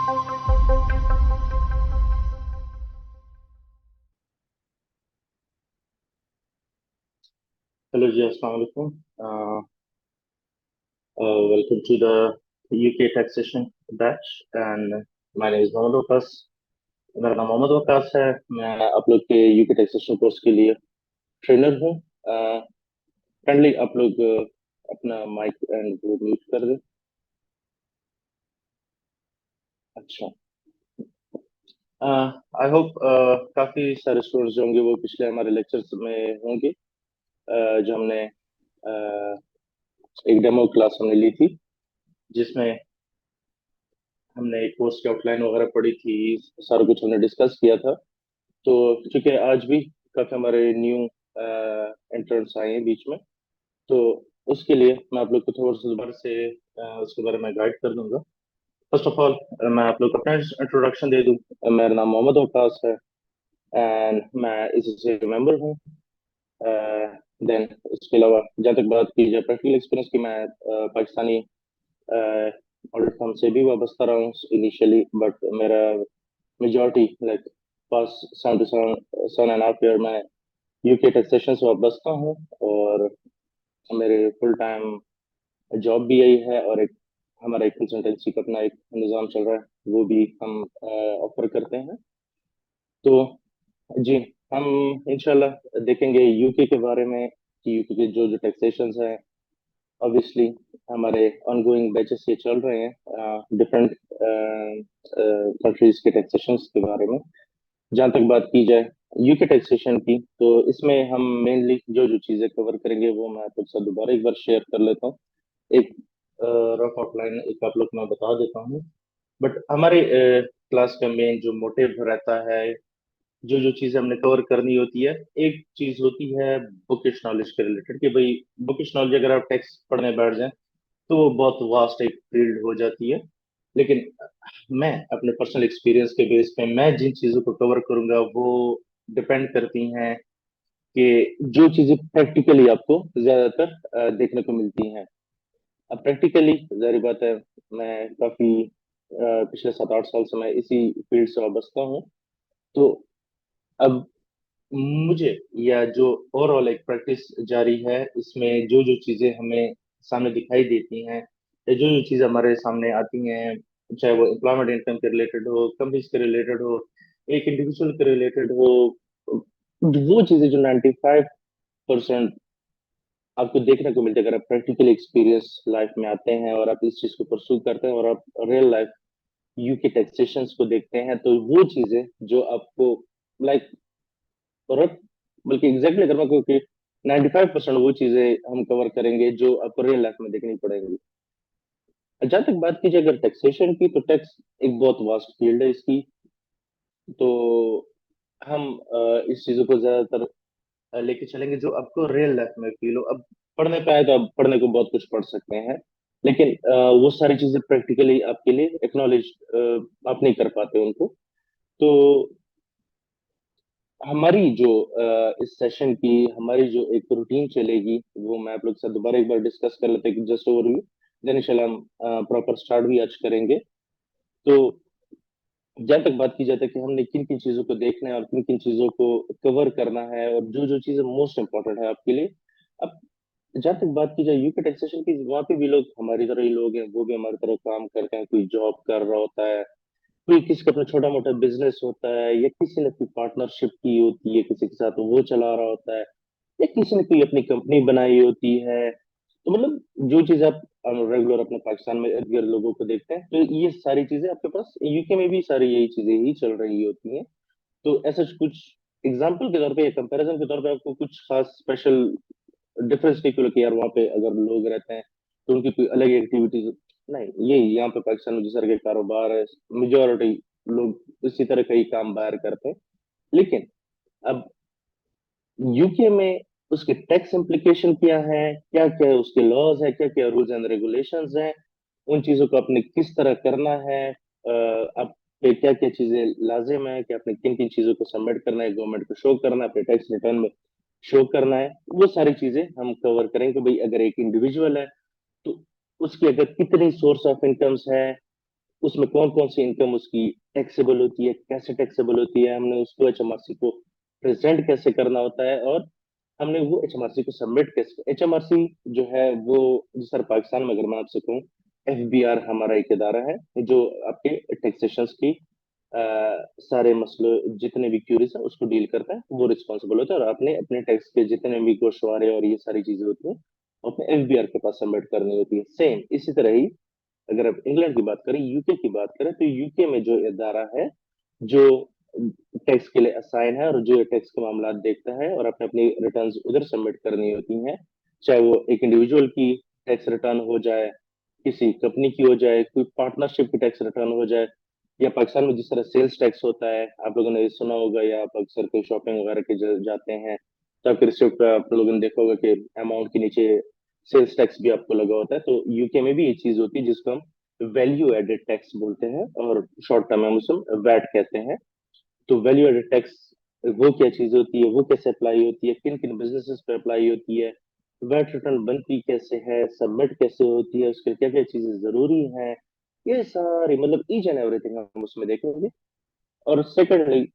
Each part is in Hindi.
Hello जी, अस्सलाम वालेकुम। Welcome to the UK taxation batch and my name is Mohammad Waqas. मेरा नाम मोहम्मद वकास है। मैं आप लोग के यूके टैक्सेशन कोर्स के लिए ट्रेनर हूँ। फ्रेंडली आप लोग अपना माइक एंड म्यूट कर दें। अच्छा। आई होप काफ़ी सारे स्टूडेंट्स जो होंगे वो पिछले हमारे लेक्चर्स में होंगे, जो हमने एक डेमो क्लास हमने ली थी जिसमें हमने एक कोर्स की आउटलाइन वगैरह पढ़ी थी, सारा कुछ हमने डिस्कस किया था। तो चूंकि आज भी काफी हमारे न्यू एंट्रेंट्स आए हैं बीच में, तो उसके लिए मैं आप लोग को थोड़ा सा दोबारा से उसके बारे में गाइड कर दूंगा। फर्स्ट ऑफ ऑल मैं आप लोग को अपना इंट्रोडक्शन दे दूं। मेरा नाम मोहम्मद वकास है एंड मैं इससे मेंबर हूँ। देन उसके अलावा जहाँ तक बात की जाए प्रैक्टिकल एक्सपीरियंस की, मैं पाकिस्तानी ऑडिट फर्म से भी वाबस्ता रहा हूँ इनिशियली, बट मेरा majority like past 7 to 7.5 year मैं यूके टैक्सेशन से वाबस्ता हूँ। और मेरे फुल टाइम जॉब भी यही है, और एक हमारा एक कंसल्टेंसी का अपना एक निज़ाम चल रहा है, वो भी हम ऑफर करते हैं। तो जी, हम इंशाल्लाह देखेंगे यूके के बारे में कि यूके के जो जो टैक्सेशन है। ऑब्वियसली हमारे ऑनगोइंग बैचेस ये चल रहे हैं डिफरेंट कंट्रीज के टैक्सेशन के बारे में। जहाँ तक बात की जाए यूके टैक्सेशन की, तो इसमें हम मेनली जो जो चीज़ें कवर करेंगे वो मैं आपके साथ दोबारा एक बार शेयर कर लेता हूँ। एक रफ आउटलाइन एक आप लोग को मैं बता देता हूँ। बट हमारे क्लास का मेन जो मोटिव रहता है, जो जो चीज़ें हमने कवर करनी होती है, एक चीज़ होती है बुकिश नॉलेज के रिलेटेड कि भाई बुकिश नॉलेज अगर आप टैक्स पढ़ने बैठ जाएं तो वो बहुत वास्ट एक फील्ड हो जाती है। लेकिन मैं अपने पर्सनल एक्सपीरियंस के बेस पे मैं जिन चीज़ों को कवर करूंगा वो डिपेंड करती हैं कि जो चीज़ें प्रैक्टिकली आपको ज़्यादातर देखने को मिलती हैं। अब प्रैक्टिकली जारी बात है, मैं काफ़ी पिछले 7 8 साल से मैं इसी फील्ड से वाबस्ता हूँ। तो अब मुझे या जो ओवरऑल एक प्रैक्टिस जारी है, इसमें जो जो चीज़ें हमें सामने दिखाई देती हैं या जो जो चीज़ें हमारे सामने आती हैं, चाहे वो एम्प्लॉयमेंट इनकम के रिलेटेड हो, कंपनीज के रिलेटेड हो, एक इंडिविजुअल के रिलेटेड हो, वो चीज़ें जो 95% आपको देखने को मिलती है अगर आप प्रैक्टिकल एक्सपीरियंस लाइफ में आते हैं और आप इस चीज़ को परसू करते हैं और आप रियल लाइफ यूके टैक्सेशंस को देखते हैं, तो वो चीज़ें जो आपको लाइक और बल्कि एग्जैक्टली अगर मैं कहूँ कि 95% वो चीजें हम कवर करेंगे जो आपको रियल लाइफ में देखनी पड़ेंगी। जहां तक बात की जाए अगर टैक्सेशन की, तो टैक्स एक बहुत वास्ट फील्ड है इसकी। तो हम इस चीजों को ज्यादातर लेके चलेंगे जो आपको रियल लाइफ में फील हो। अब पढ़ने पे आए तो आप पढ़ने को बहुत कुछ पढ़ सकते हैं, लेकिन वो सारी चीजें प्रैक्टिकली आपके लिए एक्नॉलेज आप नहीं कर पाते उनको। तो हमारी जो इस सेशन की हमारी जो एक रूटीन चलेगी वो मैं आप लोग के साथ दोबारा एक बार डिस्कस कर लेते हैं, जस्ट ओवरव्यू। देन इंशाल्लाह हम प्रॉपर स्टार्ट भी आज करेंगे। तो जहाँ तक बात की जाती है कि हमने किन किन चीज़ों को देखना है और किन किन चीज़ों को कवर करना है और जो जो चीज़ें मोस्ट इंपॉर्टेंट है आपके लिए। अब जहाँ तक बात की जाए यूके टैक्सेशन की, वहाँ पे भी लोग हमारी तरह ही लोग हैं, वो भी हमारी तरह काम करते हैं, कोई जॉब कर रहा होता है, कोई किसी का अपना छोटा मोटा बिजनेस होता है, या किसी ने कोई पार्टनरशिप की होती है किसी के साथ, वो चला रहा होता है, या किसी ने कोई अपनी कंपनी बनाई होती है। तो मतलब जो चीज आप रेगुलर अपने पाकिस्तान में इर्द गिर्द लोगों को देखते हैं, तो ये सारी चीजें आपके पास यूके में भी सारी यही चीजें ही चल रही होती हैं। तो ऐसा कुछ एग्जाम्पल के तौर पे या कंपैरिजन के तौर पे आपको कुछ खास स्पेशल डिफरेंस नहीं क्यों कि यार वहाँ पे अगर लोग रहते हैं तो उनकी कोई अलग एक्टिविटीज नहीं, यही यहाँ पे पाकिस्तान में जिस तरह के कारोबार है, मेजोरिटी लोग इसी तरह का ही काम बाहर करते हैं। लेकिन अब यूके में उसके टैक्स इम्प्लीकेशन क्या है, क्या क्या उसके लॉज है, क्या क्या रूल्स एंड रेगुलेशंस हैं, उन चीजों को आपने किस तरह करना है, आप पे क्या क्या चीजें लाजिम है कि आपने किन किन चीजों को सबमिट करना है, गवर्नमेंट को शो करना है, अपने टैक्स रिटर्न में शो करना है, वो सारी चीजें हम कवर करेंगे। भाई अगर एक इंडिविजुअल है तो उसकी अगर कितनी सोर्स ऑफ इनकम्स है, उसमें कौन कौन सी इनकम उसकी टैक्सेबल होती है, कैसे टैक्सेबल होती है, हमने उसको एचएमआरसी को प्रेजेंट कैसे करना होता है, और हमने वो एचएमआरसी को सबमिट कैसे। एचएमआरसी जो है वो, जो सर पाकिस्तान में अगर मैं आपसे कहूँ, एफबीआर हमारा एक इदारा है जो आपके टैक्सेशन की सारे मसले, जितने भी क्यूरीज है उसको डील करता है, वो रिस्पॉन्सिबल होता है। और आपने अपने टैक्स के जितने भी गोशवारे और ये सारी चीजें होती हैं, वो अपने एफबीआर के पास सबमिट करनी होती है। सेम इसी तरह ही अगर आप इंग्लैंड की बात करें, यूके की बात करें, तो यूके में जो इदारा है जो टैक्स के लिए असाइन है और जो टैक्स के मामला देखता है, और अपने अपनी रिटर्न्स उधर सबमिट करनी होती हैं, चाहे वो एक इंडिविजुअल की टैक्स रिटर्न हो जाए, किसी कंपनी की हो जाए, कोई पार्टनरशिप की टैक्स रिटर्न हो जाए, या पाकिस्तान में जिस तरह सेल्स टैक्स होता है, आप लोगों ने सुना होगा, या आप अक्सर कोई शॉपिंग वगैरह के जाते हैं, तो आपके रिसिप्ट पे आप लोगों ने देखा होगा कि अमाउंट के नीचे सेल्स टैक्स भी आपको लगा होता है। तो यूके में भी ये चीज होती है जिसको हम वैल्यू एडेड टैक्स बोलते हैं, और शॉर्ट टर्म में हम उसे वैट कहते हैं। तो वैल्यू एडेड टैक्स वो क्या चीज होती है, वो कैसे अप्लाई होती है, किन किन बिजनेसेस पे अप्लाई होती है, वैट रिटर्न बनती कैसे है, सबमिट कैसे होती है, उसके क्या क्या चीजें जरूरी हैं, ये सारी मतलब ईच एंड एवरीथिंग हम उसमें देखेंगे। और सेकेंडली,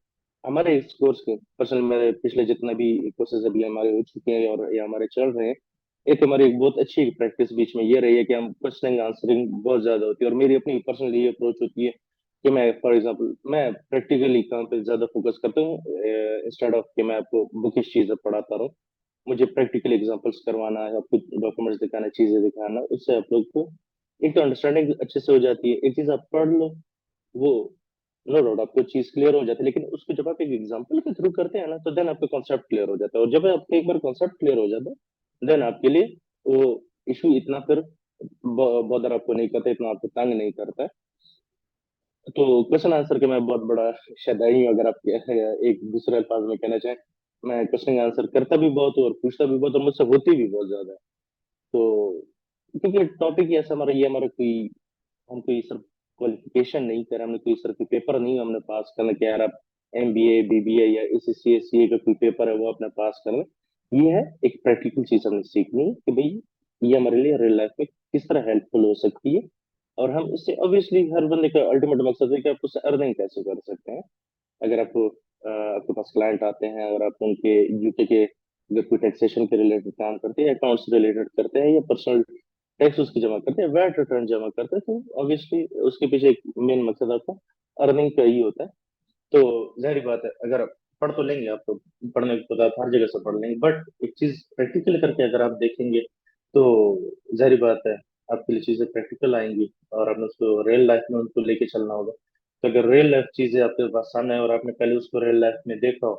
हमारे इस कोर्स के पर्सनल मेरे पिछले जितने भी कोर्सेज अभी हमारे हो चुके हैं और ये हमारे चल रहे हैं, एक हमारी एक बहुत अच्छी प्रैक्टिस बीच में ये रही है कि हम क्वेश्चनिंग आंसरिंग बहुत ज्यादा होती है। और मेरी अपनी पर्सनल ये अप्रोच होती है कि मैं फॉर एग्जांपल मैं प्रैक्टिकली काम पे ज्यादा फोकस करता हूँ, इंस्टेड ऑफ कि मैं आपको बुकिश चीजें पढ़ाता रहूँ। मुझे प्रैक्टिकल एग्जांपल्स करवाना है, आपको डॉक्यूमेंट्स दिखाना, चीजें दिखाना, उससे आप लोग को एक तो अंडरस्टैंडिंग अच्छे से हो जाती है। एक चीज आप पढ़ लो, वो नो डाउट आपको चीज क्लियर हो जाती है, लेकिन उसको जब आप एक एग्जांपल के थ्रू करते हैं ना, तो देन आपका कॉन्सेप्ट क्लियर हो जाता है। और जब आपका एक बार कॉन्सेप्ट क्लियर हो जाता है, देन आपके लिए वो इशू इतना फिर बॉदर आपको नहीं करता, इतना आपको तंग नहीं करता है। तो क्वेश्चन आंसर के मैं बहुत बड़ा शदाई हूँ, अगर आप एक दूसरे अल्फाज में कहना चाहें। मैं क्वेश्चन आंसर करता भी बहुत हूँ और पूछता भी बहुत, और मुझसे होती भी बहुत ज्यादा है। तो क्योंकि टॉपिक ही ऐसा हमारा, ये हमारा कोई, हम कोई सर क्वालिफिकेशन नहीं कर रहे, हमने कोई सर कोई पेपर नहीं हमने पास करना कि यार आप एमबीए बीबीए या एससीए सीए का कोई पेपर है वो अपने पास करना। ये है एक प्रैक्टिकल चीज हमने सीखनी है कि भाई ये हमारे लिए रियल लाइफ में किस तरह हेल्पफुल हो सकती है। और हम इससे ऑब्वियसली हर बंदे का अल्टीमेट मकसद है कि आप उससे अर्निंग कैसे कर सकते हैं। अगर आपको आपके पास क्लाइंट आते हैं, अगर आप उनके यूके के अगर कोई टैक्सेशन के रिलेटेड काम करते हैं, अकाउंट्स से रिलेटेड करते हैं, या पर्सनल टैक्स उसकी जमा करते हैं, वैट रिटर्न जमा करते हैं, तो ऑब्वियसली उसके पीछे एक मेन मकसद आपका अर्निंग का ही होता है। तो जाहिर बात है, अगर आप पढ़ तो लेंगे, आप तो पढ़ने को तो आप हर जगह से पढ़ लेंगे, बट एक चीज प्रैक्टिकल करके अगर आप देखेंगे, तो जाहिर बात है आपके लिए चीजें प्रैक्टिकल आएंगी, और आपने उसको रियल लाइफ में उनको लेके चलना होगा। तो अगर रियल लाइफ चीजें आपके पास सामने है और आपने पहले उसको रियल लाइफ में देखा हो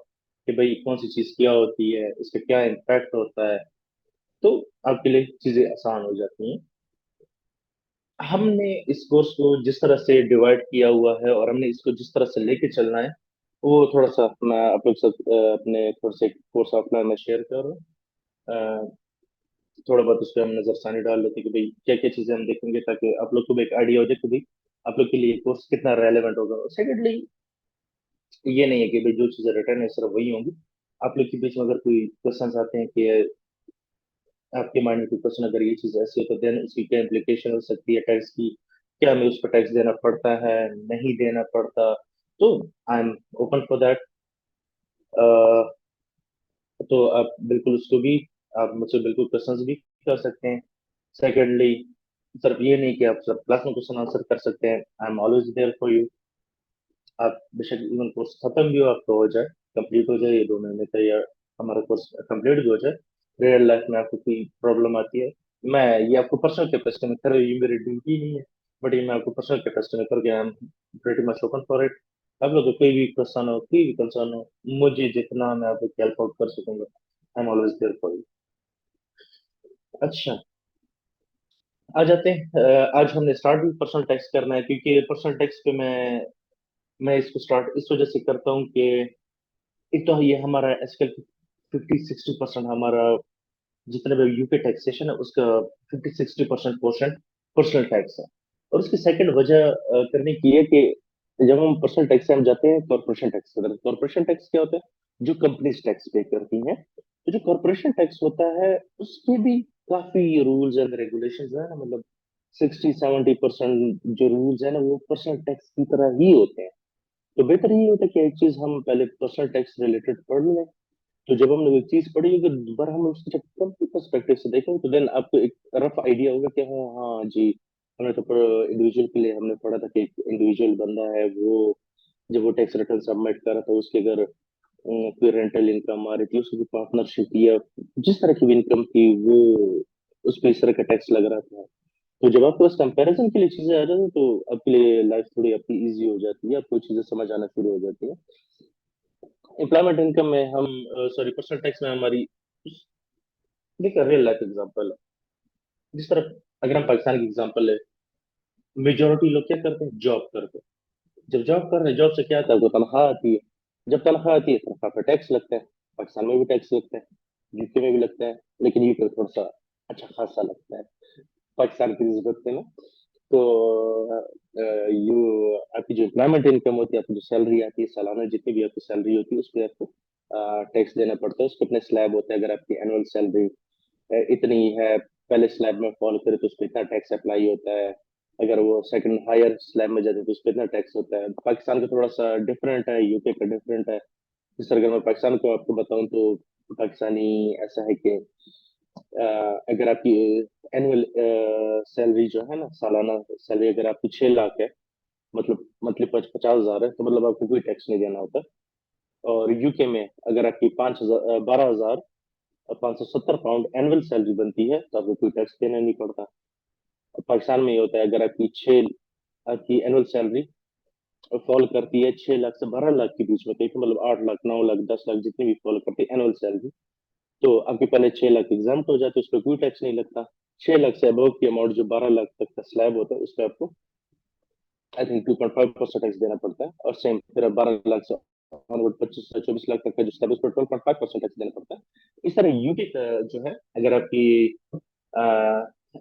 कि भाई कौन सी चीज क्या होती है, इसका क्या इम्पैक्ट होता है, तो आपके लिए चीजें आसान हो जाती हैं। हमने इस कोर्स को जिस तरह से डिवाइड किया हुआ है और हमने इसको जिस तरह से लेके चलना है, वो थोड़ा सा मैं आप लोग साथ अपने थोड़े से कोर्स आउटलाइन में शेयर कर रहा हूँ। थोड़ा बहुत उस पर हम नजरसानी डाल लेते हैं कि भाई क्या क्या चीजें हम देखेंगे, ताकि आप लोग को भी एक आइडिया हो जाए कि भाई आप लोग के लिए कोर्स कितना रेलेवेंट होगा। सेकेंडली, ये नहीं है कि भाई जो चीजें रिटर्न है सिर्फ वही होंगी। आप लोग के बीच में अगर कोई क्वेश्चन आते हैं कि आपके माइंड में कोई क्वेश्चन, अगर ये चीज ऐसी है तो देन उसकी क्या इम्प्लीकेशन हो सकती है टैक्स की, क्या हमें उस पर टैक्स देना पड़ता है, नहीं देना पड़ता, तो I am open for that. तो आप बिल्कुल उसको भी, आप मुझसे बिल्कुल क्वेश्चंस भी कर सकते हैं। सेकेंडली, सिर्फ ये नहीं कि आप सिर्फ क्लास में क्वेश्चन आंसर कर सकते हैं, I am always there for you. आप बेशक इवन कोर्स खत्म भी हो आपका हो जाए, कंप्लीट हो जाए ये 2 महीने का, या हमारा कोर्स कंप्लीट भी हो जाए, रियल लाइफ में आपको कोई प्रॉब्लम आती है, मैं ये आपको पर्सनल कैपेसिटी में कर, ये मेरी ड्यूटी नहीं है, बट ये मैं आपको पर्सनल कैपेसिटी में करके I am pretty much open for it. आप लोग को कोई भी क्वेश्चन हो, कोई भी कंसर्न हो, मुझे जितना मैं आपको हेल्प आउट कर सकूंगा, I am always there for you. अच्छा, आ जाते हैं आज हमने स्टार्ट भी पर्सनल टैक्स करना है, क्योंकि पर्सनल टैक्स पे मैं इसको स्टार्ट इस वजह से करता हूँ कि एक तो ये हमारा आजकल 50-60% हमारा जितने भी यूके टैक्सेशन है उसका 50-60% पोर्शन पर्सनल टैक्स है। और उसकी सेकंड वजह करने की है कि जब हम पर्सनल टैक्स से हम जाते हैं कॉर्पोरेशन टैक्स की तरफ। कॉर्पोरेशन टैक्स क्या होता है, जो कंपनीज टैक्स पे करती हैं। तो जो कॉर्पोरेशन टैक्स होता है उसके भी काफी रूल्स एंड रेगुलेशंस है ना, मतलब 60-70% जो रूल्स है ना वो पर्सनल टैक्स की तरह ही होते हैं। तो बेहतर ये होता है कि एक चीज हम पहले पर्सनल टैक्स रिलेटेड पढ़ लें। तो जब हमने वो चीज पढ़ी होगी दोबारा हम उसको जब कंपनी पर्सपेक्टिव से देखेंगे तो देन आपको एक रफ आइडिया होगा कि हाँ हाँ जी, हमने तो इंडिविजुअल के लिए हमने पढ़ा था कि एक इंडिविजुअल बंदा है वो जब वो टैक्स रिटर्न सबमिट कर रहा था उसके अगर कोई रेंटल इनकम आ रही थी उसकी पार्टनरशिप या जिस तरह की भी इनकम थी वो उस पर इस तरह का टैक्स लग रहा था। तो जब आपके पास कंपैरिजन के लिए चीजें आ जाती हैं तो आपके लिए लाइफ थोड़ी आपकी इजी हो जाती है, आपको चीजें समझ आना शुरू हो जाती है। एम्प्लॉयमेंट इनकम में हम सॉरी पर्सनल टैक्स में हमारी देखिए रियल लाइफ एग्जांपल है। जिस तरह अगर हम पाकिस्तान की एग्जांपल है, मेजोरिटी लोग क्या करते हैं, जॉब करते हैं। जब जॉब कर रहे हैं जॉब से क्या आता है, वो तनख्वाह आती है। जब तनख्वाह आती है तनख्वाह पर टैक्स लगता है। पाकिस्तान में भी टैक्स लगता है, यूके में भी लगता है, लेकिन यूके में थोड़ा सा अच्छा खासा लगता है पाकिस्तान की निस्बत में ना। तो यू आपकी जो एम्प्लॉयमेंट इनकम होती है, आपकी जो सैलरी आती है सालाना जितनी भी आपकी सैलरी होती है उस पर आपको टैक्स देना पड़ता है। उसके अपने स्लैब होते हैं। अगर आपकी एनुअल सैलरी इतनी है, पहले स्लैब में फॉल करे तो उस पर इतना टैक्स अप्लाई होता है। अगर वो सेकंड हायर स्लैब में जाते हैं तो उस पर इतना टैक्स होता है। पाकिस्तान का थोड़ा सा डिफरेंट है, यूके का डिफरेंट है। जिस तरह अगर मैं पाकिस्तान को आपको बताऊं तो पाकिस्तानी ऐसा है कि अगर आपकी एनुअल सैलरी जो है ना, सालाना सैलरी अगर आपकी 6 लाख है, मतलब मंथली 50,000 है, तो मतलब आपको कोई टैक्स नहीं देना होता। और यूके में अगर आपकी 5,000 12,570 पाउंड एनुअल सैलरी बनती है तो आपको कोई टैक्स देना नहीं पड़ता। और पाकिस्तान में ये होता है, अगर आपकी एनुअल सैलरी फॉल करती है 6 लाख से 12 लाख के बीच में, कहीं तो मतलब 8 लाख 9 लाख 10 लाख जितनी भी फॉल करती है एनुअल सैलरी, तो आपके पहले 6 लाख एग्जाम हो जाते हैं, उस पर कोई टैक्स नहीं लगता। 6 लाख से अबव की अमाउंट जो 12 लाख तक का स्लैब होता है उस पर आपको आई थिंक 2.5% टैक्स देना पड़ता है। और सेम फिर 12 लाख से ऑनवर्ड 25 से 24 लाख तक का जो स्लैब है उस पर 12.5% टैक्स देना पड़ता है। इस तरह यूके का जो है, अगर आपकी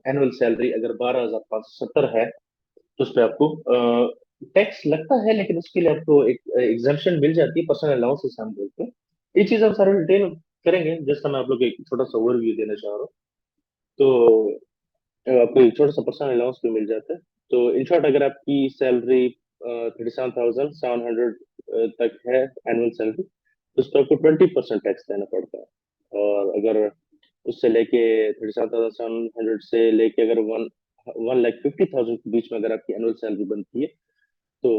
एनुअल सैलरी अगर 12,570 है तो उस पर आपको टैक्स लगता है, लेकिन उसके लिए आपको एक एग्जाम्पशन मिल जाती है, पर्सनल अलाउंस हम बोलते हैं। ये चीज हम सारे डिटेल करेंगे, जैसा मैं आप लोग को एक छोटा सा ओवरव्यू देना चाह रहा हूँ। तो आपको एक छोटा सा पर्सनल अलाउंस भी मिल जाता है। तो इन शॉर्ट अगर आपकी सैलरी 37,700 तक है एनुअल सैलरी, तो उस पर आपको 20% टैक्स देना पड़ता है। और अगर उससे लेके 37,700 से लेके अगर 1,50,000 के बीच में अगर आपकी एनुअल सैलरी बनती है तो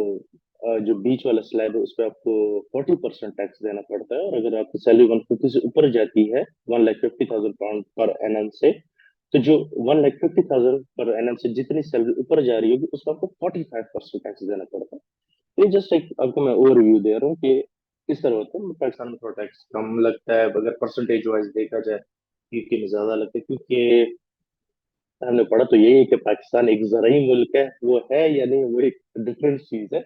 जो बीच वाला स्लैब है उस पर आपको 40% टैक्स देना पड़ता है। और अगर आपकी सैलरी 150 से ऊपर जाती है 1,50,000 पाउंड पर एनम से, तो जो 1,50,000 पर एनम से जितनी सैलरी ऊपर जा रही होगी उस पर आपको 45% टैक्स देना पड़ता है। तो ये जस्ट एक आपको मैं ओवरव्यू दे रहा हूँ कि इस तरह होता है। पाकिस्तान में थोड़ा टैक्स कम लगता है, अगर परसेंटेज वाइज देखा जाए यूके में ज्यादा लगता है, क्योंकि हमने पढ़ा तो यही है कि पाकिस्तान एक ज़राई मुल्क है। वो है या नहीं वो एक डिफरेंट चीज है।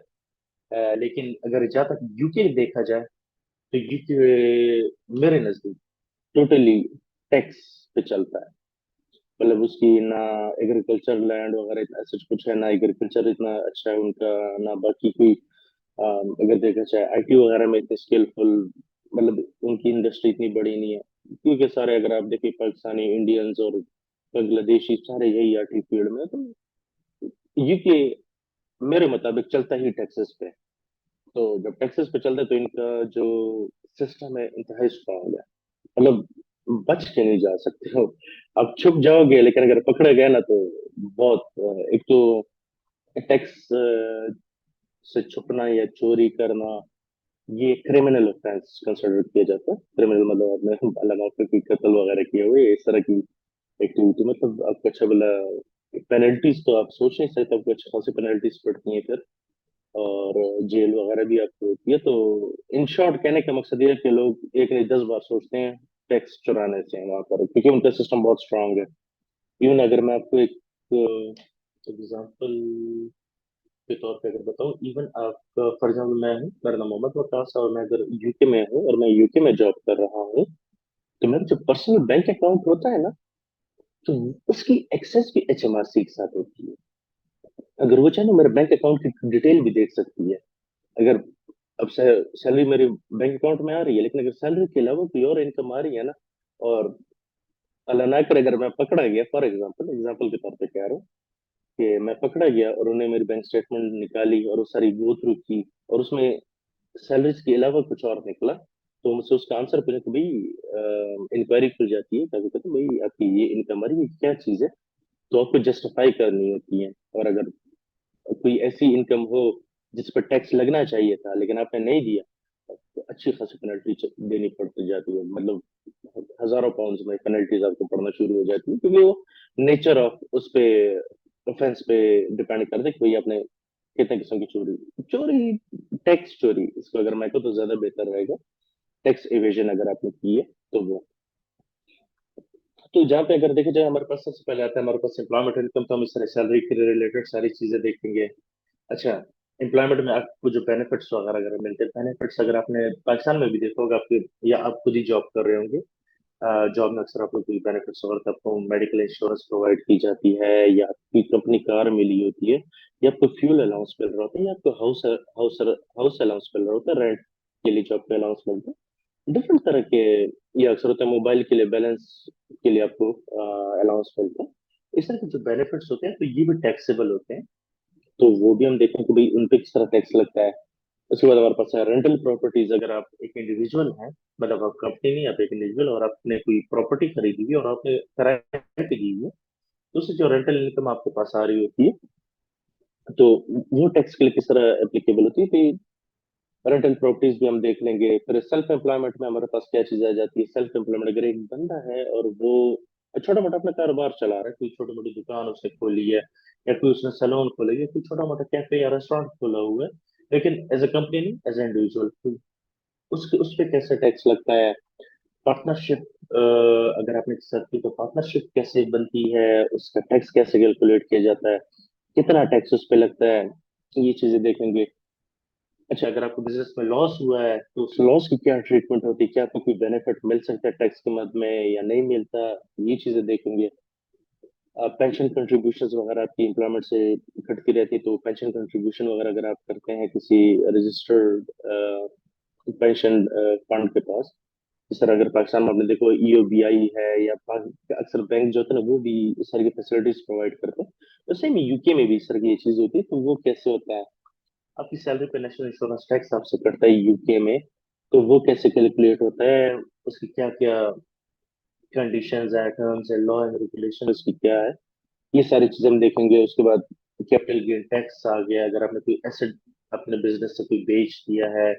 लेकिन अगर जहाँ तक यूके देखा जाए तो यूके मेरे नजदीक टोटली टैक्स पे चलता है। मतलब उसकी ना एग्रीकल्चर लैंड वगैरह इतना ऐसा कुछ है, ना एग्रीकल्चर इतना अच्छा है उनका, ना बाकी कोई अगर देखा जाए आईटी वगैरह में इतने स्किलफुल, मतलब उनकी इंडस्ट्री इतनी बड़ी नहीं है। क्योंकि सारे अगर आप देखिए पाकिस्तानी इंडियंस और बांग्लादेशी सारे यही आईटी फील्ड में हैं। तो यूके मेरे मुताबिक चलता ही टैक्सेस पे है। तो जब टैक्सेस पे चलता है तो इनका जो सिस्टम है इंतहाई स्ट्रांग है। मतलब बच के नहीं जा सकते हो। आप छुप जाओगे लेकिन अगर पकड़े गए ना तो बहुत एक तो टैक्स से छुपना या चोरी करना ये क्रिमिनल ऑफेंस कंसिडर किया जाता है। क्रिमिनल मतलब आपने लगा के कोई कत्ल वगैरह किए हुए इस तरह की एक्टिविटी, मतलब आपको अच्छा भला पेनल्टीज तो आप सोच नहीं सकते, आपको अच्छी खासी पेनल्टीज पड़ती हैं फिर। और जेल वगैरह भी आपको होती है। तो इन शॉर्ट कहने का मकसद ये है कि लोग एक नहीं 10 बार सोचते हैं टैक्स चुराने से वहां पर, क्योंकि उनका सिस्टम बहुत स्ट्रांग है। इवन अगर मैं आपको एक एग्जांपल के तौर पे अगर बताऊं, इवन आप फॉर एग्जाम्पल मैं हूँ, मेरा नाम मोहम्मद वकास है और मैं अगर यूके में हूँ और मैं यूके में जॉब कर रहा हूँ, तो मेरा जो पर्सनल बैंक अकाउंट होता है ना, तो उसकी एक्सेस भी एचएमआरसी के साथ होती है। अगर वो चाहे ना मेरे बैंक अकाउंट की डिटेल भी देख सकती है। अगर अब सैलरी मेरे बैंक अकाउंट में आ रही है, लेकिन अगर सैलरी के अलावा कोई और इनकम आ रही है ना, और अल्लाह ना करे अगर मैं पकड़ा गया, फॉर एग्जाम्पल एग्जाम्पल के तौर पे कह रहा हूँ, कि मैं पकड़ा गया और उन्होंने मेरी बैंक स्टेटमेंट निकाली और वो सारी गो थ्रू की, और उसमें सैलरीज के अलावा कुछ और निकला। तो मुझसे उसका आंसर पूछा कि भाई इंक्वायरी खुल जाती है, कभी कहते भाई आपकी ये इनकम आ रही है, क्या चीज है, तो आपको जस्टिफाई करनी होती है। और अगर कोई ऐसी इनकम हो जिस पर टैक्स लगना चाहिए था लेकिन आपने नहीं दिया, तो अच्छी खासी पेनल्टी देनी पड़ती जाती है। मतलब हजारों पाउंड्स में पेनल्टीज आपको पड़ना शुरू हो जाती है, क्योंकि वो नेचर ऑफ उस पे ऑफेंस पे डिपेंड करता है कि भाई आपने कितने किस्म की चोरी चोरी टैक्स चोरी, इसको अगर मैं कहूँ तो ज्यादा बेहतर रहेगा। टैक्स एवेजन अगर आपने की है तो वो। तो जहाँ पे अगर देखा जाए, हमारे पास सबसे पहले आता है हमारे पास एम्प्लॉयमेंट इनकम, तो हम इस तरह सैलरी के रिलेटेड सारी चीजें देखेंगे। अच्छा, एम्प्लॉयमेंट में आपको जो बेनिफिट्स वगैरह अगर मिलते हैं, बेनिफिट्स अगर आपने पाकिस्तान में भी देखा होगा, आपके या आप खुद ही जॉब कर रहे होंगे, जॉब में अक्सर आपको कोई बेनिफिट्स वगैरह तो आपको मेडिकल इंश्योरेंस प्रोवाइड की जाती है, या आपकी कंपनी कार मिली होती है, या आपको फ्यूल अलाउंस मिल रहा होता है, या आपको हाउस हाउस अलाउंस मिल रहा होता है, रेंट के लिए जो आपको अलाउंस मिलता है, डिफरेंट तरह के। ये अक्सर होता है मोबाइल के लिए बैलेंस के लिए आपको अलाउंस मिलता है। इस तरह के जो बेनिफिट्स होते हैं तो ये भी टैक्सेबल होते हैं। तो वो भी हम देखें कि भाई उन पे किस तरह टैक्स लगता है। उसके बाद हमारे पास है रेंटल प्रॉपर्टीज। अगर आप एक इंडिविजुअल हैं, मतलब आप कंपनी नहीं, आप एक इंडिविजुअल और आपने कोई प्रॉपर्टी खरीदी हुई और आपने किराए पे दी हुई है, तो उससे जो रेंटल इनकम आपके पास आ रही होती है, तो वो टैक्स के लिए किस तरह एप्लीकेबल होती है, तो रेंटल प्रॉपर्टीज भी हम देख लेंगे। फिर सेल्फ एम्प्लॉयमेंट में हमारे पास्ट क्या चीज आ जाती है। सेल्फ एम्प्लॉयमेंट, अगर एक बंदा है और वो छोटा मोटा अपना कारोबार चला रहा है, कोई छोटी मोटी दुकान उसने खोली है, या कोई उसने सैलून खोला है, या कोई छोटा मोटा कैफे या रेस्टोरेंट खोला हुआ है, लेकिन एज ए कंपनी नहीं, एज ए इंडिविजुअल, उसके उस पे कैसे टैक्स लगता है। पार्टनरशिप, अगर आपने सर्च की तो पार्टनरशिप कैसे बनती है, उसका टैक्स कैसे कैलकुलेट किया जाता है, कितना टैक्स उस पे लगता है, ये चीजें देखेंगे। अच्छा, अगर आपको बिजनेस में लॉस हुआ है तो उस लॉस की क्या ट्रीटमेंट होती है, क्या आपको कोई बेनिफिट मिल सकता है टैक्स के मद में या नहीं मिलता, ये चीजें देखेंगे। पेंशन कंट्रीब्यूशन वगैरह आपकी एम्प्लॉयमेंट से कटती रहती है, तो पेंशन कंट्रीब्यूशन वगैरह अगर आप करते हैं किसी रजिस्टर्ड पेंशन फंड के पास, इस तरह अगर पाकिस्तान में आपने देखो ईओबीआई है, या अक्सर बैंक जो होते हैं ना वो भी इस तरह की फैसिलिटीज प्रोवाइड करते हैं। तो सेम यूके में भी इस तरह की ये चीज होती है। तो वो कैसे होता है, आपकी सैलरी पे नेशनल इंश्योरेंस टैक्स आपसे कटता है यूके में, तो वो कैसे कैलकुलेट होता है, उसकी क्या क्या कंडीशंस है, टर्म्स है, लॉ एंड रेगुलेशन उसकी क्या है, ये सारी चीजें हम देखेंगे। उसके बाद कैपिटल गेन टैक्स आ गया, अगर आपने कोई एसेट अपने बिजनेस से कोई बेच दिया है,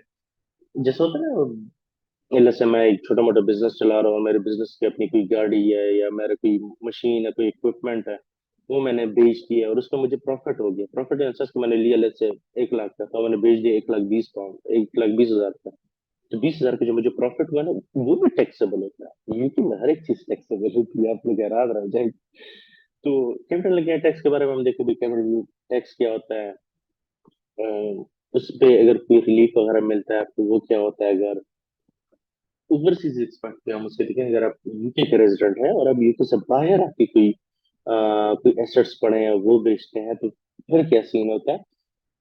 जैसे होता है ना, जैसे मैं एक छोटा मोटा बिजनेस चला रहा हूँ, मेरे बिजनेस की अपनी कोई गाड़ी है या मेरा कोई मशीन है, कोई इक्विपमेंट है, वो मैंने बेच दिया और उसका मुझे प्रॉफिट हो गया। प्रॉफिट इन सेंस कि मैंने लिया लेट्स से 1 लाख का था, मैंने बेच दिया 1 लाख 20 पाउंड, 1 लाख 20 हजार का। तो 20 हजार का जो मुझे प्रॉफिट हुआ ना, वो भी टैक्सेबल होता है। यूपी में हर एक चीज टैक्सेबल होती है, आप लोग हैरान रह जाएंगे। तो कैपिटल गेन टैक्स के बारे में हम देखो भी, कैपिटल टैक्स क्या होता है, अ, उस पे अगर कोई रिलीफ वगैरह मिलता है तो वो क्या होता है। अगर ओवरसीज एक्सपेक्ट पे हम उसके देखें, अगर आप यूके के रेजिडेंट हैं और आप यूके से बाहर आके कोई एसेट्स पड़े हैं वो बेचते हैं, तो फिर क्या सीन होता है।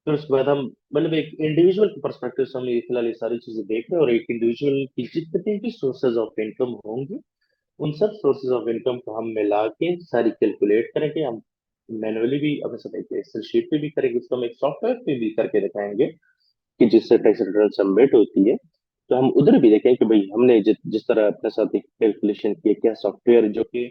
फिर उसके बाद हम, मतलब एक इंडिविजुअल के परस्पेक्टिव से हम ये फिलहाल ये सारी चीजें देख रहे हैं, और एक इंडिविजुअल की जितने भी सोर्सेज ऑफ इनकम होंगे, उन सब सोर्सेज ऑफ इनकम को हम मिला के सारी कैलकुलेट करेंगे। हम मैनुअली भी अपने साथ एक एक्सेल शीट पे भी करेंगे, उसको हम एक सॉफ्टवेयर पे भी करके दिखाएंगे कि जिससे टैक्स रिटर्न सबमिट होती है। तो हम उधर भी देखें कि भाई हमने जिस तरह अपने साथ एक कैलकुलेशन किया, क्या सॉफ्टवेयर जो कि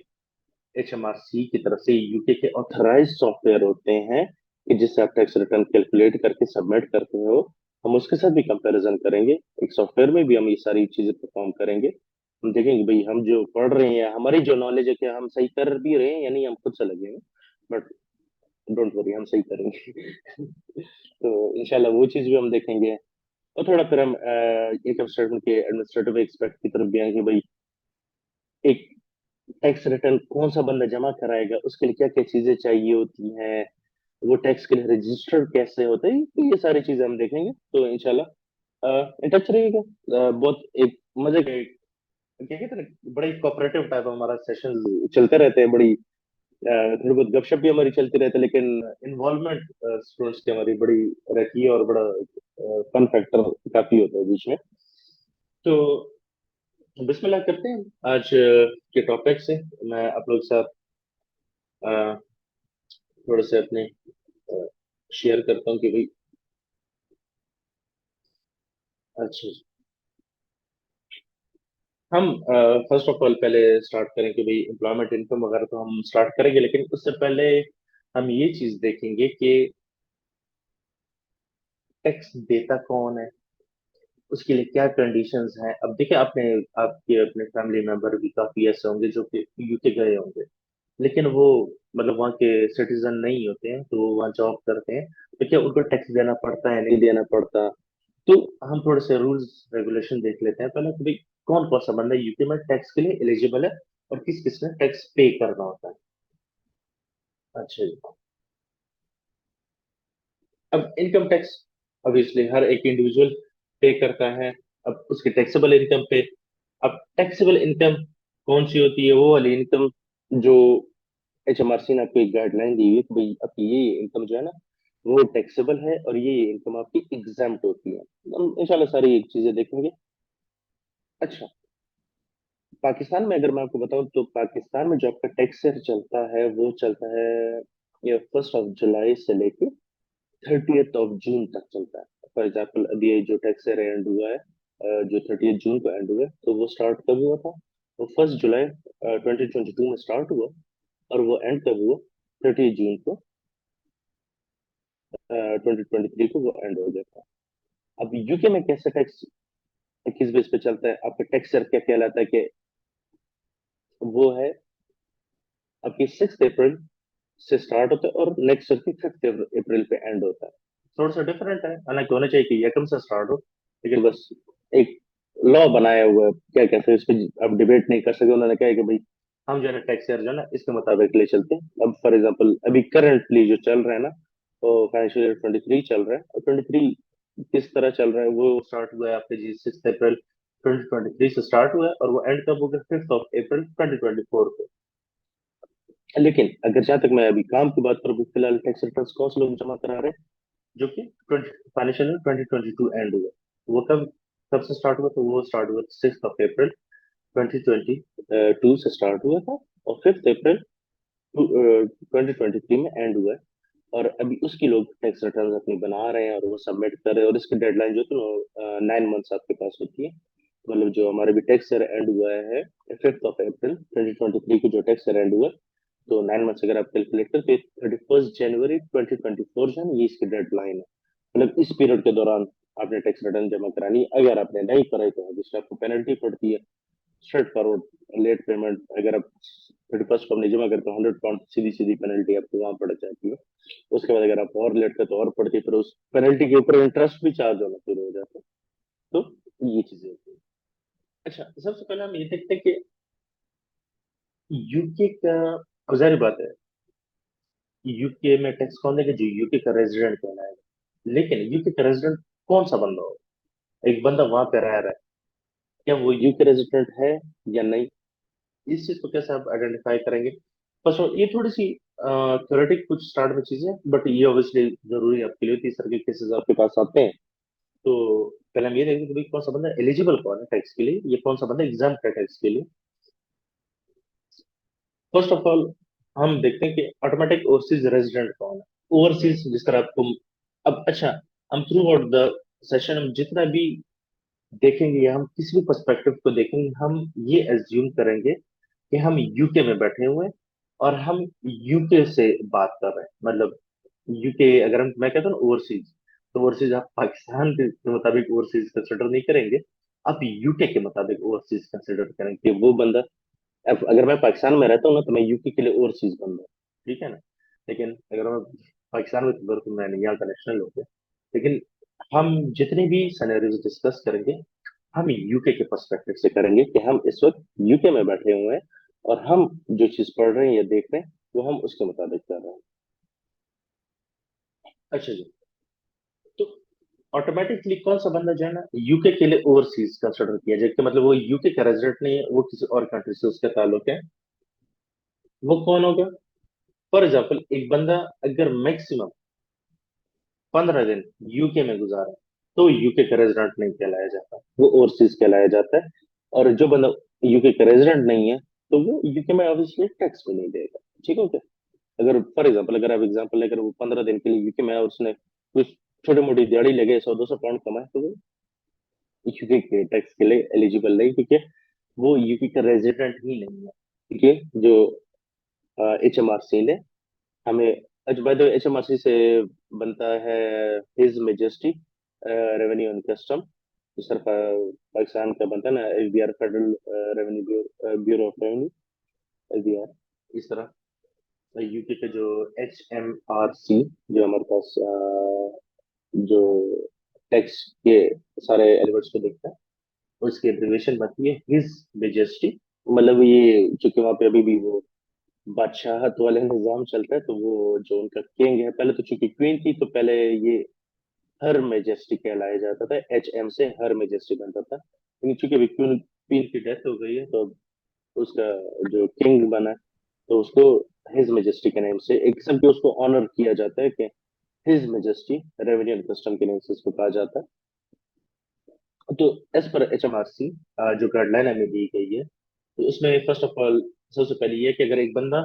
HMRC की तरफ से यूके के ऑथराइज सॉफ्टवेयर होते हैं, कि जिससे आप टैक्स रिटर्न कैलकुलेट करके सबमिट करते हो, हम उसके साथ भी कंपैरिजन करेंगे। एक सॉफ्टवेयर में भी हम ये सारी चीजें परफॉर्म करेंगे। हम देखेंगे भाई हम जो पढ़ रहे हैं, हमारी जो नॉलेज है, क्या हम सही कर भी रहे हैं या नहीं, हम खुद से लगेंगे। बट डोंट वरी, हम सही करेंगे। तो इंशाल्लाह वो चीज भी हम देखेंगे। और थोड़ा फिर हम इनकम स्टेटमेंट के एडमिनिस्ट्रेटिव एक्सपेक्ट की तरफ भी आएंगे भाई। एक टैक्स रिटर्न कौन सा बंदा जमा कराएगा, उसके लिए क्या क्या चीजें चाहिए होती हैं, वो टैक्स के लिए रजिस्टर्ड कैसे होता है, तो ये सारी चीजें हम देखेंगे। तो इंशाल्लाह इन टच रहिएगा। बहुत एक मजे का क्या कहते हैं ना, बड़ा ही कोऑपरेटिव टाइप हमारा सेशन चलते रहते हैं। बड़ी थोड़ी बहुत गपशप भी हमारी चलती रहती है, लेकिन इन्वॉल्वमेंट स्टूडेंट्स की हमारी बड़ी रहती है, और बड़ा फन फैक्टर काफी होता है बीच में। तो बिस्मिल्लाह करते हैं आज के टॉपिक से। मैं आप लोग के साथ थोड़े से अपने शेयर करता हूँ कि भाई। अच्छा जी। हम फर्स्ट ऑफ ऑल पहले स्टार्ट करें कि भाई एम्प्लॉयमेंट इनकम वगैरह तो हम स्टार्ट करेंगे, लेकिन उससे पहले हम ये चीज देखेंगे कि टैक्स देता कौन है, उसके लिए क्या कंडीशंस हैं। अब देखिए, आपने आपके अपने फैमिली मेंबर भी काफी ऐसे होंगे जो कि यूके गए होंगे, लेकिन वो मतलब वहाँ के सिटीजन नहीं होते हैं, तो वो वहाँ जॉब करते हैं, तो क्या उनको टैक्स देना पड़ता है नहीं देना पड़ता। तो हम थोड़े से रूल्स रेगुलेशन देख लेते हैं पहले कि भाई कौन कौन सा बंदा यूके में टैक्स के लिए एलिजिबल है और किस किस ने टैक्स पे करना होता है। अच्छा जी। अब इनकम टैक्स ऑब्वियसली हर एक इंडिविजुअल पे करता है। अब उसके टैक्सेबल इनकम पे, अब टैक्सेबल इनकम कौन सी होती है? वो वाली इनकम जो HMRC ने आपको एक गाइडलाइन दी हुई है कि भाई आपकी ये इनकम जो है ना, वो टैक्सेबल है, और ये इनकम आपकी एग्जाम्प्ट होती है। हम इंशाल्लाह सारी चीजें देखेंगे। अच्छा, पाकिस्तान में अगर मैं आपको बताऊं तो पाकिस्तान में जो आपका टैक्स रेट चलता है वो चलता है ये 1 जुलाई से लेके 30 जून तक चलता है। फॉर एग्जाम्पल अभी ये जो टैक्स रेट एंड हुआ है, जो 30 जून को एंड हुआ है, तो वो स्टार्ट कब हुआ था? वो 1 जुलाई 2022 में स्टार्ट हुआ, और वो एंड कब हुआ? 30 जून को 2023 को वो एंड हो गया था। अब यूके में कैसे टैक्स किस बेस पे चलता है? आपका टैक्स रेट क्या कहलाता है कि वो है आपकी 6 अप्रैल से स्टार्ट होता है और नेक्स्ट ईयर की 5 अप्रैल पे एंड होता है। थोड़ा सा डिफरेंट है, हालांकि होना चाहिए कि यकम से स्टार्ट हो, लेकिन बस एक लॉ बनाया हुआ है, क्या कहते हैं इस पे, अब डिबेट नहीं कर सकते। उन्होंने कहा है कि भाई हम जो है ना टैक्स ईयर जो है ना इसके मुताबिक ले चलते हैं। अब फॉर एग्जाम्पल अभी करंटली जो चल रहा है ना, वो फाइनेंशियल ईयर 23 चल रहा है, और 23 किस तरह चल रहा है? वो स्टार्ट हुआ है आपके जी 6 अप्रैल 2023 से स्टार्ट हुआ है, और वो एंड कब होगा? 5 अप्रैल 2024 को। लेकिन अगर जहां तक मैं अभी काम की बात करूँ, फिलहाल टैक्स रिटर्न्स कौन से लोग जमा करा रहे हैं? जो कि फाइनेंशियल ईयर 2022 एंड हुआ, वो कब कब से स्टार्ट हुआ? तो वो स्टार्ट हुआ 6 अप्रैल 2022 से स्टार्ट हुआ था, और 5 अप्रैल 2023 में एंड हुआ है। और अभी उसकी लोग टैक्स रिटर्न अपनी बना रहे हैं और वो सबमिट कर रहे हैं, और इसकी डेडलाइन जो है 9 मंथ्स आपके पास होती है। मतलब जो हमारे भी टैक्स ईयर एंड हुआ है 5 अप्रैल 2023 को, जो टैक्स ईयर एंड हुआ, तो 9 मंथ्स अगर आप कैलकुलेट करते 31 जनवरी 2024 जो है ना, ये इसकी डेडलाइन है। मतलब इस पीरियड के दौरान आपने टैक्स रिटर्न जमा करानी है। अगर आपने नहीं कराई तो जिससे आपको पेनल्टी पड़ती है, स्ट्रेट फॉरवर्ड लेट पेमेंट। अगर आप 31 को अपने जमा करते हो, £100 सीधी सीधी पेनल्टी आपको वहां पड़ जाती है। उसके बाद अगर आप और लेट करते हो और पड़ती है, फिर उस पेनल्टी के ऊपर इंटरेस्ट भी चार्ज होना शुरू हो जाता है। तो ये चीजें होती है। अच्छा, सबसे पहले हम ये देखते हैं कि यूके का, अब जाहिर बात है यूके में टैक्स कौन देगा? जो यूके का रेजिडेंट कहलाएगा। लेकिन यूके का रेजिडेंट कौन सा बंदा हो? एक बंदा वहां पे रह रहा है, क्या वो यूके रेजिडेंट है या नहीं? इस चीज को कैसे आप आइडेंटिफाई करेंगे? बस ये थोड़ी सी थ्योरेटिक कुछ स्टार्ट में चीजें, बट ये ऑब्वियसली जरूरी आपके लिए होती है। इस तरह के केसेस आपके पास आते हैं, तो पहले हम ये देखेंगे कि भाई कौन सा बंदा एलिजिबल कौन है टैक्स के लिए, ये कौन सा बंदा एग्जाम है टैक्स के लिए। फर्स्ट ऑफ ऑल हम देखते हैं कि ऑटोमेटिक ओवरसीज रेजिडेंट कौन है। ओवरसीज जिस तरह आपको, अब अच्छा, हम थ्रू आउट द सेशन हम जितना भी देखेंगे या हम किसी भी पर्सपेक्टिव को देखेंगे, हम ये एज्यूम करेंगे कि हम यूके में बैठे हुए हैं और हम यूके से बात कर रहे हैं। मतलब यूके, अगर हम, मैं कहता हूँ ओवरसीज, तो ओवरसीज आप पाकिस्तान के मुताबिक ओवरसीज कंसिडर नहीं करेंगे, आप यूके के मुताबिक ओवरसीज कंसिडर करेंगे कि वो बंदा, अब अगर मैं पाकिस्तान में रहता हूँ ना, तो मैं यूके के लिए ओवरसीज बंदा हूँ, ठीक है ना। लेकिन अगर मैं पाकिस्तान में, तो मैं यहाँ का नेशनल हो गया। लेकिन हम जितने भी सिनेरियोज डिस्कस करेंगे, हम यूके के पर्सपेक्टिव से करेंगे कि हम इस वक्त यूके में बैठे हुए हैं, और हम जो चीज पढ़ रहे हैं या देख रहे हैं वो हम उसके मुताबिक कर रहे हैं। अच्छा जी। तो ऑटोमेटिकली कौन सा बंदा जो है ना यूके के लिए ओवरसीज कंसिडर किया जाए, कि मतलब वो यूके का रेजिडेंट नहीं है, वो किसी और कंट्री से उसका ताल्लुक है, वो कौन होगा? फॉर एग्जाम्पल एक बंदा अगर मैक्सिमम 15 दिन यूके में गुजारा, तो यूके का रेजिडेंट नहीं कहलाया जाता, वो ओवरसीज कहलाया जाता है। और जो बंदा यूके का रेजिडेंट नहीं है, तो वो यूके में ऑब्वियसली टैक्स भी नहीं देगा। ठीक है, ओके। अगर फॉर एग्जाम्पल, अगर आप एग्जाम्पल लेकर वो 15 दिन के लिए यूके में है और उसने कुछ छोटी मोटी दिहाड़ी लगे 100-200 पाउंड कमाए, तो वो यूके के टैक्स के लिए एलिजिबल नहीं, क्योंकि वो यूके का रेजिडेंट ही नहीं है। क्योंकि जो HMRC ने हमें, अच्छा by the H M R C से बनता है his majesty revenue and custom, जो सर पाकिस्तान का बनता है ना, FBR, federal revenue bureau of revenue, FBR। इस तरह यूके का जो HMRC, जो हमारे पास जो टैक्स के सारे एलिमेंट्स को देखता है, उसकी एब्रिविएशन बनती है हिज मेजेस्टी। मतलब ये चूंकि वहां पे अभी भी वो बादशाहत वाले निजाम चलता है, तो वो जो उनका किंग है, पहले तो चूंकि क्वीन थी तो पहले ये हर मेजेस्टी कहलाया जाता था, HM से हर मेजेस्टी बनता था, लेकिन चूंकि अभी क्वीन क्वीन की डेथ हो गई है, तो उसका जो किंग बना है, तो उसको हिज मेजेस्टी के नेम से एक किस्म के उसको ऑनर किया जाता है कि his majesty revenue and custom के नेम से इसको कहा जाता है। तो एज पर HMRC जो गाइडलाइन हमें दी गई है, तो उसमें फर्स्ट ऑफ ऑल सबसे पहले ये कि अगर एक बंदा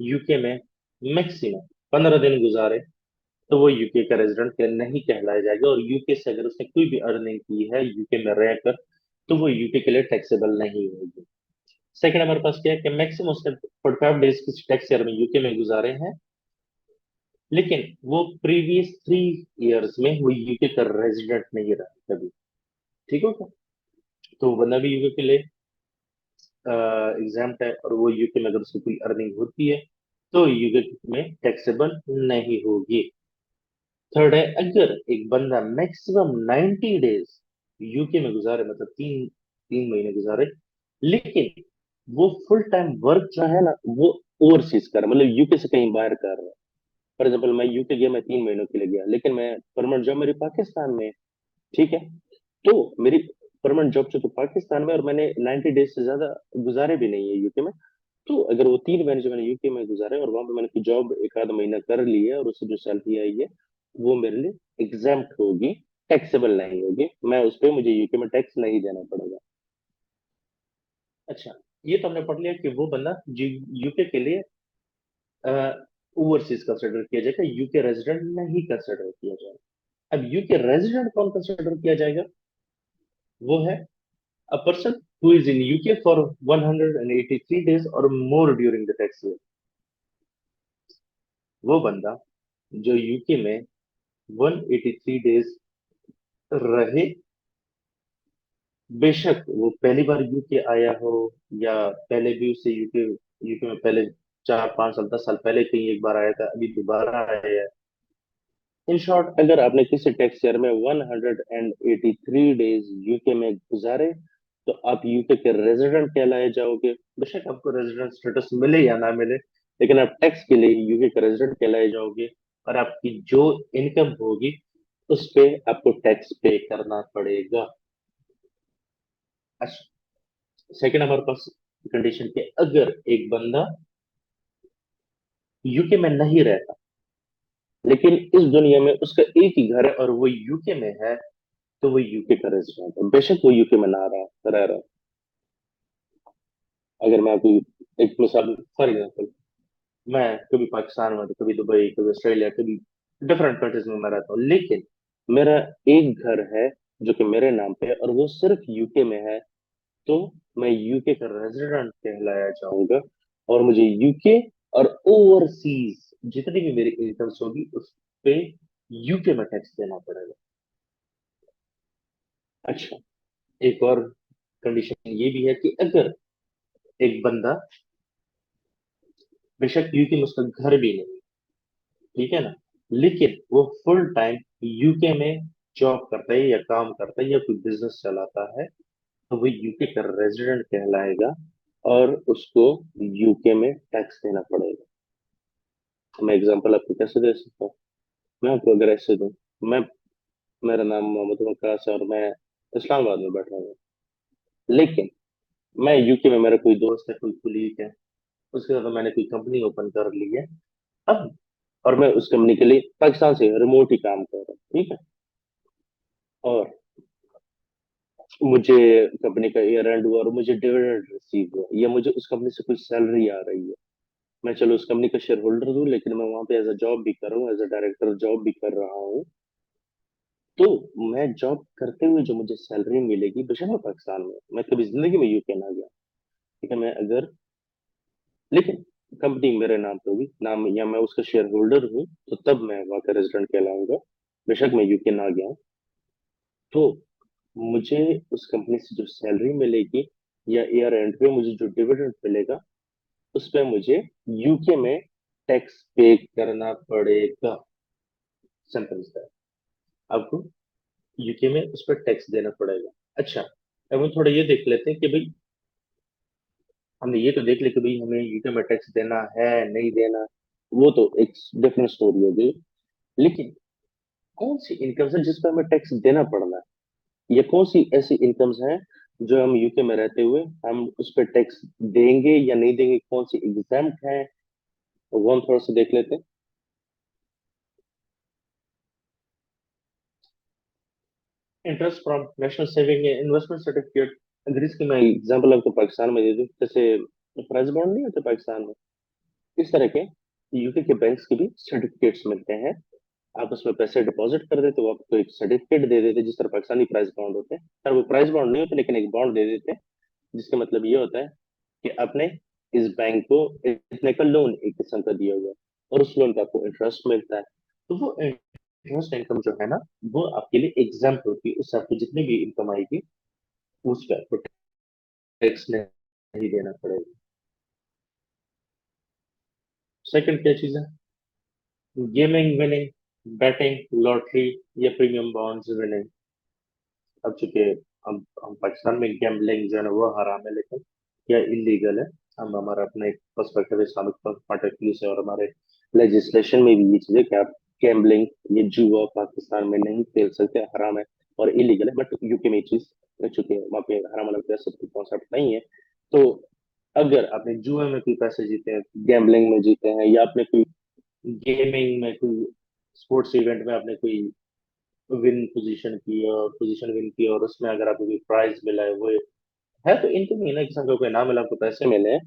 यूके में मैक्सिमम 15 दिन गुजारे, तो वो यूके का रेजिडेंट नहीं कहलाया जाएगा, और यूके से अगर उसने कोई भी अर्निंग की है यूके में रहकर, तो वो यूके के लिए टैक्सेबल नहीं होगी। सेकंड हमारे पास क्या है कि मैक्सिमम उसने 45 डेज किसी टैक्स ईयर में यूके में गुजारे हैं, लेकिन वो प्रीवियस 3 इयर्स में वो यूके का रेजिडेंट नहीं रहा कभी। ठीक हो क्या? तो वो बंदा भी यूके के लिए एग्जाम्प्ट है, और वो यूके में अगर उसकी कोई अर्निंग होती है, तो यूके में टैक्सेबल नहीं होगी। थर्ड है, अगर एक बंदा मैक्सिमम 90 डेज यूके में गुजारे, मतलब 3 3 महीने गुजारे, लेकिन वो फुल टाइम वर्क जो है ना, वो ओवरसीज कर रहा है, मतलब यूके से कहीं बाहर कर रहा है। फॉर एग्जाम्पल, मैं यूके गया, मैं 3 महीनों के लिए गया, लेकिन मैं परमानेंट जॉब मेरी पाकिस्तान में है, ठीक है? तो मेरी परमानेंट जॉब जो तो पाकिस्तान में, और मैंने 90 डेज से ज्यादा गुजारे भी नहीं है यूके में, तो अगर वो 3 महीने जो मैंने यूके में गुजारे और वहां पे मैंने कोई जॉब एक आधा महीना कर ली है और उससे जो सैलरी आई है, वो मेरे लिए एग्जाम्प्ट होगी, टैक्सेबल नहीं होगी, मैं उस पर, मुझे यूके में टैक्स नहीं देना पड़ेगा। अच्छा, ये तो हमने पढ़ लिया कि वो बंदा जो यूके के लिए ओवरसीज कंसिडर किया जाएगा, यूके रेजिडेंट नहीं कंसिडर किया जाएगा। अब यूके रेजिडेंट कौन कंसिडर किया जाएगा? वो है a person who is in UK for 183 days or more during the tax year। वो बंदा जो यूके में 183 डेज रहे, बेशक वो पहली बार यूके आया हो, या पहले भी उससे यूके यूके में पहले 4 5 साल 10 साल पहले कहीं एक बार आया था, अभी दोबारा आया है। इन शॉर्ट, अगर आपने किसी टैक्स ईयर में 183 डेज यूके में गुजारे, तो आप यूके के रेजिडेंट कहलाए जाओगे। बेशक आपको रेजिडेंट स्टेटस मिले या ना मिले, लेकिन आप टैक्स के लिए यूके के रेजिडेंट कहलाए जाओगे, और आपकी जो इनकम होगी उस पे आपको टैक्स पे करना पड़ेगा। अच्छा, सेकंड हमारे पास कंडीशन के, अगर एक बंदा यूके में नहीं रहता, लेकिन इस दुनिया में उसका एक ही घर है और वो यूके में है, तो वो यूके का रेजिडेंट है, बेशक वो यूके में ना रह रहा। अगर मैं आपको एक मिसाल, फॉर एग्जाम्पल, मैं कभी पाकिस्तान में, तो कभी दुबई, कभी ऑस्ट्रेलिया, कभी डिफरेंट कंट्रीज में मैं रहता हूँ, लेकिन मेरा एक घर है जो कि मेरे नाम पे है और वो सिर्फ यूके में है, तो मैं यूके का रेजिडेंट कहलाया जाऊंगा, और मुझे यूके और ओवरसीज जितनी भी मेरी इनकम्स होगी उस पे यूके में टैक्स देना पड़ेगा। अच्छा, एक और कंडीशन ये भी है कि अगर एक बंदा, बेशक यूके में उसका घर भी नहीं, ठीक है ना, लेकिन वो फुल टाइम यूके में जॉब करता है या काम करता है या कोई बिजनेस चलाता है, तो वो यूके का रेजिडेंट कहलाएगा, और उसको यूके में टैक्स देना पड़ेगा। मैं एग्जांपल आपको कैसे दे सकता हूँ? मैं आपको अगर ऐसे दूं, मैं, मेरा नाम मोहम्मद वकास है और मैं इस्लामाबाद में बैठा हूँ, लेकिन मैं यूके में, मेरा कोई दोस्त है, कोई कुलीग है, उसके साथ मैंने कोई कंपनी ओपन कर ली है अब, और मैं उस कंपनी के लिए पाकिस्तान से रिमोट ही काम कर रहा हूँ, ठीक है? और मुझे कंपनी का ईयर एंड हुआ और मुझे डिविडेंड रिसीव हुआ, या मुझे उस कंपनी से कुछ सैलरी आ रही है, मैं चलो उस कंपनी का शेयर होल्डर हूँ, लेकिन मैं वहां पे एज अ जॉब भी कर रहा हूँ, एज अ डायरेक्टर जॉब भी कर रहा हूँ। तो मैं जॉब करते हुए जो मुझे सैलरी मिलेगी, बेशक मैं पाकिस्तान में, मैं कभी जिंदगी में यूके ना गया, ठीक है, मैं अगर, लेकिन कंपनी मेरे नाम पे होगी, नाम या मैं उसका शेयर होल्डर हूँ, तो तब मैं वहाँ का रेजिडेंट कहलाऊंगा, बेशक मैं यूके ना गया हूं। तो मुझे उस कंपनी से जो सैलरी मिलेगी, या ईयर एंड पे मुझे जो डिविडेंड मिलेगा, उस पे मुझे यूके में टैक्स पे करना पड़ेगा। सिंपल सा है। आपको यूके में उस पर टैक्स देना पड़ेगा। अच्छा, अब हम थोड़ा ये देख लेते हैं कि भाई, हमने ये तो देख लिया कि भाई हमें यूके में टैक्स देना है नहीं देना, वो तो एक डिफरेंट स्टोरी हो गई। लेकिन कौन सी इनकम्स है जिस पर हमें टैक्स देना पड़ना है, या कौन सी ऐसी इनकम्स हैं जो हम यूके में रहते हुए हम उस पर टैक्स देंगे या नहीं देंगे, कौन सी एग्जाम्प्ट है, वो हम थोड़ा सा देख लेते हैं। Interest from national saving investment certificate, अगर इसकी मैं एग्जांपल आपको पाकिस्तान में दे दूं, जैसे प्राइस बॉन्ड नहीं होते पाकिस्तान में, इस तरह के यूके के बैंक्स के भी सर्टिफिकेट्स मिलते हैं। आप उसमें पैसे डिपॉजिट कर देते हो, वो आपको एक सर्टिफिकेट दे देते हैं, जिस तरह पाकिस्तानी प्राइस बॉन्ड होते हैं, सर वो प्राइस बॉन्ड नहीं होते, लेकिन एक बॉन्ड दे देते हैं, जिसका मतलब ये होता है कि आपने इस बैंक को इतने का लोन एक किस्म का दिया हुआ है, और उस लोन का आपको इंटरेस्ट मिलता है। तो वो इंटरेस्ट इनकम जो है ना, वो आपके लिए एग्जाम्पल होती है, उससे आपको जितनी भी इनकम आएगी उस पर आपको टैक्स नहीं देना पड़ेगा। सेकंड क्या चीज है? गेमिंग विनिंग, बैटिंग, लॉटरी, या प्रीमियम बॉन्ड्स विनिंग। अब चूंकि हम पाकिस्तान में गैम्बलिंग जो है ना वो हराम है, लेकिन क्या इलीगल है। हम हमारा अपना एक perspective Islamic point of view से, और हमारे लेजिस्लेशन में भी ये चीज है कि आप गैम्बलिंग, ये जुआ पाकिस्तान में नहीं खेल सकते, हराम है और इलीगल है। बट यूके में ये चीज, चूंकि वहाँ पे हराम वाला पैसा कॉन्सेप्ट नहीं है, तो अगर आपने जुए में कोई पैसे जीते हैं, गैम्बलिंग में जीते हैं, या आपने कोई गेमिंग में, कोई स्पोर्ट्स इवेंट में आपने कोई पोजीशन विन की, और उसमें अगर आपको कोई प्राइज मिला है, वो है तो इनको महीना किस्म का कोई नाम मिला, आपको पैसे मिले हैं,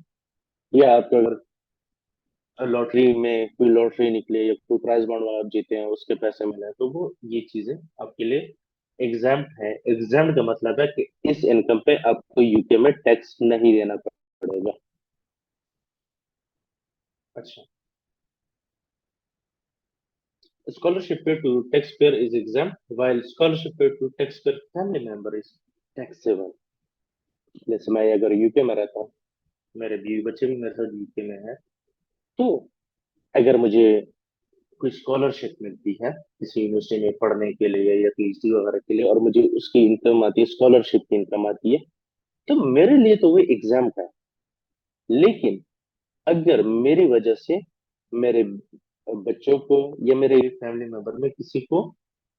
या आपको अगर लॉटरी में कोई लॉटरी निकले, या कोई प्राइज बॉन्ड वाला आप जीते हैं उसके पैसे मिले हैं, तो वो ये चीजें आपके लिए एग्जाम्प्ट है। एग्जाम्प्ट का मतलब है कि इस इनकम पे आपको यूके में टैक्स नहीं देना पड़ेगा। अच्छा, scholarship paid to taxpayer is exempt, while scholarship paid to taxpayer family member is taxable। जैसे मैं अगर यूके में रहता हूँ, मेरे बीवी बच्चे भी मेरे साथ यूके में हैं, तो अगर मुझे कोई स्कॉलरशिप मिलती है किसी यूनिवर्सिटी में पढ़ने के लिए या पीएचडी वगैरह के लिए, और मुझे उसकी इनकम आती है, स्कॉलरशिप की इनकम आती है, तो मेरे लिए तो वो एग्जाम है। लेकिन अगर मेरी वजह से मेरे बच्चों को, या मेरे फैमिली मेंबर में किसी को,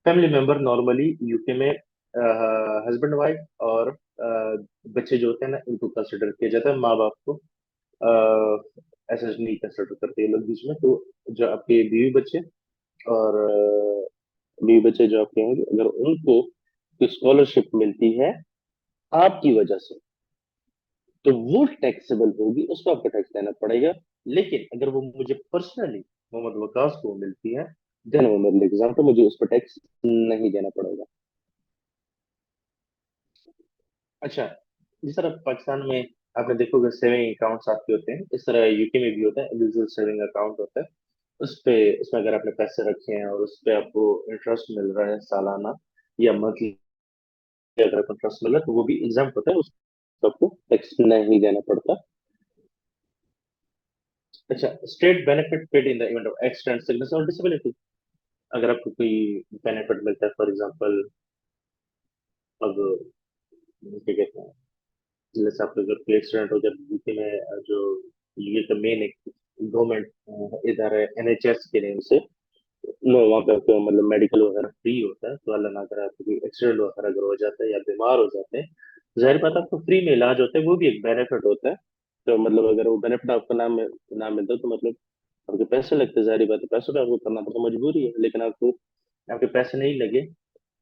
फैमिली मेंबर नॉर्मली यूके में हस्बैंड वाइफ और बच्चे जो होते हैं ना, इनको कंसिडर किया जाता है, माँ बाप को ऐसा नहीं कंसिडर करते ये लोग बीच में। तो जो आपके बीवी बच्चे और बीवी बच्चे जो आपके होंगे, अगर उनको स्कॉलरशिप मिलती है आपकी वजह से, तो वो टैक्सेबल होगी, उस पर आपको टैक्स देना पड़ेगा। लेकिन अगर वो मुझे पर्सनली, मोहम्मद वकास को मिलती है, देन वो मेरे लिए एग्जाम, तो मुझे उस पर टैक्स नहीं देना पड़ेगा। अच्छा, जिस तरह पाकिस्तान में आपने देखोगे सेविंग अकाउंट्स आपके होते हैं, इस तरह यूके में भी होता है, इंडिविजुअल सेविंग अकाउंट होता है। उस पे, उसमें अगर आपने पैसे रखे हैं और उस पे आपको इंटरेस्ट मिल रहा है सालाना या मंथली, अगर आपको इंटरेस्ट मिल रहा है, तो वो भी एग्जाम होता है, उस पे आपको टैक्स नहीं देना पड़ता। अच्छा, state benefit paid in the event of accident, sickness और डिसेबिलिटी। अगर आपको कोई बेनिफिट मिलता है, फॉर एग्जांपल, अब क्या कहते हैं, जैसे आपका अगर कोई एक्सीडेंट हो जाए यूके में, जो यूके का मेन एक गवर्नमेंट इधर है एनएचएस के नेम से, नो, वहाँ पे आपको मतलब मेडिकल वगैरह फ्री होता है, तो अल्लाह ना करे आपको कोई एक्सीडेंट वगैरह अगर हो जाता है या बीमार हो जाते हैं, जाहिर बात है आपको फ्री में इलाज होता है, वो भी एक बेनिफिट होता है। तो मतलब अगर वो बेनिफिट आपको ना मिलता, तो मतलब आपके पैसे लगते हैं, जाहिर बात है पैसों का आपको करना पड़ता, मजबूरी है। लेकिन आपको, आपके पैसे नहीं लगे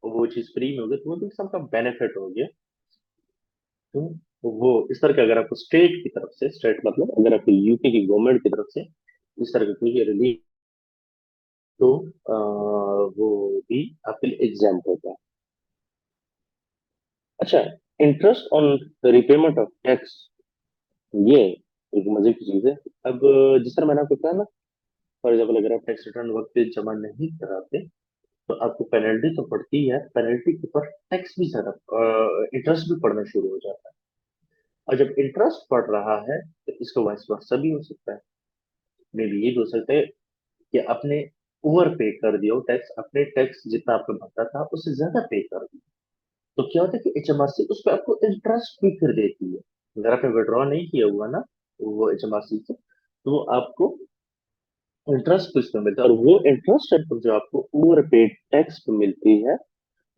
और वो चीज फ्री में हो गई, तो वो भी सबका बेनिफिट हो गया। वो इस तरह के, अगर आपको स्टेट की तरफ से, स्टेट मतलब अगर आपको यूके की गवर्नमेंट की तरफ से इस तरह का कोई रिलीफ, तो वो भी आपके लिए एग्जाम होता है। अच्छा, interest on repayment of tax, ये एक मजे की चीज है। अब जिस तरह मैंने आपको कहा ना, फॉर एग्जाम्पल अगर आप टैक्स रिटर्न वक्त पे जमा नहीं कराते तो आपको पेनल्टी तो पड़ती है, पेनल्टी के ऊपर टैक्स भी ज्यादा, इंटरेस्ट भी पड़ना शुरू हो जाता है। और जब इंटरेस्ट पड़ रहा है तो इसको वाइस वर्सा भी हो सकता है। मे भी ये भी हो सकता है कि आपने ओवर पे कर दिया हो टैक्स, अपने टैक्स जितना आपको बनता था उससे ज्यादा पे कर दिया। तो क्या होता है कि एचएमआरसी उस पर आपको इंटरेस्ट भी कर देती है। अगर आपने विड्रॉ नहीं किया हुआ ना वो एचएमआरसी से, तो वो आपको इंटरेस्ट कुछ पे मिलता है, और वो इंटरेस्ट रेट पर जो आपको ओवर पेड टैक्स पे मिलती है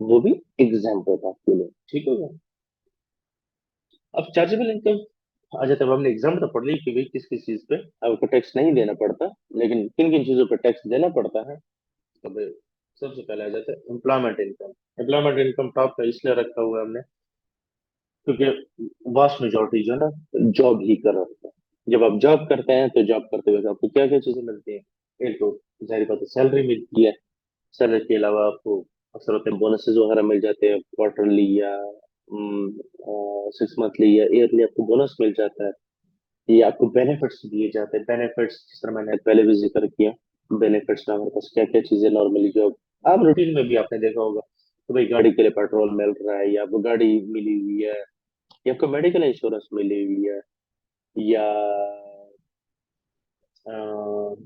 वो भी एग्जाम होता है आपके लिए। ठीक हो गया। अब चार्जेबल इनकम आ जाता है। अब हमने एग्जाम तो पढ़ ली कि भाई किस किस चीज पे आपको टैक्स नहीं देना पड़ता, लेकिन किन किन चीजों पे टैक्स देना पड़ता है। अब सबसे पहले आ जाता है employment income. Employment income top पे इसलिए रखा हुआ है हमने क्योंकि वास्ट मेजोरिटी जो है ना जॉब ही कर रहा है। जब आप जॉब करते हैं तो जॉब करते हुए आपको क्या क्या चीजें मिलती हैं। एक तो जाहिर बात है सैलरी मिलती है। सैलरी के अलावा आपको अक्सर होते हैं बोनसेस वगैरह मिल जाते हैं, क्वार्टरली या 6 मंथली या ईयरली आपको बोनस मिल जाता है। ये आपको बेनिफिट्स दिए जाते हैं। बेनिफिट्स जिस तरह मैंने पहले भी जिक्र किया, बेनिफिट्स में हमारे पास क्या क्या चीजें नॉर्मली जो आम रूटीन में भी आपने देखा होगा, तो भाई गाड़ी के लिए पेट्रोल मिल रहा है, या आपको गाड़ी मिली हुई है, या आपको मेडिकल इंश्योरेंस मिली हुई है, या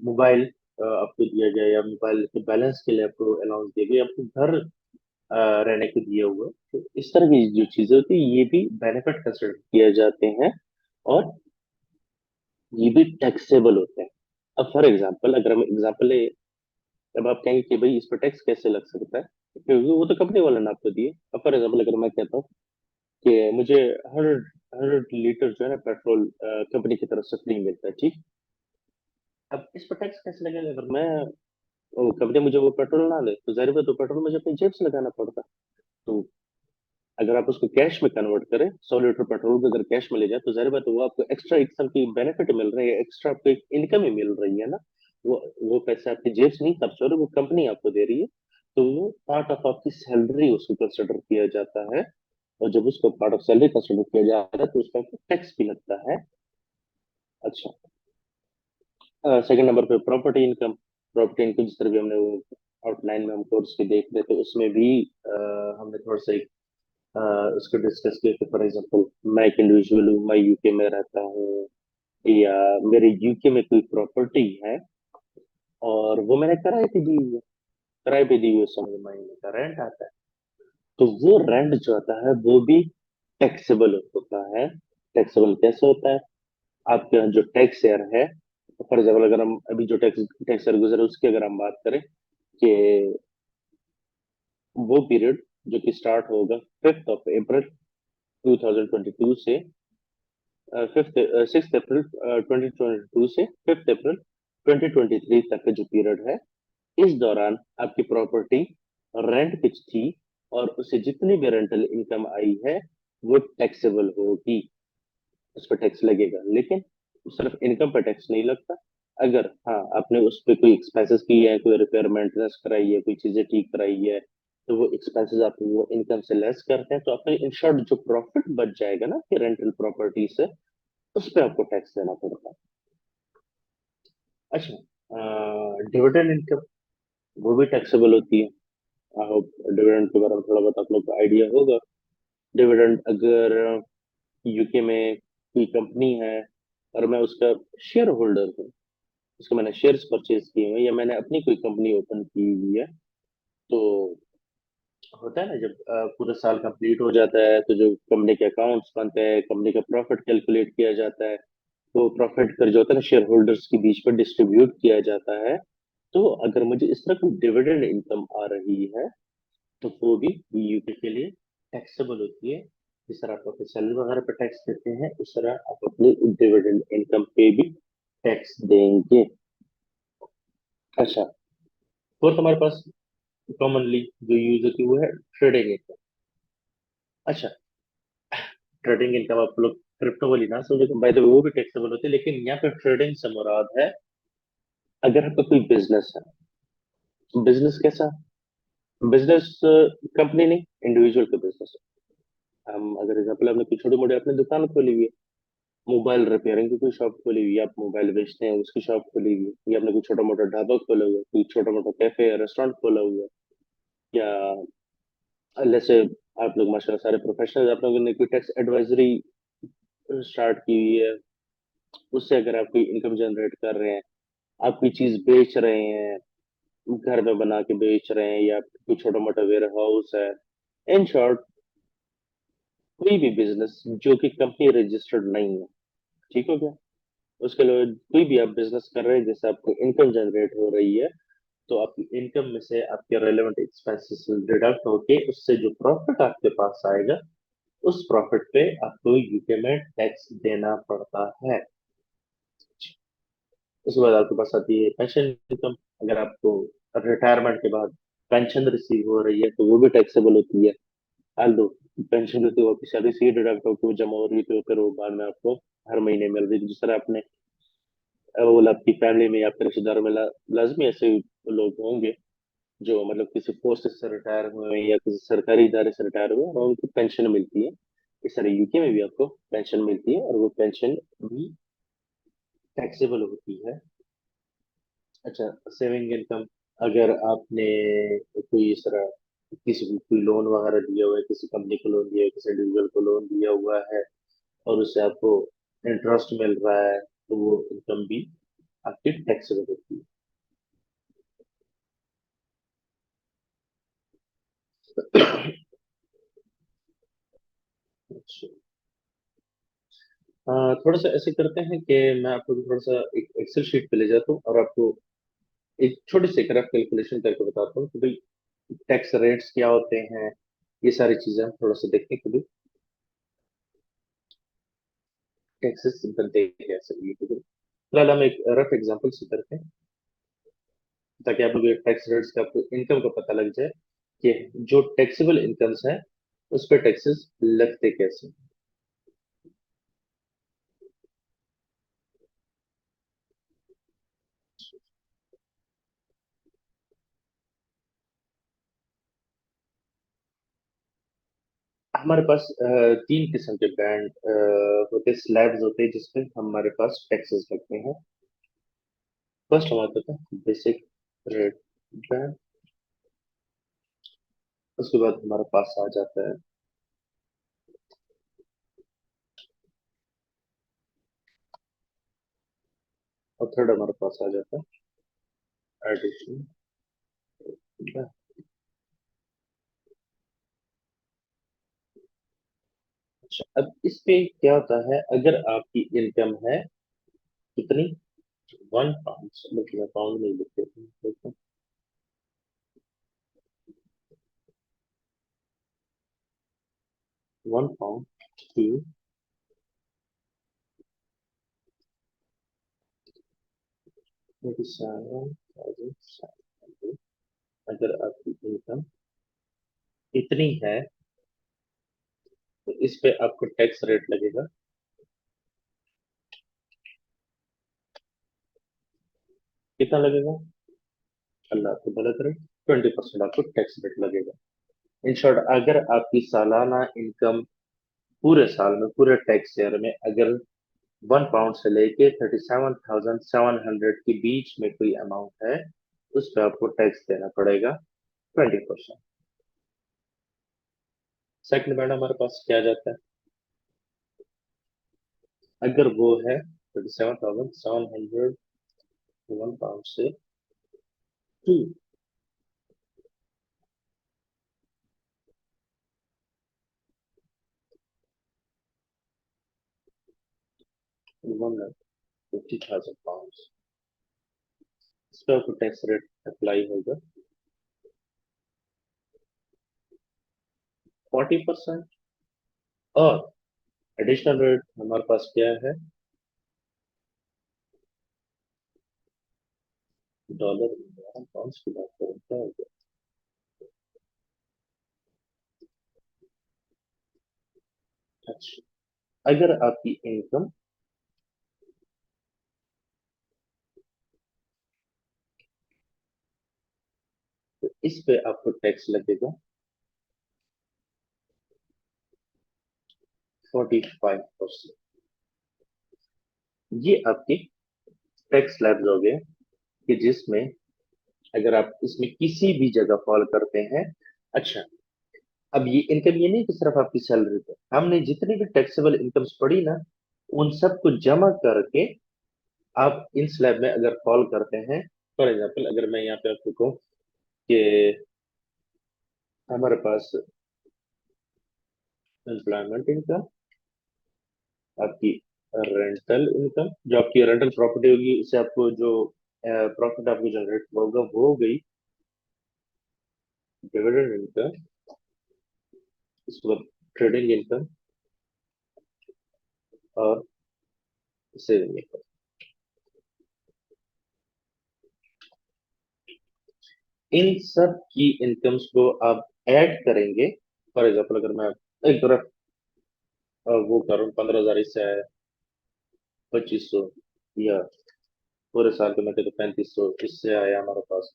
मोबाइल आपको दिया गया, या मोबाइल के बैलेंस के लिए आपको अलाउंस दिया गया, आपको घर रहने को दिया हुआ है। तो इस तरह की जो चीजें होती है ये भी बेनिफिट कंसिडर किए जाते हैं, और ये भी टैक्सेबल होते हैं। अब फॉर एग्जाम्पल अगर हम एग्जाम्पल ले, अब आप कहेंगे कि भाई इस पर टैक्स कैसे लग सकता है, क्योंकि वो तो कंपनी वाले ने आपको दिए। अब फॉर एग्जाम्पल अगर मैं कहता हूँ कि मुझे 100 लीटर जो है ना पेट्रोल कंपनी की तरफ से फ्री मिलता है, ठीक। अब इस पर टैक्स कैसे लगेगा? अगर मैं कंपनी मुझे वो पेट्रोल ना दे तो जाहिर है तो पेट्रोल मुझे अपनी जेब से लगाना पड़ता। तो अगर आप उसको कैश में कन्वर्ट करें, 100 लीटर पेट्रोल को अगर कैश में ले जाए तो जाहिर बात है वो आपको एक्स्ट्रा एक साल की बेनिफिट मिल रही है, एक्स्ट्रा आपको एक इनकम ही मिल रही है ना। वो पैसे आपकी जेब से नहीं खर्च हो रहे, वो कंपनी आपको दे रही है। तो वो पार्ट ऑफ आपकी सैलरी उसको कंसिडर किया जाता है। और जब उसको पार्ट ऑफ सैलरी कंसिडर किया जाता है तो उसका टैक्स भी लगता है। अच्छा, सेकंड नंबर पे प्रॉपर्टी इनकम। प्रॉपर्टी इनकम जिस तरह भी हमने वो आउटलाइन में हम कोर्स के देख रहे थे उसमें भी हमने थोड़ा सा उसको डिस्कस किया कि फॉर एग्जांपल मैं एक इंडिविजुअल हूँ, मैं यूके में रहता हूँ, या मेरे यूके में कोई प्रॉपर्टी है और वो मैंने किराए पे दी हुई है। किराए पे दी हुई समय महीने का रेंट आता है, तो वो रेंट जो आता है वो भी टैक्सेबल होता है। टैक्सेबल कैसे होता है? आपके यहाँ जो टैक्स एयर है, फॉर एग्जाम्पल अगर हम अभी जो टैक्स टैक्स एयर गुजरे उसकी अगर हम बात करें कि वो पीरियड जो कि स्टार्ट होगा 5 अप्रैल 2022 से, 6 अप्रैल 2022 से 5 अप्रैल 2023 तक का जो पीरियड है, इस दौरान आपकी प्रॉपर्टी रेंट पे थी और उसे जितनी भी रेंटल इनकम आई है वो टैक्सेबल होगी। उस पर टैक्स लगेगा, लेकिन सिर्फ इनकम पर टैक्स नहीं लगता। अगर हाँ आपने उस पर कोई एक्सपेंसेस किए हैं, कोई रिपेयर मेंटेनेंस कराई है, कोई चीजें ठीक कराई है, तो वो एक्सपेंसेस आप वो इनकम से लेस करते हैं, तो आपका इन शॉर्ट जो प्रॉफिट बच जाएगा ना कि रेंटल प्रॉपर्टी से, उस पे आपको टैक्स देना पड़ता है। अच्छा, डिविडेंड इनकम वो भी टैक्सेबल होती है। डिविडेंड के बारे में थोड़ा बहुत आप लोग को आइडिया होगा। डिविडेंड अगर यूके में कोई कंपनी है और मैं उसका शेयर होल्डर हूँ, उसके मैंने शेयर्स परचेज किए हैं या मैंने अपनी कोई कंपनी ओपन की हुई है, तो होता है ना जब पूरा साल कंप्लीट हो जाता है तो जो कंपनी के अकाउंट्स बनते हैं, कंपनी का प्रॉफिट कैलकुलेट किया जाता है, तो प्रॉफिट कर जो होता है ना शेयर होल्डर्स के बीच में डिस्ट्रीब्यूट किया जाता है। तो अगर मुझे इस तरह की डिविडेंड इनकम आ रही है तो वो भी यूके के लिए टैक्सेबल होती है। जिस तरह आप अपने सैलरी वगैरह पर टैक्स देते हैं उस तरह आप अपनी डिविडेंड इनकम पे भी टैक्स देंगे। अच्छा, फोर्थ हमारे पास कॉमनली जो यूज होती है वो है ट्रेडिंग इनकम। अच्छा, ट्रेडिंग इनकम आप लोग क्रिप्टो वाली ना समझो, बाय द वे वो भी टैक्सेबल होती है, लेकिन यहाँ पे ट्रेडिंग से मुराद है अगर आपका कोई बिजनेस है। बिजनेस कैसा? बिजनेस कंपनी नहीं, इंडिविजुअल का बिजनेस। हम अगर एग्जाम्पल, आपने कोई छोटी मोटी अपनी दुकान खोली हुई है, मोबाइल रिपेयरिंग की कोई शॉप खोली हुई है, आप मोबाइल बेचते हैं उसकी शॉप खोली हुई है, या आपने कोई छोटा मोटा ढाबा खोला हुआ है, कोई छोटा मोटा कैफे या रेस्टोरेंट खोला हुआ है, या जैसे आप लोग माशाल्लाह सारे प्रोफेशनल, आप लोगों ने कोई टैक्स एडवाइजरी स्टार्ट की हुई है, उससे अगर आप कोई इनकम जनरेट कर रहे हैं, आप कोई चीज बेच रहे हैं, घर में बना के बेच रहे हैं, या कोई छोटा मोटा वेयर हाउस है, इन शॉर्ट कोई भी बिजनेस जो कि कंपनी रजिस्टर्ड नहीं है, ठीक हो गया। उसके अलावा कोई भी आप बिजनेस कर रहे हैं जिससे आपको इनकम जनरेट हो रही है, तो आपकी इनकम में से आपके रेलेवेंट एक्सपेंसेस डिडक्ट होके उससे जो प्रॉफिट आपके पास आएगा, उस प्रॉफिट पे आपको यूके में टैक्स देना पड़ता है। उसके बाद आपके पास आती है पेंशन इनकम। अगर आपको रिटायरमेंट के बाद पेंशन रिसीव हो रही है तो वो भी टैक्सेबल होती है। हाल दो पेंशन जो थी वो आपकी सैलरी से ही डिडक्ट होकर वो जमा हो रही थी, फिर वो बाद में आपको हर महीने मिल रही थी। जिस तरह आपने वो आपकी फैमिली में या आपके रिश्तेदारों में लाजमी ऐसे लोग होंगे जो मतलब किसी पोस्ट से रिटायर हुए हैं या किसी सरकारी इदारे से रिटायर हुए हैं और उनको पेंशन मिलती है। इस तरह यूके में भी आपको पेंशन मिलती है और वो पेंशन भी टैक्सेबल होती है। अच्छा, सेविंग इनकम। अगर आपने कोई इस तरह किसी को कोई लोन वगैरह दिया हुआ है, किसी कंपनी को लोन दिया है, किसी इंडिविजुअल को लोन दिया हुआ है और उससे आपको इंटरेस्ट मिल रहा है, तो वो इनकम भी आपकी टैक्सेबल होती है। अच्छा, थोड़ा सा ऐसे करते हैं कि मैं आपको थोड़ा सा एक एक्सेल शीट पे ले जाता हूँ और आपको एक छोटी सी रफ कैलकुलेशन करके बताता हूँ कि भाई टैक्स रेट्स क्या होते हैं। ये सारी चीजें हम थोड़ा सा देखने के लिए टैक्सेस बनते कैसे ये तो फिलहाल हम एक रफ एग्जांपल से करते हैं, ताकि आप लोग टैक्स रेट्स का आपको इनकम का पता लग जाए कि जो टैक्सेबल इनकम्स है उस पर टैक्सेस लगते कैसे हैं। हमारे पास तीन किस्म के बैंड होते स्लैब्स होते हैं जिसपे हमारे पास टैक्सेस लगते हैं। फर्स्ट हमारे पास है बेसिक रेट बैंड। उसके बाद हमारे पास आ जाता है और थर्ड हमारे पास आ जाता है एडिशनल बैंड। अच्छा, अब इस पे क्या होता है, अगर आपकी इनकम है कितनी, 1 पाउंड, मतलब पाउंड नहीं लिखते, 1 पाउंड टू 27,700, अगर आपकी इनकम इतनी है तो इस पे आपको टैक्स रेट लगेगा। कितना लगेगा? अल्लाह आपको भला करे, 20% आपको टैक्स रेट लगेगा। इन शॉर्ट, अगर आपकी सालाना इनकम पूरे साल में पूरे टैक्स ईयर में अगर 1 पाउंड से लेके 37,700 के बीच में कोई अमाउंट है, उस पर आपको टैक्स देना पड़ेगा 20%। सेकंड बैंड हमारे पास क्या जाता है, अगर वो है 37,700 1 पाउंड से टू 1,50,000 पाउंड, इस पर आपको टैक्स रेट अप्लाई होगा 40%। और एडिशनल रेट हमारे पास क्या है, डॉलर में पाउंड की बात करें क्या होगा। अच्छा, अगर आपकी इनकम तो इस पे आपको टैक्स लगेगा 45%। ये आपके टैक्स स्लैब्स हो गए कि जिसमें अगर आप इसमें किसी भी जगह फॉल करते हैं। अच्छा, अब ये इनकम ये नहीं कि सिर्फ आपकी सैलरी पे, हमने जितनी भी टैक्सेबल इनकम्स पड़ी ना, उन सबको जमा करके आप इन स्लैब में अगर फॉल करते हैं। फॉर एग्जाम्पल, अगर मैं यहाँ पे आपको कहूँ कि हमारे पास एम्प्लॉयमेंट इनकम, आपकी रेंटल इनकम, जो आपकी रेंटल प्रॉपर्टी होगी उससे आपको जो प्रॉफिट आपको जनरेट होगा वो हो गई। डिविडेंड इनकम, उसके बाद ट्रेडिंग इनकम और सेविंग इनकम। इन सब की इनकम्स को आप ऐड करेंगे। फॉर एग्जाम्पल, अगर मैं एक तरफ वो करूँ 15,000 इससे आया, 2,500, या पूरे साल के मैं कहते 3,500 इससे आया हमारे पास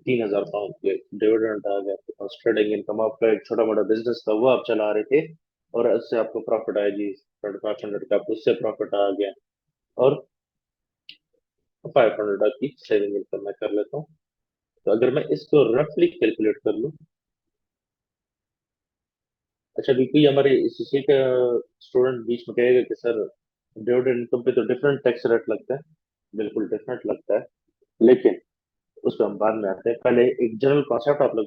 3,000 पाउंड के डिविडेंड आ गया आपके पास। ट्रेडिंग इनकम, आपका एक छोटा मोटा बिजनेस था वो आप चला रहे थे, और उससे आपको प्रॉफिट आया जी 500 का, आपको उससे प्रॉफिट आ गया। और 500 की सेविंग इनकम मैं कर लेता हूँ। तो अगर मैं इसको रफली कैलकुलेट कर लूँ। अच्छा, अभी कोई हमारे एसोसिएट का स्टूडेंट बीच में कहेगा कि सर डिविडेंड इनकम पे तो डिफरेंट टैक्स रेट लगता है। बिल्कुल डिफरेंट लगता है, लेकिन उस पर हम बाद में आते हैं। पहले एक जनरल कॉन्सेप्ट आप लोग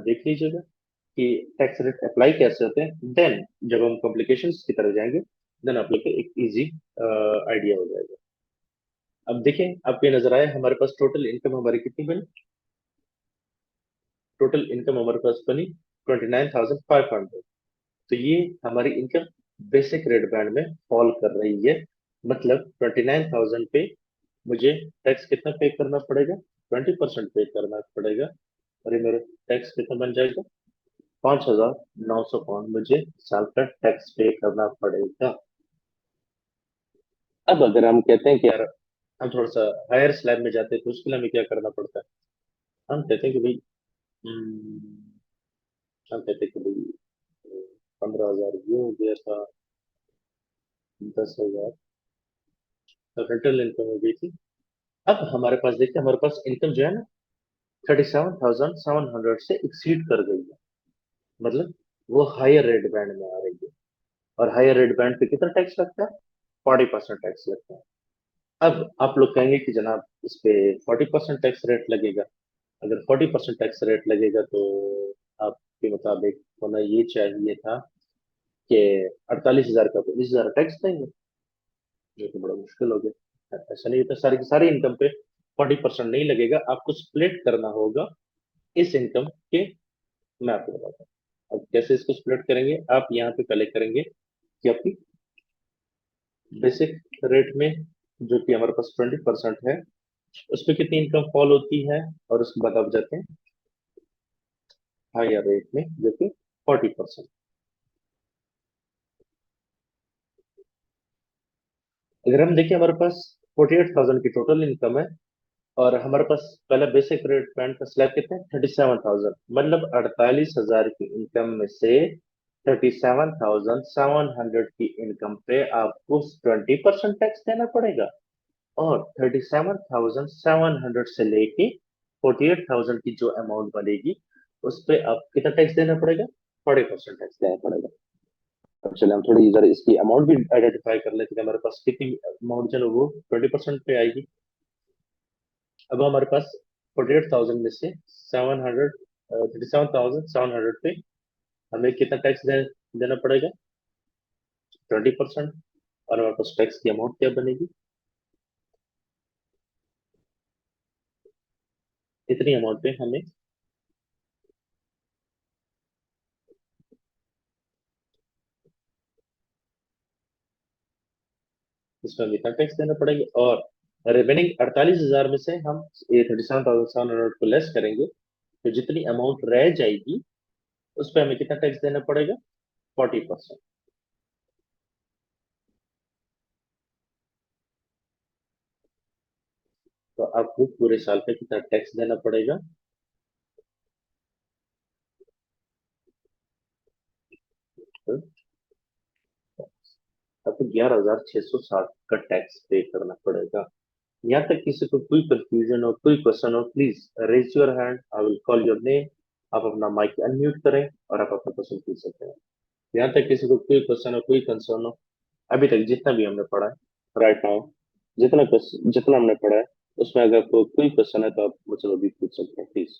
देख लीजिएगा कि टैक्स रेट अप्लाई कैसे होते हैं। देन जब हम कॉम्प्लिकेशंस की तरफ जाएंगे, देन आप लोग को एक इजी आइडिया हो जाएगा। अब देखें, आपको ये नजर आया हमारे पास टोटल इनकम हमारी कितनी बनी। टोटल इनकम हमारे पास बनी 29,500। तो ये हमारी इनकम बेसिक रेट बैंड में फॉल कर रही है। मतलब 29,000 पे मुझे टैक्स कितना पे करना पड़ेगा, 20% पे करना पड़ेगा। और ये मेरा टैक्स कितना बन जाएगा, 5,900 पाउंड मुझे साल का टैक्स पे करना पड़ेगा। अब अगर हम कहते हैं कि यार हम थोड़ा सा हायर स्लैब में जाते हैं तो उसके लिए हमें क्या करना पड़ता है। हम कहते हैं कि भाई, हम्म, हम कहते हैं कि भाई 15,000 ये हो गया था, 10,000 रेंटल इनकम हो गई थी। अब हमारे पास देखते हैं, हमारे पास इनकम जो है ना 37,700 से एक्सीड कर गई है। मतलब वो हायर रेट बैंड में आ रही है। और हायर रेट बैंड पे कितना टैक्स लगता है, 40% टैक्स लगता है। अब आप लोग कहेंगे कि जनाब इस पे 40% टैक्स रेट लगेगा। अगर 40% टैक्स रेट लगेगा तो आपके मुताबिक होना ये चाहिए था कि 48,000 का तो 20,000 टैक्स देंगे, जो कि बड़ा मुश्किल हो गया। ऐसा नहीं होता, सारी की सारी इनकम पे 40% नहीं लगेगा, आपको स्प्लिट करना होगा इस इनकम के। मैं आपको बताता हूँ अब कैसे इसको स्प्लिट करेंगे। आप यहाँ पे पहले करेंगे कि आपकी बेसिक रेट में, जो कि हमारे पास 20% है, उस पर कितनी इनकम फॉल होती है, और उसके बाद आप जाते हैं हायर रेट में जो कि 40%। अगर हम देखें हमारे पास 48,000 की टोटल इनकम है, और हमारे पास पहला बेसिक रेट बैंड का स्लैब कितना है, 37,000। मतलब 48,000 की इनकम में से 37,700 की इनकम पे आपको 20% टैक्स देना पड़ेगा। और 37,700 से लेके 48,000 की जो अमाउंट बनेगी, उस पे आप कितना टैक्स देना पड़ेगा, 40% टैक्स देना पड़ेगा। अब चले हम थोड़ी जरा इसकी अमाउंट भी आइडेंटिफाई कर लेते हैं कि हमारे पास कितनी अमाउंट जो है वो 20% पे आएगी। अब हमारे पास 48,000 में से 37,700 पे हमें कितना टैक्स देना पड़ेगा, 20%। और हमारे पास टैक्स की अमाउंट क्या बनेगी, इतनी अमाउंट पे हमें इसमें इतना टैक्स देना पड़ेगा। और रिमेनिंग 48,000 में से हम ये 37,700 को लेस करेंगे, तो जितनी अमाउंट रह जाएगी उस पर हमें कितना टैक्स देना पड़ेगा? 40%। तो आपको पूरे साल का कितना टैक्स देना पड़ेगा? तो आपको 11,660 का टैक्स पे करना पड़ेगा। यहाँ तक किसी को कोई कंफ्यूजन हो, कोई क्वेश्चन हो, please raise your hand, I will call your name. आप अपना माइक अनम्यूट करें और आप अपना क्वेश्चन पूछ सकते हैं। यहाँ तक किसी को कोई क्वेश्चन हो, कोई कंसर्न हो, अभी तक जितना भी हमने पढ़ा है राइट नाउ, जितना हमने पढ़ा है उसमें अगर आपको कोई क्वेश्चन है तो आप मुझसे अभी पूछ सकते हैं प्लीज।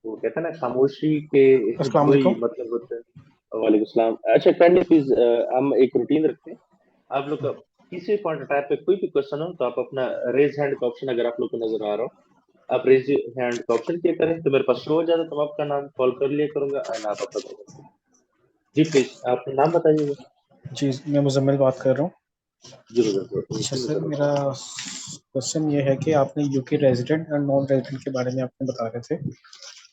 वो कहते हैं ना, खामोशी के अस्सलाम दो ही वालेकुम। मतलब होते हैं। वालेकुम सलाम। अच्छा काइंडली प्लीज, हम एक रूटीन रखते हैं। आप लोग का किसी पॉइंट टाइप पे कोई भी क्वेश्चन हो तो आप अपना रेज हैंड का ऑप्शन अगर आप लोग को नजर आ रहा हो, आप रेज हैंड का ऑप्शन क्लिक करें तो मेरे पास शो हो जाता है, तो मैं आपका नाम कॉल कर लिया करूंगा एंड आप अपना क्वेश्चन। जी प्लीज अपना नाम बताइएगा। जी, मैं मुज़म्मिल बात कर रहा हूँ। जी मुझे अच्छा जी सर, मुझे मेरा बताओ। क्वेश्चन ये है कि आपने यूके रेजिडेंट और नॉन रेजिडेंट के बारे में आपने बता रहे थे।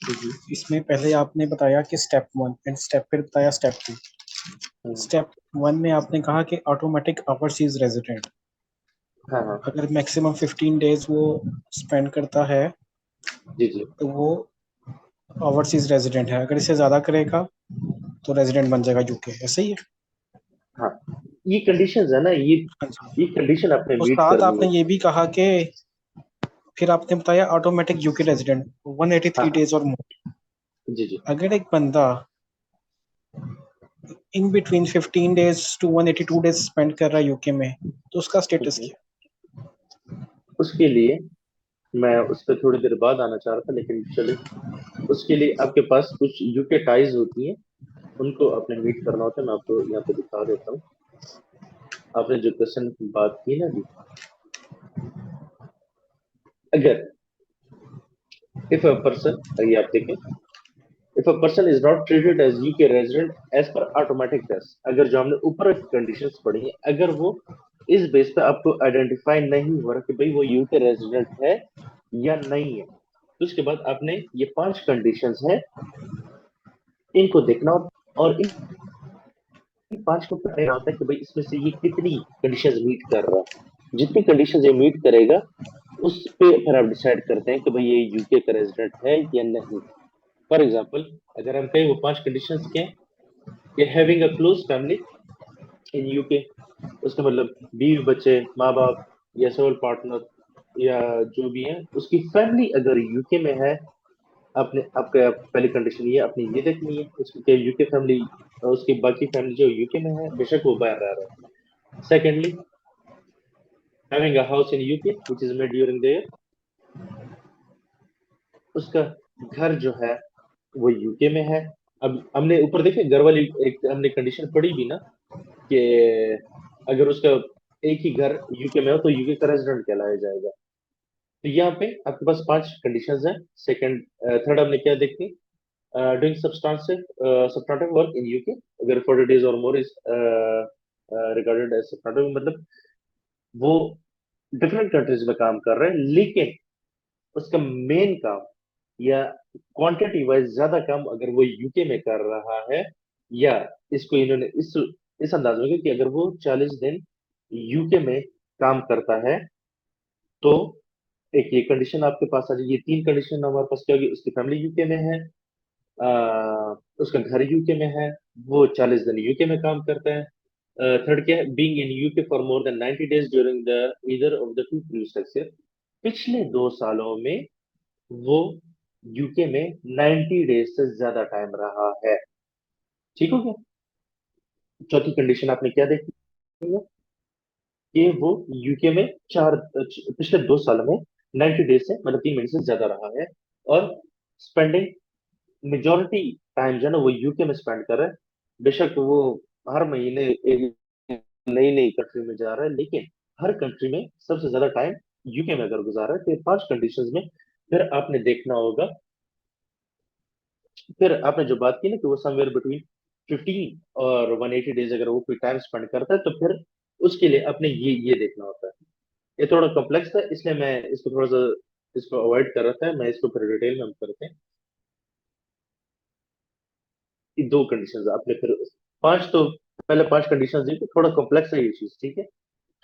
जी। इसमें पहले आपने बताया कि स्टेप वन एंड स्टेप, फिर बताया step two. Hmm, step one में आपने कहा कि ऑटोमेटिक ओवरसीज रेजिडेंट, हाँ हाँ। अगर मैक्सिमम 15 डेज वो स्पेंड करता है जी जी। तो वो ओवरसीज रेजिडेंट है। अगर इससे ज़्यादा करेगा तो रेजिडेंट बन जाएगा यूके, ऐसे ही है? हाँ, ये कंडीशंस है ना, हाँ ये जी। कंडीशन आपने उस मीट साथ करनी आपने है। ये भी कहा कि फिर आपने बताया ऑटोमेटिक यूके रेजिडेंट हाँ 183 हाँ। डेज और मोर। जी जी। अगर एक बंदा in between 15 days to 182 days spend कर रहा है यूके में, तो उसका स्टेटस हम्म, क्या? उसके लिए मैं उस पर थोड़ी देर बाद आना चाह रहा था, लेकिन चले। उसके लिए आपके पास कुछ यूके टाइज होती हैं, उनको अपने मीट करना होता है। मैं आपको यहाँ पे दिखा देता हूँ। आपने जो क्वेश्चन की बात की ना अभी, अगर इफ अ पर्सन, ये आप देखें, if a person is not treated as UK resident as per automatic test, अगर जो हमने ऊपर कंडीशंस पढ़ी हैं, अगर वो इस बेस पे आपको आइडेंटिफाई नहीं हो रहा कि भाई वो यूके रेजिडेंट है या नहीं है, तो उसके बाद आपने ये 5 कंडीशंस हैं, इनको देखना और इन 5 को पढ़ना होता है कि भाई इसमें से ये कितनी कंडीशंस मीट कर रहा है। जितनी कंडीशंस ये मीट करेगा उस पे फिर आप डिसाइड करते हैं कि भाई ये यूके का रेजिडेंट है या नहीं। फॉर एग्जाम्पल, अगर हम कहें वो 5 कंडीशंस के हैं कि having a close family in UK, उसका मतलब बीवी बच्चे माँ बाप या सोल पार्टनर या जो भी है उसकी फैमिली अगर यूके में है। आपने आपका पहली कंडीशन ये अपनी ये देखनी है उसकी क्या यूके फैमिली, उसकी बाकी फैमिली जो यूके में है बेशक वो बाहर रह रहा है। Secondly, having a house in UK which is made during the year, उसका घर जो है वो यूके में है। अब हमने ऊपर देखे घर वाली एक हमने कंडीशन पढ़ी भी ना, कि अगर उसका एक ही घर यूके में हो तो यूके का रेजिडेंट कहलाया जाएगा। तो यहाँ पे आपके पास 5 कंडीशंस हैं। सेकंड, थर्ड हमने क्या देखी? Doing substantive work in UK, अगर 40 डेज और more is regarded as substantive, मतलब वो डिफरेंट कंट्रीज में काम कर रहे हैं, लेकिन उसका मेन काम या क्वांटिटी वाइज ज्यादा काम अगर वो यूके में कर रहा है, या इसको इन्होंने इस अंदाज में किया कि अगर वो 40 दिन यूके में काम करता है तो एक ये कंडीशन आपके पास आ जाएगी। ये 3 कंडीशन हमारे पास क्या होगी? उसकी फैमिली यूके में है, उसका घर यूके में है, वो 40 दिन यूके में काम करता है। थर्ड क्या है? Being in UK for more than 90 days during the either of the two previous tax year, पिछले 2 सालों में वो यूके में 90 डेज से ज्यादा टाइम रहा है। ठीक हो गया? चौथी कंडीशन आपने क्या देखी है? कि वो यूके में पिछले 2 सालों में 90 डेज से मतलब 3 महीने से ज्यादा रहा है, और स्पेंडिंग मेजोरिटी टाइम जो है ना वो यूके में स्पेंड कर रहा है। बेशक वो हर महीने एक नई नई कंट्री में जा रहा है, लेकिन हर कंट्री में सबसे ज्यादा टाइम यूके में अगर गुजारा है तो ये 5 कंडीशंस में फिर आपने देखना होगा। फिर आपने जो बात की ना कि वो समवेयर बिटवीन 15 और 180 डेज अगर वो कोई टाइम स्पेंड करता है तो फिर उसके लिए आपने ये देखना होता है। ये थोड़ा कॉम्प्लेक्स था, इसलिए मैं इसको थोड़ा सा इसको अवॉइड कर रहा था। मैं इसको फिर डिटेल में हम करते हैं कि दो कंडीशंस आपने फिर पांच तो पहले पांच कंडीशंस दी, तो थोड़ा कॉम्प्लेक्स है ये चीज, ठीक है।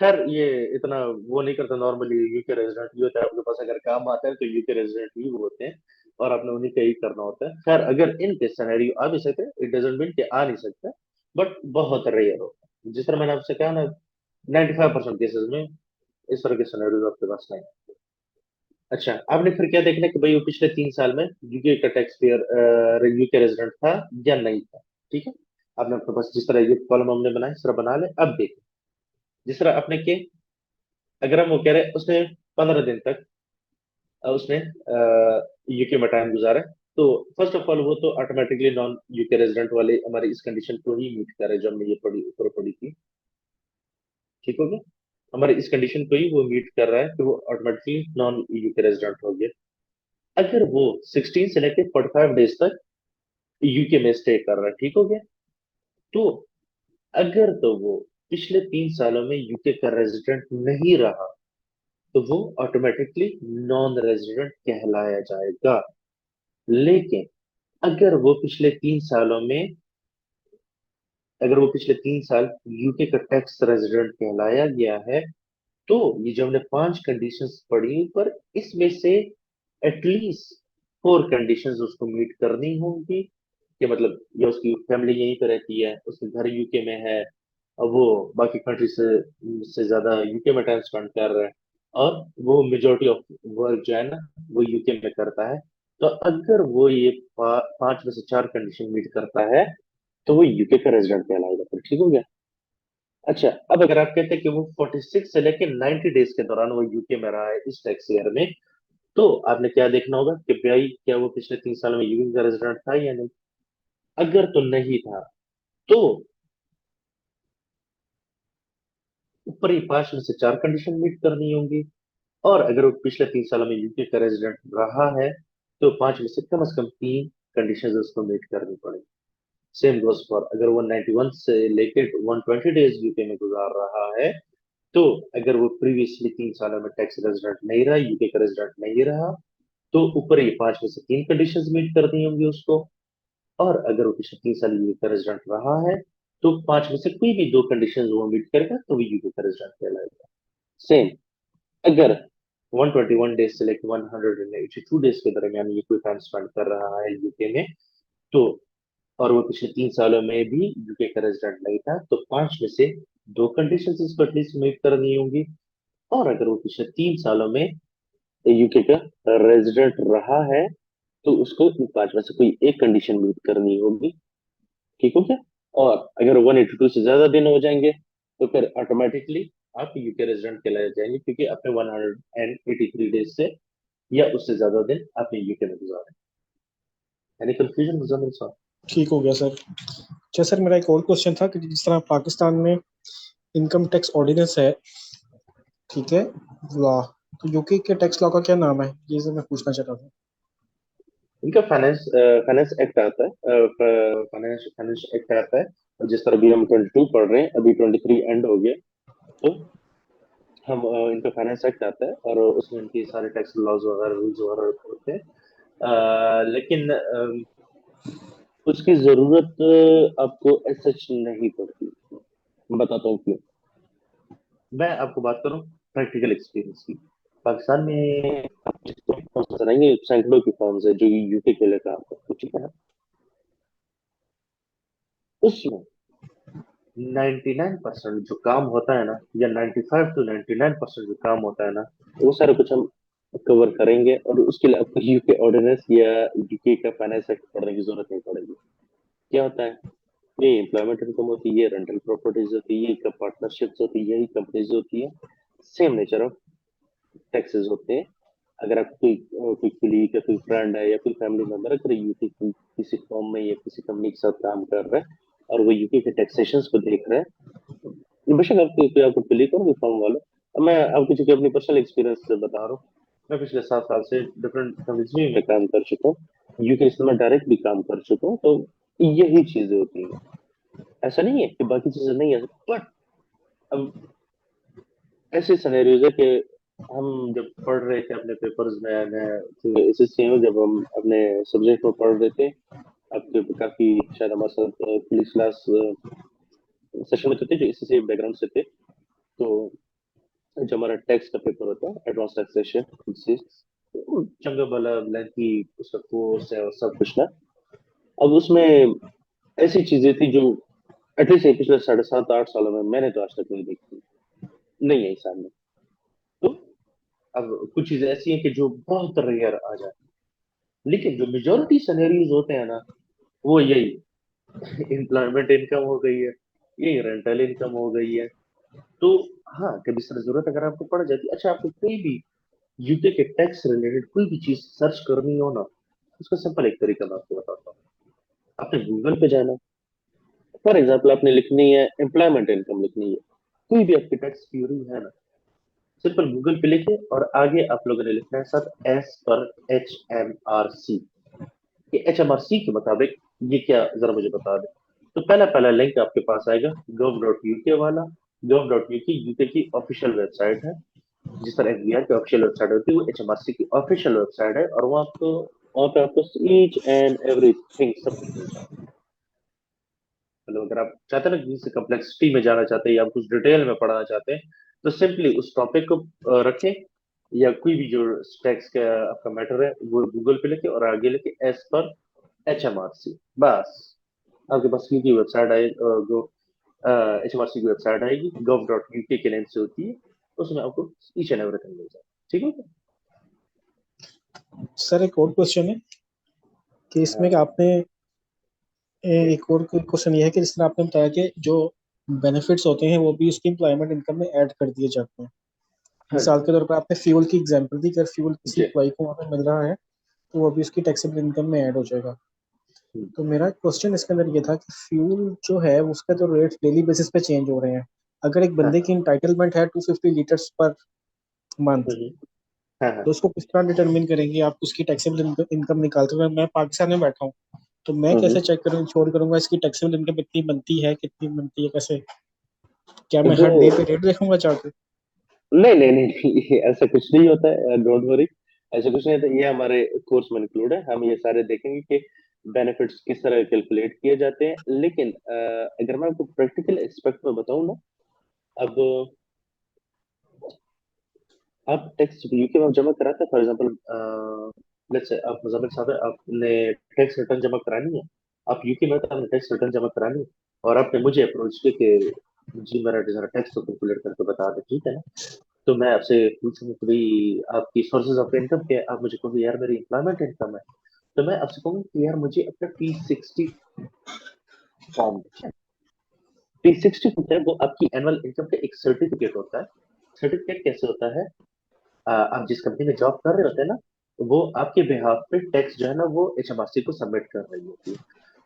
खैर ये इतना वो नहीं करता, नॉर्मली यूके रेजिडेंट ही होता है आपके पास, अगर काम आता है तो यूके रेजिडेंट ही वो होते हैं और आपने उन्हीं का ही करना होता है। खैर अगर इन केस सिनेरियो आ भी सकते हैं, इट डजंट मीन कि आ नहीं सकता, बट बहुत रेयर होता है। जिस तरह मैंने आपसे कहा ना, 95% केसेस में इस तरह के सिनेरियो आपके पास नहीं। अच्छा, आपने फिर क्या देखना कि भाई वो पिछले 3 साल में यूके का टैक्स पेयर यूके रेजिडेंट था या नहीं था, ठीक है। आपने अपने पास जिस तरह ये कॉलम हमने बनाया इस तरह बना ले। अब देखो, जिस तरह आपने के, अगर हम वो कह रहे हैं उसने 15 दिन तक उसने यूके में टाइम गुजारा है, तो फर्स्ट ऑफ ऑल वो तो ऑटोमेटिकली नॉन यूके रेजिडेंट वाले हमारी इस कंडीशन को ही मीट कर रहे हैं जो हमने ये पढ़ी ऊपर पढ़ी थी, ठीक हो गया। हमारी इस कंडीशन को ही वो मीट कर रहा है कि वो ऑटोमेटिकली नॉन यूके रेजिडेंट हो गया। अगर वो 16 से लेकर 45 डेज तक यूके में स्टे कर रहा है, ठीक हो गया। तो अगर तो वो पिछले 3 सालों में यूके का रेजिडेंट नहीं रहा, तो वो ऑटोमेटिकली नॉन रेजिडेंट कहलाया जाएगा। लेकिन अगर वो पिछले 3 सालों में, अगर वो पिछले 3 साल यूके का टैक्स रेजिडेंट कहलाया गया है, तो ये जो हमने पांच कंडीशंस पढ़ी पर इसमें से एटलीस्ट 4 कंडीशंस उसको मीट करनी होंगी। कि मतलब ये उसकी फैमिली यहीं पे रहती है, उसके घर यूके में है, और वो बाकी कंट्री से ज्यादा यूके में टाइम स्पेंड कर रहा है, और वो मेजोरिटी ऑफ वर्क जो है ना वो यूके में करता है। तो अगर वो ये पांच में से चार कंडीशन मीट करता है, तो वो यूके का रेजिडेंट कहलाएगा, फिर ठीक हो गया। अच्छा, अब अगर आप कहते हैं कि वो 46 से लेके 90 डेज के दौरान वो यूके में रहा है इस टैक्स ईयर में, तो आपने क्या देखना होगा कि भाई क्या वो पिछले 3 साल में यूके का रेजिडेंट था या नहीं। अगर तो नहीं था, तो ऊपर ही पांच में से चार कंडीशन मीट करनी होंगी। और अगर वो पिछले 3 सालों में यूके का रेजिडेंट रहा है, तो पांच में से कम तीन कंडीशन उसको मीट करनी पड़ेगी। सेम गोज फॉर अगर वो 91 से लेकर 120 डेज यूके में गुजार रहा है, तो अगर वो प्रीवियसली 3 सालों में टैक्स रेजिडेंट नहीं रहा, यूके का रेजिडेंट नहीं रहा, तो ऊपर ये पांच में से तीन कंडीशंस मीट करनी होंगी उसको। और अगर वो पिछले 3 साल यूके का रेजिडेंट रहा है, तो पांच में से कोई भी दो कंडीशंस वो मीट करेगा तो वो यूके का रेजिडेंट कहलाएगा। सेम अगर 121 डेज से लेकर 182 डेज के दरमियान ये कोई टाइम स्पेंड कर रहा है यूके में, तो और वो पिछले 3 सालों में भी यूके का रेजिडेंट नहीं था, तो पांच में से दो कंडीशंस इसको एटलीस्ट मीट करनी होंगी। और अगर वो पिछले 3 सालों में यूके का रेजिडेंट रहा है, तो उसको इन पांच में से कोई एक कंडीशन मीट करनी होगी, ठीक हो क्या। और अगर 182 से ज्यादा दिन हो जाएंगे, तो फिर ऑटोमेटिकली आप यूके रेजिडेंट कहलाए जाएंगे, क्योंकि आपने 183 डेज से या उससे ज्यादा दिन आपने यूके में गुजारे। यानी कंफ्यूजन मुजम्मिल साहब। ठीक हो गया सर। अच्छा सर, मेरा एक और क्वेश्चन था कि जिस तरह पाकिस्तान में इनकम टैक्स ऑर्डिनेंस है, ठीक है, लॉ, तो यूके के टैक्स लॉ का क्या नाम है, ये सर मैं पूछना चाह रहा था। इनका फाइनेंस फाइनेंस एक्ट आता है, फाइनेंस फाइनेंस एक्ट आता है। और जिस तरह अभी हम 22 पढ़ रहे हैं, अभी 23 एंड हो गया, तो हम इनका फाइनेंस एक्ट आता है और उसमें इनकी सारे टैक्स लॉज वगैरह रूल्स वगैरह होते हैं। लेकिन उसकी जरूरत आपको ऐसा नहीं पड़ती। मैं बताता हूँ क्यों। मैं आपको बात करूँ प्रैक्टिकल एक्सपीरियंस की। पाकिस्तान में आप जितने फॉर्म्स रहेंगे, सैकड़ों की फॉर्म्स है जो यूके के लिए काम करते हैं, ठीक है ना। उसमें 99% जो काम होता है ना, या 95 to 99% जो काम होता है ना, वो सारा कुछ हम कवर करेंगे, और उसके लिए आपको यूके ऑर्डिनेंस या यूके का फाइनेंस एक्ट पढ़ने की जरूरत नहीं पड़ेगी। क्या होता है, ये एम्प्लॉयमेंट इनकम होती है, ये रेंटल प्रॉपर्टीज होती है, ये पार्टनरशिप्स होती है, यही कंपनीज होती है। सेम नेचर ऑफ टैक्सेस होते हैं। अगर आप कोई कुलीग या कोई फ्रेंड है या कोई फैमिली मेंबर अगर यूके की किसी फॉर्म में या किसी कंपनी के साथ काम कर रहा है और वो यूके के टैक्सेशन को देख रहा है, बेशक आपको कुलीग हो कोई फॉर्म वाला। अब मैं आपको चूंकि अपनी पर्सनल एक्सपीरियंस से बता रहा हूँ, मैं पिछले 7 साल से डिफरेंट कंपनीज में काम कर चुका हूँ, यूके से मैं डायरेक्ट भी काम कर चुका हूँ। तो यही चीजें होती हैं, ऐसा नहीं है कि बाकी चीजें नहीं है, बट अब ऐसे सिनेरियोज है कि हम जब पढ़ रहे थे अपने पेपर्स में नए एसएससी में, जब हम अपने सब्जेक्ट में पढ़ रहे थे, आपके काफी शायद हमारे साथ पुलिस क्लास सेशन में थे जो एसएससी बैकग्राउंड से थे। तो जो हमारा टैक्स का पेपर होता है, एडवांस टैक्सेशन, चंगा भला लेंथी उसका कोर्स है और सब कुछ ना। अब उसमें ऐसी चीजें थी जो एटलीस्ट पिछले 7.5 8 सालों में मैंने तो आज तक नहीं देखी, नहीं आई सामने। तो अब कुछ चीजें ऐसी हैं कि जो बहुत रेयर आ जाती है, लेकिन जो मेजोरिटी सिनेरियोज होते हैं ना, वो यही एम्प्लॉयमेंट इनकम हो गई है, यही रेंटल इनकम हो गई है। तो हाँ, कभी सर जरूरत अगर आपको पड़ जाती है, अच्छा आपको कोई भी यूके के टैक्स रिलेटेड कोई भी चीज सर्च करनी हो ना, उसका सिंपल एक तरीका मैं आपको बताता हूँ। आपने गूगल पे जाना, फॉर एग्जाम्पल आपने लिखनी है एम्प्लॉयमेंट इनकम लिखनी है, कोई भी आपकी टैक्स क्यूरी है ना, सिंपल गूगल पे लिखे और आगे आप लोगों ने लिखना है सर एस पर HMRC। ये HMRC के मुताबिक ये क्या, जरा मुझे बता दें। तो पहला पहला लिंक आपके पास आएगा gov.uk वाला। gov.uk यूके की ऑफिशियल वेबसाइट है। जिस तरह एफबीआई की ऑफिशियल वेबसाइट होती है, वो HMRC की ऑफिशियल वेबसाइट है, और वहाँ पे आपको ईच एंड एवरीथिंग सब कुछ मिल जाएगा। मतलब अगर आप चाहते हैं ना किसी कम्प्लेक्सिटी में जाना चाहते हैं या आप कुछ डिटेल में पढ़ना चाहते हैं, तो सिंपली उस टॉपिक को रखें, या कोई भी जो टैक्स का आपका मैटर है वो गूगल पे लिखे और आगे लिखे एज पर HMRC, बस आपके पास की वेबसाइट आए, जो HMRC की वेबसाइट आएगी, gov.uk के नेम से होती है, उसमें आपको ईच एंड एवरीथिंग मिल जाएगा। ठीक है। सर एक और क्वेश्चन है कि इसमें कि हाँ आपने एक और क्वेश्चन ये है कि जिस तरह आपने बताया कि जो बेनिफिट्स होते हैं वो भी उसकी एम्प्लॉयमेंट इनकम में ऐड कर दिए जाते हैं। हाँ मिसाल जी। के तौर पर आपने फ्यूल की एग्जांपल दी कि अगर फ्यूल किसी जी। एम्प्लॉय को वहाँ पे मिल रहा है तो वो भी उसकी टैक्सेबल इनकम में ऐड हो जाएगा। हम्म, तो मेरा क्वेश्चन इसके अंदर ये था कि फ्यूल जो है उसका तो रेट डेली बेसिस पे चेंज हो रहे हैं। अगर एक हाँ बंदे की इंटाइटलमेंट है 250 लीटर्स पर मंथ, हम्म, हाँ हाँ। तो उसको किस तरह डिटरमिन करेंगे आप उसकी टैक्सेबल इनकम निकालते हुए? मैं पाकिस्तान में बैठा हूँ तो मैं हम्म, कैसे चेक करूँ, इंश्योर करूंगा इसकी टैक्सेबल इनकम कितनी बनती है, कितनी बनती है, कैसे? क्या मैं वो हर डे पे रेट देखूंगा चार्ट? नहीं नहीं नहीं नहीं, ऐसा कुछ नहीं होता है, डोंट वरी। ऐसा कुछ नहीं होता, ये हमारे कोर्स में इंक्लूड है, हम ये सारे देखेंगे कि बेनिफिट्स किस तरह कैलकुलेट किए जाते हैं। लेकिन अगर मैं आपको प्रैक्टिकल एस्पेक्ट में बताऊं ना, अब आप टैक्स यूके में जमा कराते हैं, फॉर एग्जांपल लेट्स से आप मुजम्मिल साहब हैं, आपने टैक्स रिटर्न जमा करानी है, आप यूके में तो आपने टैक्स रिटर्न जमा करानी है, और आपने मुझे अप्रोच किया कि जी मेरा जरा टैक्स को कैलकुलेट करके बता दें, ठीक है ना। तो मैं आपसे पूछूंगा कि भाई आपकी सोर्सेज ऑफ इनकम क्या है, आप मुझे कहोगे यार मेरी एम्प्लॉयमेंट इनकम है, तो मैं आपसे कहूंगा कि यार मुझे अपना P60 फॉर्म, P60 होता है वो आपकी एनुअल इनकम का एक सर्टिफिकेट होता है। सर्टिफिकेट कैसे होता है, आप जिस कंपनी में जॉब कर रहे होते हैं ना, वो आपके बिहाफ पे टैक्स जो है ना वो HMRC को सबमिट कर रही होती है।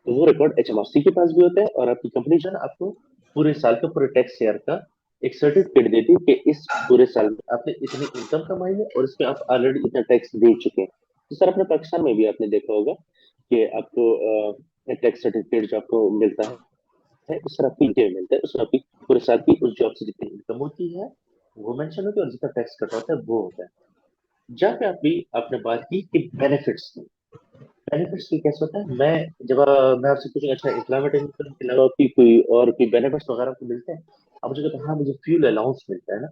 तो वो रिकॉर्ड HMRC के पास भी होता है, और आपकी कंपनी जो है ना आपको पूरे साल का पूरे टैक्स ईयर का एक सर्टिफिकेट देती है कि इस पूरे साल में आपने इतनी इनकम कमाई है और इसमें आप ऑलरेडी इतना टैक्स दे चुके हैं। तो सर अपने पाकिस्तान में भी आपने देखा होगा कि आपको टैक्स सर्टिफिकेट जो आपको मिलता है, उस तरह आपको इंडिया में मिलता है, उसमें आपकी पूरे साल की उस जॉब से जितनी इनकम होती है वो मेंशन होती है, और जितना टैक्स कटा होता है वो होता है। जहाँ पे आप भी आपने बात की कि बेनिफिट्स की, बेनिफिट्स की कैसे होता है, मैं आपसे पूछूंगा अच्छा एम्प्लॉयमेंट इनकम के अलावा आपकी कोई और कोई बेनिफिट्स वगैरह को मिलते हैं, आप मुझे कहते हैं हाँ मुझे फ्यूल अलाउंस मिलता है ना,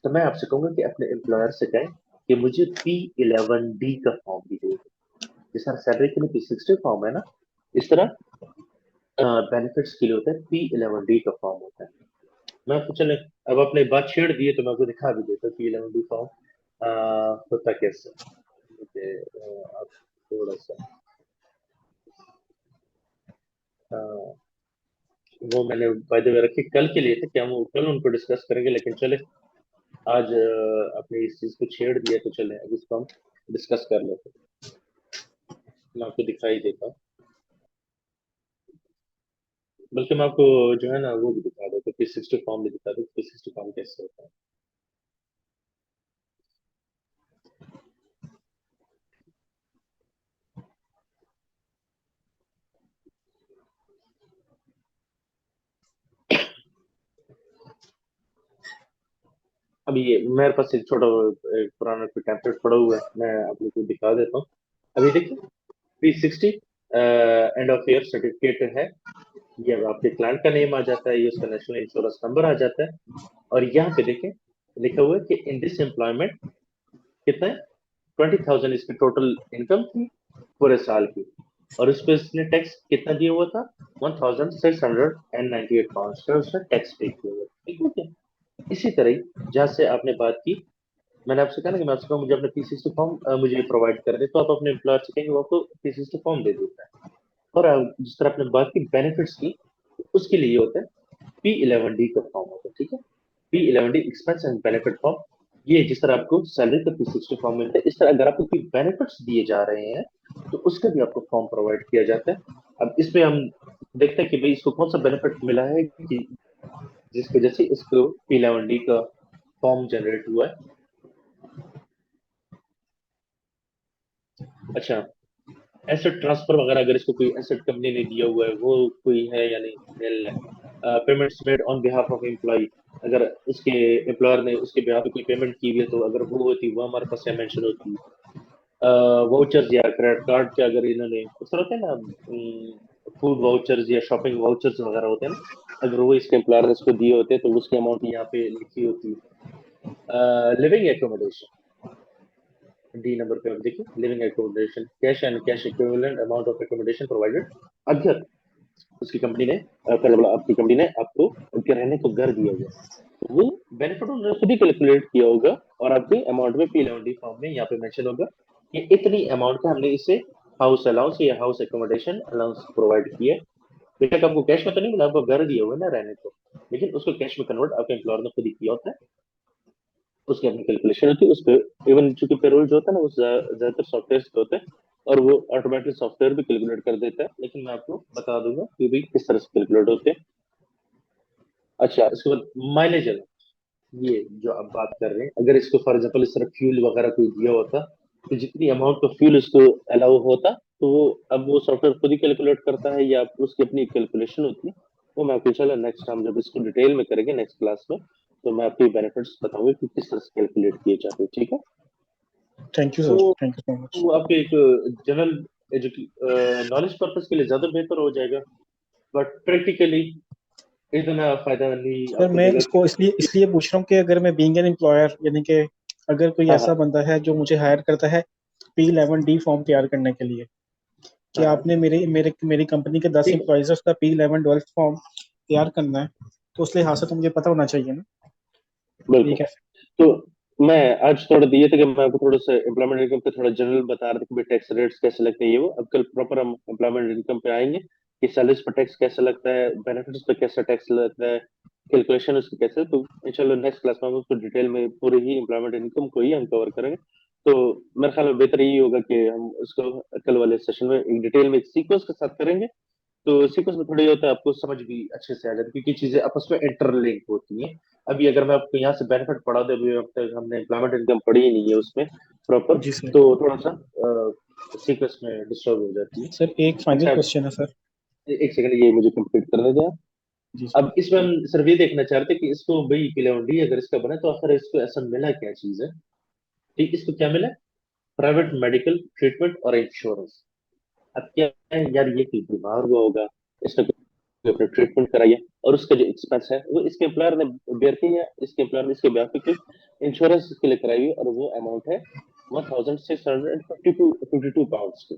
तो मैं आपसे कहूंगा कि अपने एम्प्लॉयर से कहें कि मुझे P11D का फॉर्म भी दे दे। जिस तरह सैलरी के लिए P60 फॉर्म है ना, इस तरह बेनिफिट्स के लिए होता है P11D का फॉर्म होता है। मैं आपको चले, अब आपने बात छेड़ दी है तो मैं आपको दिखा भी देता हूँ P11D फॉर्म होता कैसे है। मुझे आप थोड़ा सा अ, वो मैंने बाय द वे रखे कल के लिए थे कि हम वो कल उनको डिस्कस करेंगे, लेकिन चले आज आपने इस चीज को छेड़ दिया तो चले अब इसको हम डिस्कस कर लेते हैं। मैं आपको दिखाई देता हूँ, बल्कि मैं आपको जो है ना वो भी दिखा देता हूँ, P60 फॉर्म भी दिखा दूँ, P60 फॉर्म कैसे होता है। अभी ये मेरे पास एक छोटा एक पुराना कोई टेम्पलेट पड़ा हुआ है, मैं आप लोग को दिखा देता हूँ। अभी देखिए, 360 एंड ऑफ ईयर सर्टिफिकेट है। ये अब आपके क्लाइंट का नेम आ जाता है, ये उसका नेशनल इंश्योरेंस नंबर आ जाता है। और यहाँ पे देखें, लिखा हुआ है कि इन दिस एम्प्लॉयमेंट कितना है, 20,000 इसकी टोटल इनकम थी पूरे साल की। और उस पर इसने टैक्स कितना दिया हुआ था, 1,698 का उसने टैक्स पे किया हुआ था। ठीक है क्या? इसी तरह ही जहाँ से आपने बात की, मैंने आपसे कहा ना कि मैं आपसे कहूँ मुझे अपने P60 फॉर्म मुझे प्रोवाइड कर दे, तो आप अपने एम्प्लॉयर से कहेंगे वो आपको P60 फॉर्म दे देता है। और जिस तरह आपने बात की बेनिफिट्स की, उसके लिए ये होता है P11D का फॉर्म होता है। ठीक है, P11D expense and benefit form. ये जिस तरह आपको सैलरी का P60 फॉर्म मिलता है, इस तरह अगर आपको कोई बेनिफिट्स दिए जा रहे हैं तो उसका भी आपको फॉर्म प्रोवाइड किया जाता है। अब इसमें हम देखते हैं कि भाई इसको कौन सा बेनिफिट मिला है कि जिसकी वजह से इसको P11D का फॉर्म जनरेट हुआ है। अच्छा, एसेट ट्रांसफर वगैरह अगर इसको कोई एसेट कंपनी ने दिया हुआ है वो कोई है या नहीं, nil है। Payments made on behalf of employ, अगर उसके एम्प्लॉयर ने उसके बिहाफ पे कोई पेमेंट की हुई है तो अगर वो होती वो हमारे पास मेंशन होती। वाउचर्स या क्रेडिट कार्ड के अगर इन्होंने इस तरह होते हैं ना, फूड वाउचर्स या शॉपिंग वाउचर्स वगैरह होते हैं ना, अगर वो इसके एम्प्लॉयर ने इसको दिए होते तो उसकी अमाउंट यहाँ पे लिखी होती। लिविंग एकोमोडेशन, डी नंबर पे आप देखिए, living accommodation, cash and cash equivalent amount of accommodation provided अगर उसकी कंपनी ने आपकी कंपनी ने आपको उनके रहने को घर दिया हुआ है, तो वो बेनिफिट उन्होंने खुद ही कैलकुलेट किया होगा और आपके अमाउंट में P11D फॉर्म में यहाँ पे मेंशन होगा कि इतनी अमाउंट का हमने इसे हाउस अलाउंस या हाउस एकोमोडेशन अलाउंस प्रोवाइड किया है। बेशक आपको कैश में तो नहीं मिला, आपको घर दिया हुआ है ना रहने को, लेकिन उसको कैश में कन्वर्ट आपके एम्प्लॉयर ने खुद ही किया होता है। उसकी अपनी कैलकुलेशन होती है उस पर। इवन चूंकि पेरोल जो होता है ना वो ज्यादातर सॉफ्टवेयर पे होता है और वो ऑटोमेटिक सॉफ्टवेयर भी कैलकुलेट कर देता है, लेकिन मैं आपको बता दूंगा कि भाई किस तरह से कैलकुलेट होते हैं। अच्छा, इसके बाद माइलेज, ये जो आप बात कर रहे हैं, अगर इसको फॉर एग्जाम्पल इस तरह फ्यूल वगैरह कोई दिया होता तो जितनी अमाउंट का फ्यूल इसको अलाउ होता तो वो अब वो सॉफ्टवेयर खुद ही कैलकुलेट करता है या उसकी अपनी कैलकुलेशन होती है। वो मैं आपको इंशाल्लाह नेक्स्ट टाइम जब इसको डिटेल में करेंगे नेक्स्ट क्लास में, तो मैं आपको बेनिफिट्स बताऊंगा कि किस तरह से कैलकुलेट किए जाते हैं। ठीक है, थैंक यू तो sir, thank you so much. वो आपके एक जनरल नॉलेज पर्पज के लिए ज्यादा बेहतर हो जाएगा, बट प्रैक्टिकली इतना फायदा नहीं सर आपको मैं देगा इसको इसलिए क्योंकि इसलिए पूछ रहा हूँ कि अगर मैं बीइंग एन एम्प्लॉयर, यानी कि अगर कोई हाँ ऐसा हाँ बंदा है जो मुझे हायर करता है P11D फॉर्म तैयार करने के लिए, कि हाँ हाँ, आपने मेरे मेरे मेरी कंपनी के 10 ठीक है, एम्प्लॉयज है, उसका P11 12 फॉर्म तैयार करना है, तो उस लिहाज से तो मुझे पता होना चाहिए ना ये बिल्कुल। कैसे। तो मैं आज थोड़ा दिए थे कि मैं आपको थोड़ा सा एम्प्लॉयमेंट इनकम पे थोड़ा जनरल बता रहा था कि टैक्स रेट्स कैसे लगते हैं, ये वो अब कल प्रॉपर हम एम्प्लॉयमेंट इनकम पे आएंगे कि सैलरीज पर टैक्स कैसे लगता है, बेनिफिट्स पे कैसा टैक्स लगता है, कैलकुलेशन उसकी कैसे है। तो इंशाल्लाह नेक्स्ट क्लास में हम उसको डिटेल में पूरे ही एम्प्लॉयमेंट इनकम को ही हम कवर करेंगे। तो मेरे ख्याल में बेहतर यही होगा कि हम उसको कल वाले सेशन में एक डिटेल में एक सीक्वेंस के साथ करेंगे। तो सीक्वेंस में थोड़ा ये होता है आपको समझ भी अच्छे से आ जाती है क्योंकि चीजें आपस में इंटरलिंक होती हैं। अभी अगर मैं आपको यहाँ से बेनिफिट पढ़ा दूं, अभी अब तक हमने एम्प्लॉयमेंट इनकम पढ़ी ही नहीं है उसमें प्रॉपर, जी सर। तो थोड़ा सा सीक्वेंस में डिस्टर्ब हो जाती है। सर एक फाइनल अच्छा, क्वेश्चन है सर। एक सेकंड ये मुझे कंप्लीट करने दें। जी सर। अब इसमें हम सिर्फ ये देखना चाहते हैं कि इसको भाई P11D अगर इसका बना तो आखिर इसको ऐसा मिला क्या चीज है। ठीक, इसको क्या मिला, प्राइवेट मेडिकल ट्रीटमेंट और इंश्योरेंस। अब क्या है यार, ये कोई बीमार हुआ होगा, इसने कोई अपना ट्रीटमेंट कराया और उसका जो एक्सपेंस है वो इसके एम्प्लॉयर ने बेयर किया या इसके एम्प्लॉयर ने इसके ब्याह पे कोई इंश्योरेंस इसके लिए कराई हुई, और वो अमाउंट है 1,652 की।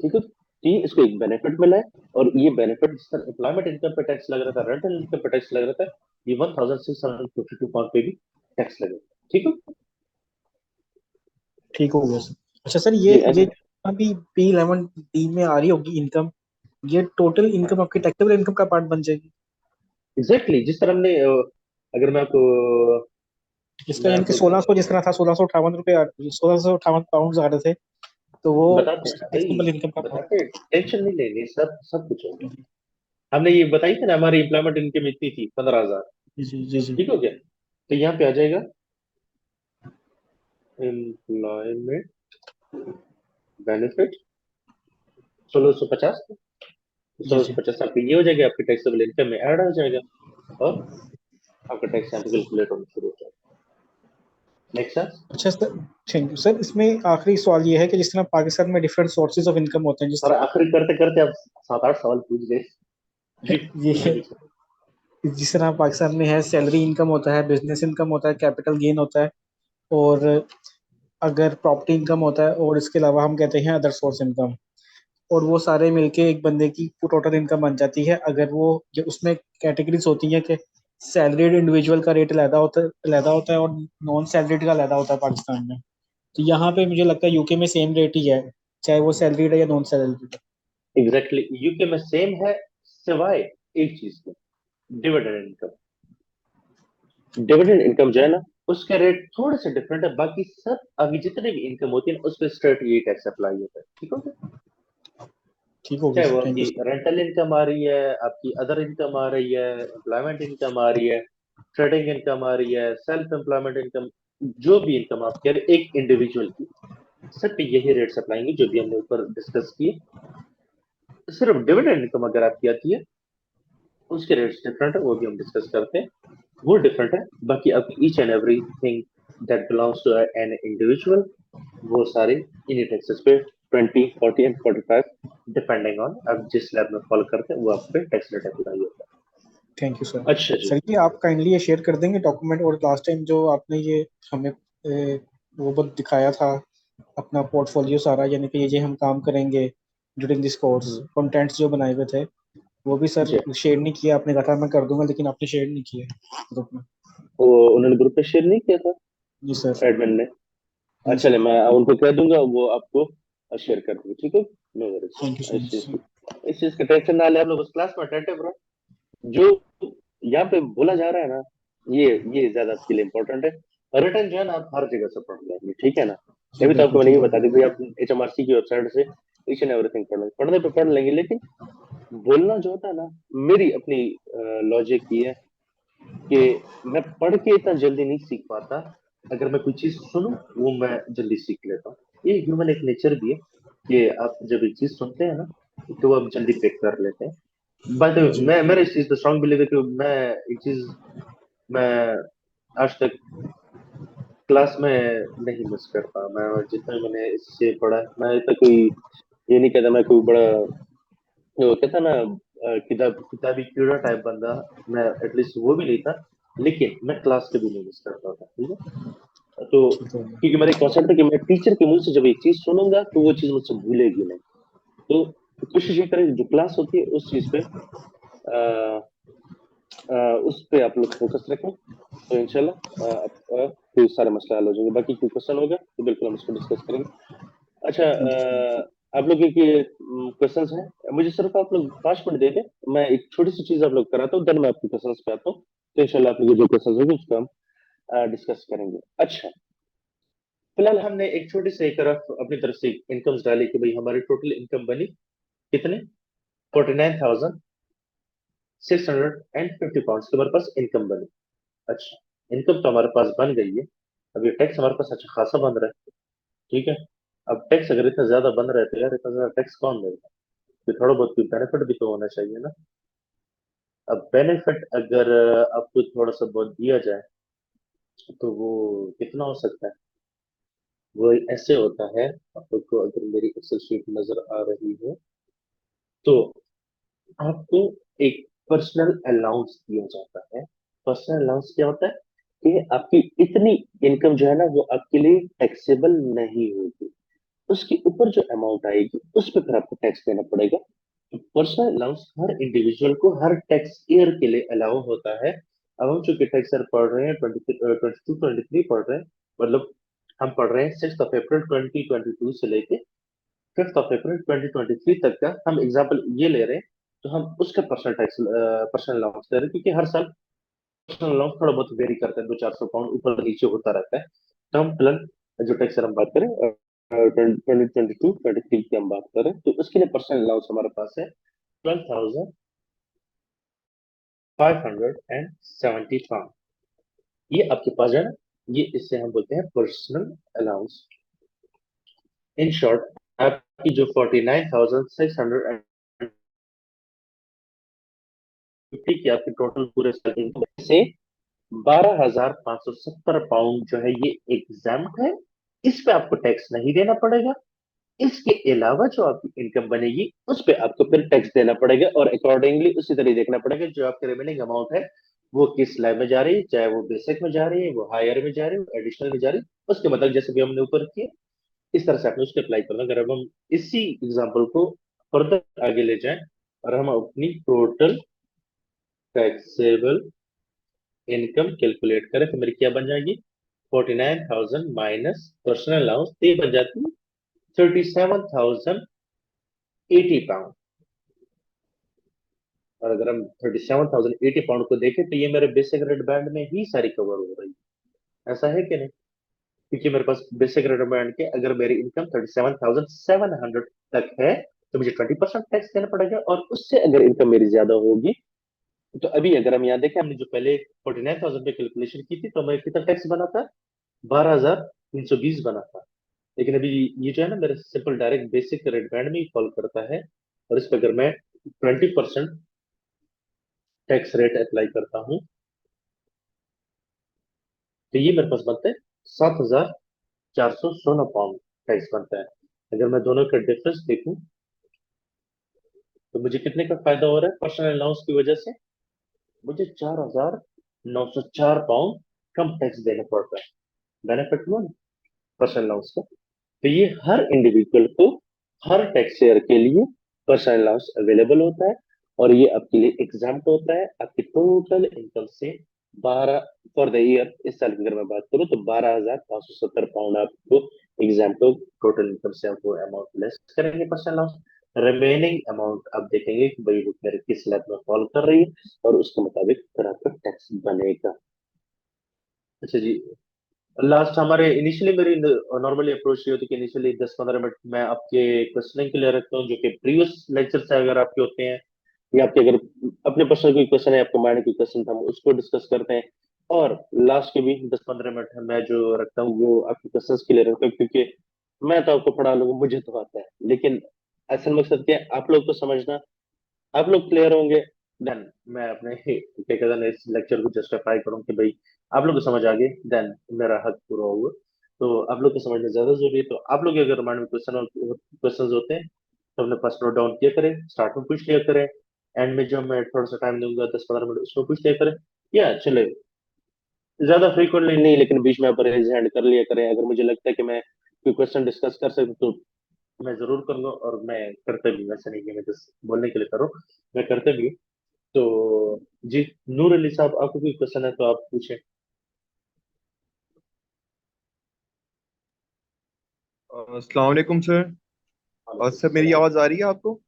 ठीक है, तो ये इसको एक बेनिफिट मिला है। और ये बेनिफिट जिस तरह एम्प्लॉयमेंट इनकम पे टैक्स लग रहा था, रेंटल इनकम पे टैक्स लग रहा था, ये 1,652 पे भी टैक्स लगेगा। ठीक है, ठीक हो गया सर। अच्छा सर, ये ये ऐसे अभी P11D में आ रही होगी इनकम, ये टोटल इनकम आपकी टैक्सेबल इनकम का पार्ट बन जाएगी? एग्जैक्टली जिस तरह हमने अगर इसका मैं यानी कि आपको 1600 जिस तरह था, 1658 रुपये, 1658 पाउंड आ रहे थे, तो वो बताते हैं उसका भाई, टैक्सेबल इनकम का पार्ट। बताते हैं, टेंशन नहीं लेनी, सब सब कुछ होगा। हमने ये बताई थी ना हमारी एम्प्लॉयमेंट इनकम इतनी थी 15,000। जी जी जी जी। ठीक हो गया, तो यहाँ पे आ जाएगा एम्प्लॉयमेंट बेनिफिट 1650। जी सोलह सौ जी। पचास आपकी ये हो जाएगा, आपकी टैक्सेबल इनकम में ऐड हो जाएगा और आपका टैक्स यहाँ पे कैलकुलेट होना शुरू हो जाएगा। Next sir. अच्छा सर, थैंक यू सर। इसमें आखिरी सवाल ये है कि जिस तरह पाकिस्तान में डिफरेंट सोर्सेज ऑफ इनकम होते हैं, जिस सर आखिरी करते करते आप 7-8 सवाल पूछ गए। जी ये पूछे है, पूछे। जिस तरह पाकिस्तान में है सैलरी इनकम होता है, बिजनेस इनकम होता है, कैपिटल गेन होता है, और अगर प्रॉपर्टी इनकम होता है, और इसके अलावा हम कहते हैं अदर सोर्स इनकम। और वो सारे मिलके एक बंदे की टोटल इनकम बन जाती है। अगर वो जो उसमें कैटेगरीज होती हैं कि सैलरीड इंडिविजुअल का रेट अलहदा होता है और नॉन सैलरीड का अलहदा होता है पाकिस्तान में। तो यहाँ पे मुझे लगता है यूके में सेम रेट ही है, चाहे वो सैलरीड है या नॉन सैलरीड है। एग्जैक्टली यूके में सेम है, सिवाय एक चीज के, डिविडेंड इनकम। डिविडेंड इनकम जो है ना, उसका रेट थोड़े से डिफरेंट है, बाकी सब आगे जितने भी इनकम होती है ना, उस पर स्ट्रेट ये टैक्स अप्लाई होता है, ठीक हो गया। ठीक हो गया चाहे सर, वो थैंक आपकी यू सर। रेंटल इनकम आ रही है, आपकी अदर इनकम आ रही है, एम्प्लॉयमेंट इनकम आ रही है, ट्रेडिंग इनकम आ रही है, सेल्फ एम्प्लॉयमेंट इनकम, जो भी इनकम आप कह रहे हैं, एक इंडिविजुअल की, सब पे यही रेट्स अप्लाई जो भी हमने ऊपर डिस्कस किए। सिर्फ डिविडेंड इनकम अगर आपकी आती है, उसके रेट्स डिफरेंट है, वो भी हम डिस्कस करते हैं, वो डिफरेंट है। बाकी अब each and everything that belongs to an individual, वो सारे इन्हीं टैक्सेस पे 20, 40 एंड 45, डिपेंडिंग ऑन आप जिस स्लैब में फॉलो करते हैं वो आप पे टैक्स रेट अप्लाई होता थैंक यू सर। है। अच्छा जी। सर ये आप काइंडली ये शेयर कर देंगे डॉक्यूमेंट, और लास्ट टाइम जो आपने ये हमें वो बहुत दिखाया था अपना पोर्टफोलियो सारा, यानी कि ये हम काम करेंगे ड्यूरिंग दिस कोर्स, कंटेंट्स जो बनाए हुए थे, वो भी सर जी, शेयर नहीं किया आपने। कहा था मैं कर दूंगा, लेकिन आपने शेयर नहीं किया ग्रुप में। वो उन्होंने ग्रुप पे शेयर नहीं किया था जी सर। एडमिन ने। जी अच्छा, सर। नहीं मैं उनको कह दूंगा, वो आपको शेयर कर देंगे, ठीक है। नो थैंक यू वरीज सो इस मच चीज सर। की, इस चीज का टेंशन ना ले आप लोग, उस क्लास में अटेंटिव रहो। जो यहाँ पे बोला जा रहा है ना, ये ज्यादा आपके लिए इंपॉर्टेंट है। रिटर्न जो है ना, आप हर जगह से पढ़ लेंगे, ठीक है ना। जी अभी तो आपको बिल्कुल मैंने ठीक ये हो बता दी गया। भाई, आप HMRC की वेबसाइट से ईच एंड एवरीथिंग पढ़ लेंगे, पढ़ने पे पढ़ लेंगे, लेकिन बोलना जो होता है ना, मेरी अपनी लॉजिक ये है कि मैं पढ़ के इतना जल्दी नहीं सीख पाता। अगर मैं कोई चीज सुनूं, वो मैं जल्दी सीख लेता हूँ। ये ह्यूमन एक नेचर भी है कि आप जब एक चीज सुनते हैं ना, तो वो आप जल्दी पिक कर लेते हैं। बात जी मैं मेरा इस चीज पे स्ट्रांग बिलीव है कि मैं एक चीज, मैं आज तक क्लास में नहीं मिस करता। मैं जितना मैंने इससे पढ़ा है, मैं इतना कोई ये नहीं कहता मैं कोई बड़ा, वो कहता ना किताबी कीड़ा टाइप बंदा, मैं एटलीस्ट वो भी नहीं था। लेकिन मैं क्लास के भी नहीं मिस करता था, ठीक है। तो ठीक हो गया। क्योंकि मेरा एक कॉन्सेप्ट है कि मैं टीचर के मुंह से जब एक चीज सुनूंगा, तो वो चीज मुझसे भूलेगी नहीं। तो कोशिश ये करें जो क्लास होती है उस चीज पे, उस पे आप लोग फोकस रखें, तो इंशाल्लाह आपका कोई सारे मसला हल हो जाएंगे। बाकी कोई क्वेश्चन होगा तो बिल्कुल हम इसको डिस्कस करेंगे। अच्छा, थैंक यू सो मच। आप लोग के क्वेश्चंस हैं, मुझे सिर्फ आप लोग 5 मिनट दे दें, मैं एक छोटी सी चीज आप लोग कराता हूँ, देन मैं आपके क्वेश्चंस पे आता हूँ। तो इंशाल्लाह आप लोग के जो क्वेश्चंस होंगे उसको हम डिस्कस करेंगे। अच्छा, फिलहाल हमने एक छोटी सी एक तरफ अपनी तरफ से इनकम्स डाली कि भाई हमारी टोटल इनकम बनी कितने, 49,650 के हमारे पास इनकम बनी। अच्छा, इनकम तो हमारे पास बन गई है। अब ये टैक्स हमारे पास अच्छा खासा बन रहा है, ठीक है। अब टैक्स अगर इतना ज्यादा बन रहा है, तो यार इतना ज्यादा टैक्स कौन देगा? तो थोड़ा बहुत कोई बेनिफिट भी तो होना चाहिए ना। अब बेनिफिट अगर आपको थोड़ा सा बहुत दिया जाए, तो वो कितना हो सकता है? वो ऐसे होता है, आपको अगर मेरी एक्सेल शीट नजर आ रही है, तो आपको एक पर्सनल अलाउंस दिया जाता है। पर्सनल अलाउंस क्या होता है कि आपकी इतनी इनकम जो है ना, वो आपके लिए टैक्सेबल नहीं होगी। उसके ऊपर जो अमाउंट आएगी उस पर फिर आपको टैक्स देना पड़ेगा। तो पर्सनल अलाउंस हर इंडिविजुअल को हर टैक्स ईयर के लिए अलाउ होता है। अब हम चूंकि टैक्स ईयर पढ़ रहे हैं 22-23 पढ़ रहे हैं, मतलब हम पढ़ रहे हैं 6 अप्रैल 2022 से लेके 5 अप्रैल 2023 तक का हम एग्जाम्पल ये ले रहे हैं। तो हम उसका पर्सनल अलाउंस ले रहे हैं, क्योंकि हर साल पर्सनल अलाउंस थोड़ा बहुत वेरी करता है, 200-400 पाउंड ऊपर नीचे होता रहता है। तो हम फिलहाल जो टैक्स हम बात करें 2022-23 की हम बात करें, तो उसके लिए पर्सनल अलाउंस हमारे पास है 12,570 पाउंड। ये आपके पास है ना, ये इससे हम बोलते हैं पर्सनल अलाउंस। इन शॉर्ट, आपकी जो 49,650 की आपकी टोटल पूरे साल इनकम से £12,570 जो है ये एग्जाम्प्ट है, इस पे आपको टैक्स नहीं देना पड़ेगा। इसके अलावा जो आपकी इनकम बनेगी उस पे आपको फिर टैक्स देना पड़ेगा, और अकॉर्डिंगली उसी तरह देखना पड़ेगा जो आपकी रिमेनिंग अमाउंट है वो किस स्लैब में जा रही है, चाहे वो बेसिक में जा रही है, वो हायर में जा रही है, एडिशनल में जा रही है, उसके मतलब जैसे भी हमने ऊपर किया इस तरह से आपने उसको अप्लाई करना। अगर अब हम इसी एग्जाम्पल को फर्दर आगे ले जाएं और हम अपनी टोटल टैक्सेबल इनकम कैलकुलेट करें तो मेरी क्या बन जाएगी, 49,000 माइनस पर्सनल अलाउंस, तो ये बन जाती है 37,080 पाउंड। और अगर हम 37,080 पाउंड को देखें तो ये मेरे बेसिक रेट बैंड में ही सारी कवर हो रही है, ऐसा है कि नहीं? क्योंकि मेरे पास बेसिक रेट बैंड के अगर मेरी इनकम 37,700 तक है तो मुझे 20% टैक्स देना पड़ेगा, और उससे अगर इनकम मेरी ज्यादा होगी तो अभी अगर हम यहाँ देखें, हमने जो पहले 49,000 पे कैलकुलेशन की थी तो हमें कितना टैक्स बना था, 12,320 बना था। लेकिन अभी ये जो है ना मेरा simple direct basic rate band में ही फॉल करता है, और इस पर अगर मैं 20% टैक्स रेट अप्लाई करता हूँ तो ये मेरे पास बनता है 7,416 पाउंड टैक्स बनता है। अगर मैं दोनों का डिफरेंस देखूं तो मुझे कितने का फायदा हो रहा है पर्सनल अलाउंस की वजह से, मुझे 4,904 पाउंड कम टैक्स देना पड़ता है। बेनिफिट हुआ ना पर्सनल अलाउंस का। तो ये हर इंडिविजुअल को हर टैक्स ईयर के लिए पर्सनल अलाउंस अवेलेबल होता है, और ये आपके लिए एग्जाम्प्ट होता है आपकी टोटल इनकम से। 12 फॉर द ईयर, इस साल की अगर मैं बात करूँ तो 12,570 पाउंड आपको एग्जाम्प्ट टोटल इनकम से आपको अमाउंट लेस करेंगे पर्सनल अलाउंस। रिमेनिंग अमाउंट आप देखेंगे कि भाई वो मेरे किस स्लैब में फॉल कर रही है, और उसके मुताबिक फिर आपका टैक्स बनेगा। अच्छा जी, लास्ट हमारे इनिशियली मेरी नॉर्मली अप्रोच ये होती है कि इनिशियली 10-15 मिनट मैं आपके क्वेश्चनिंग के लिए रखता हूँ, जो कि प्रीवियस लेक्चर से अगर आपके होते हैं, या आपके अगर अपने पर्सनल कोई क्वेश्चन है, आपको माइंड कोई क्वेश्चन था, हम उसको डिस्कस करते हैं। और लास्ट के भी 10-15 मिनट मैं जो रखता हूँ वो आपके क्वेश्चंस के लिए रखता हूँ, क्योंकि मैं तो आपको पढ़ा लूंगा, मुझे तो आता है, लेकिन असल मकसद क्या है, आप लोग को समझना। आप लोग क्लियर होंगे देन मैं अपने क्या कहते हैं इस लेक्चर को जस्टिफाई करूँ कि भाई आप लोग को समझ आ गई, देन मेरा हक पूरा होगा। तो आप लोग को समझना ज्यादा जरूरी है, तो आप लोग के अगर माइंड में क्वेश्चन होते हैं तो अपने पास नोट डाउन किया करें, स्टार्ट में पूछ लिया करें, एंड में जब मैं थोड़ा सा टाइम दूंगा 10-15 मिनट उसमें पूछ लिया करें, या चले ज्यादा फ्रीक्वेंटली नहीं लेकिन बीच में आप रेज हैंड कर लिया करें। अगर मुझे लगता है कि मैं कोई क्वेश्चन डिस्कस कर सकूं तो मैं जरूर करूंगा, और मैं करते भी हूं। ऐसा नहीं कि मैं बस बोलने के लिए करूँ, मैं करते भी हूँ। तो जी, नूर अली साहब आपको कोई क्वेश्चन है तो आप पूछें। अस्सलाम वालेकुम सर। वालेकुम सर मेरी सलाम। आवाज़ आ रही है आपको?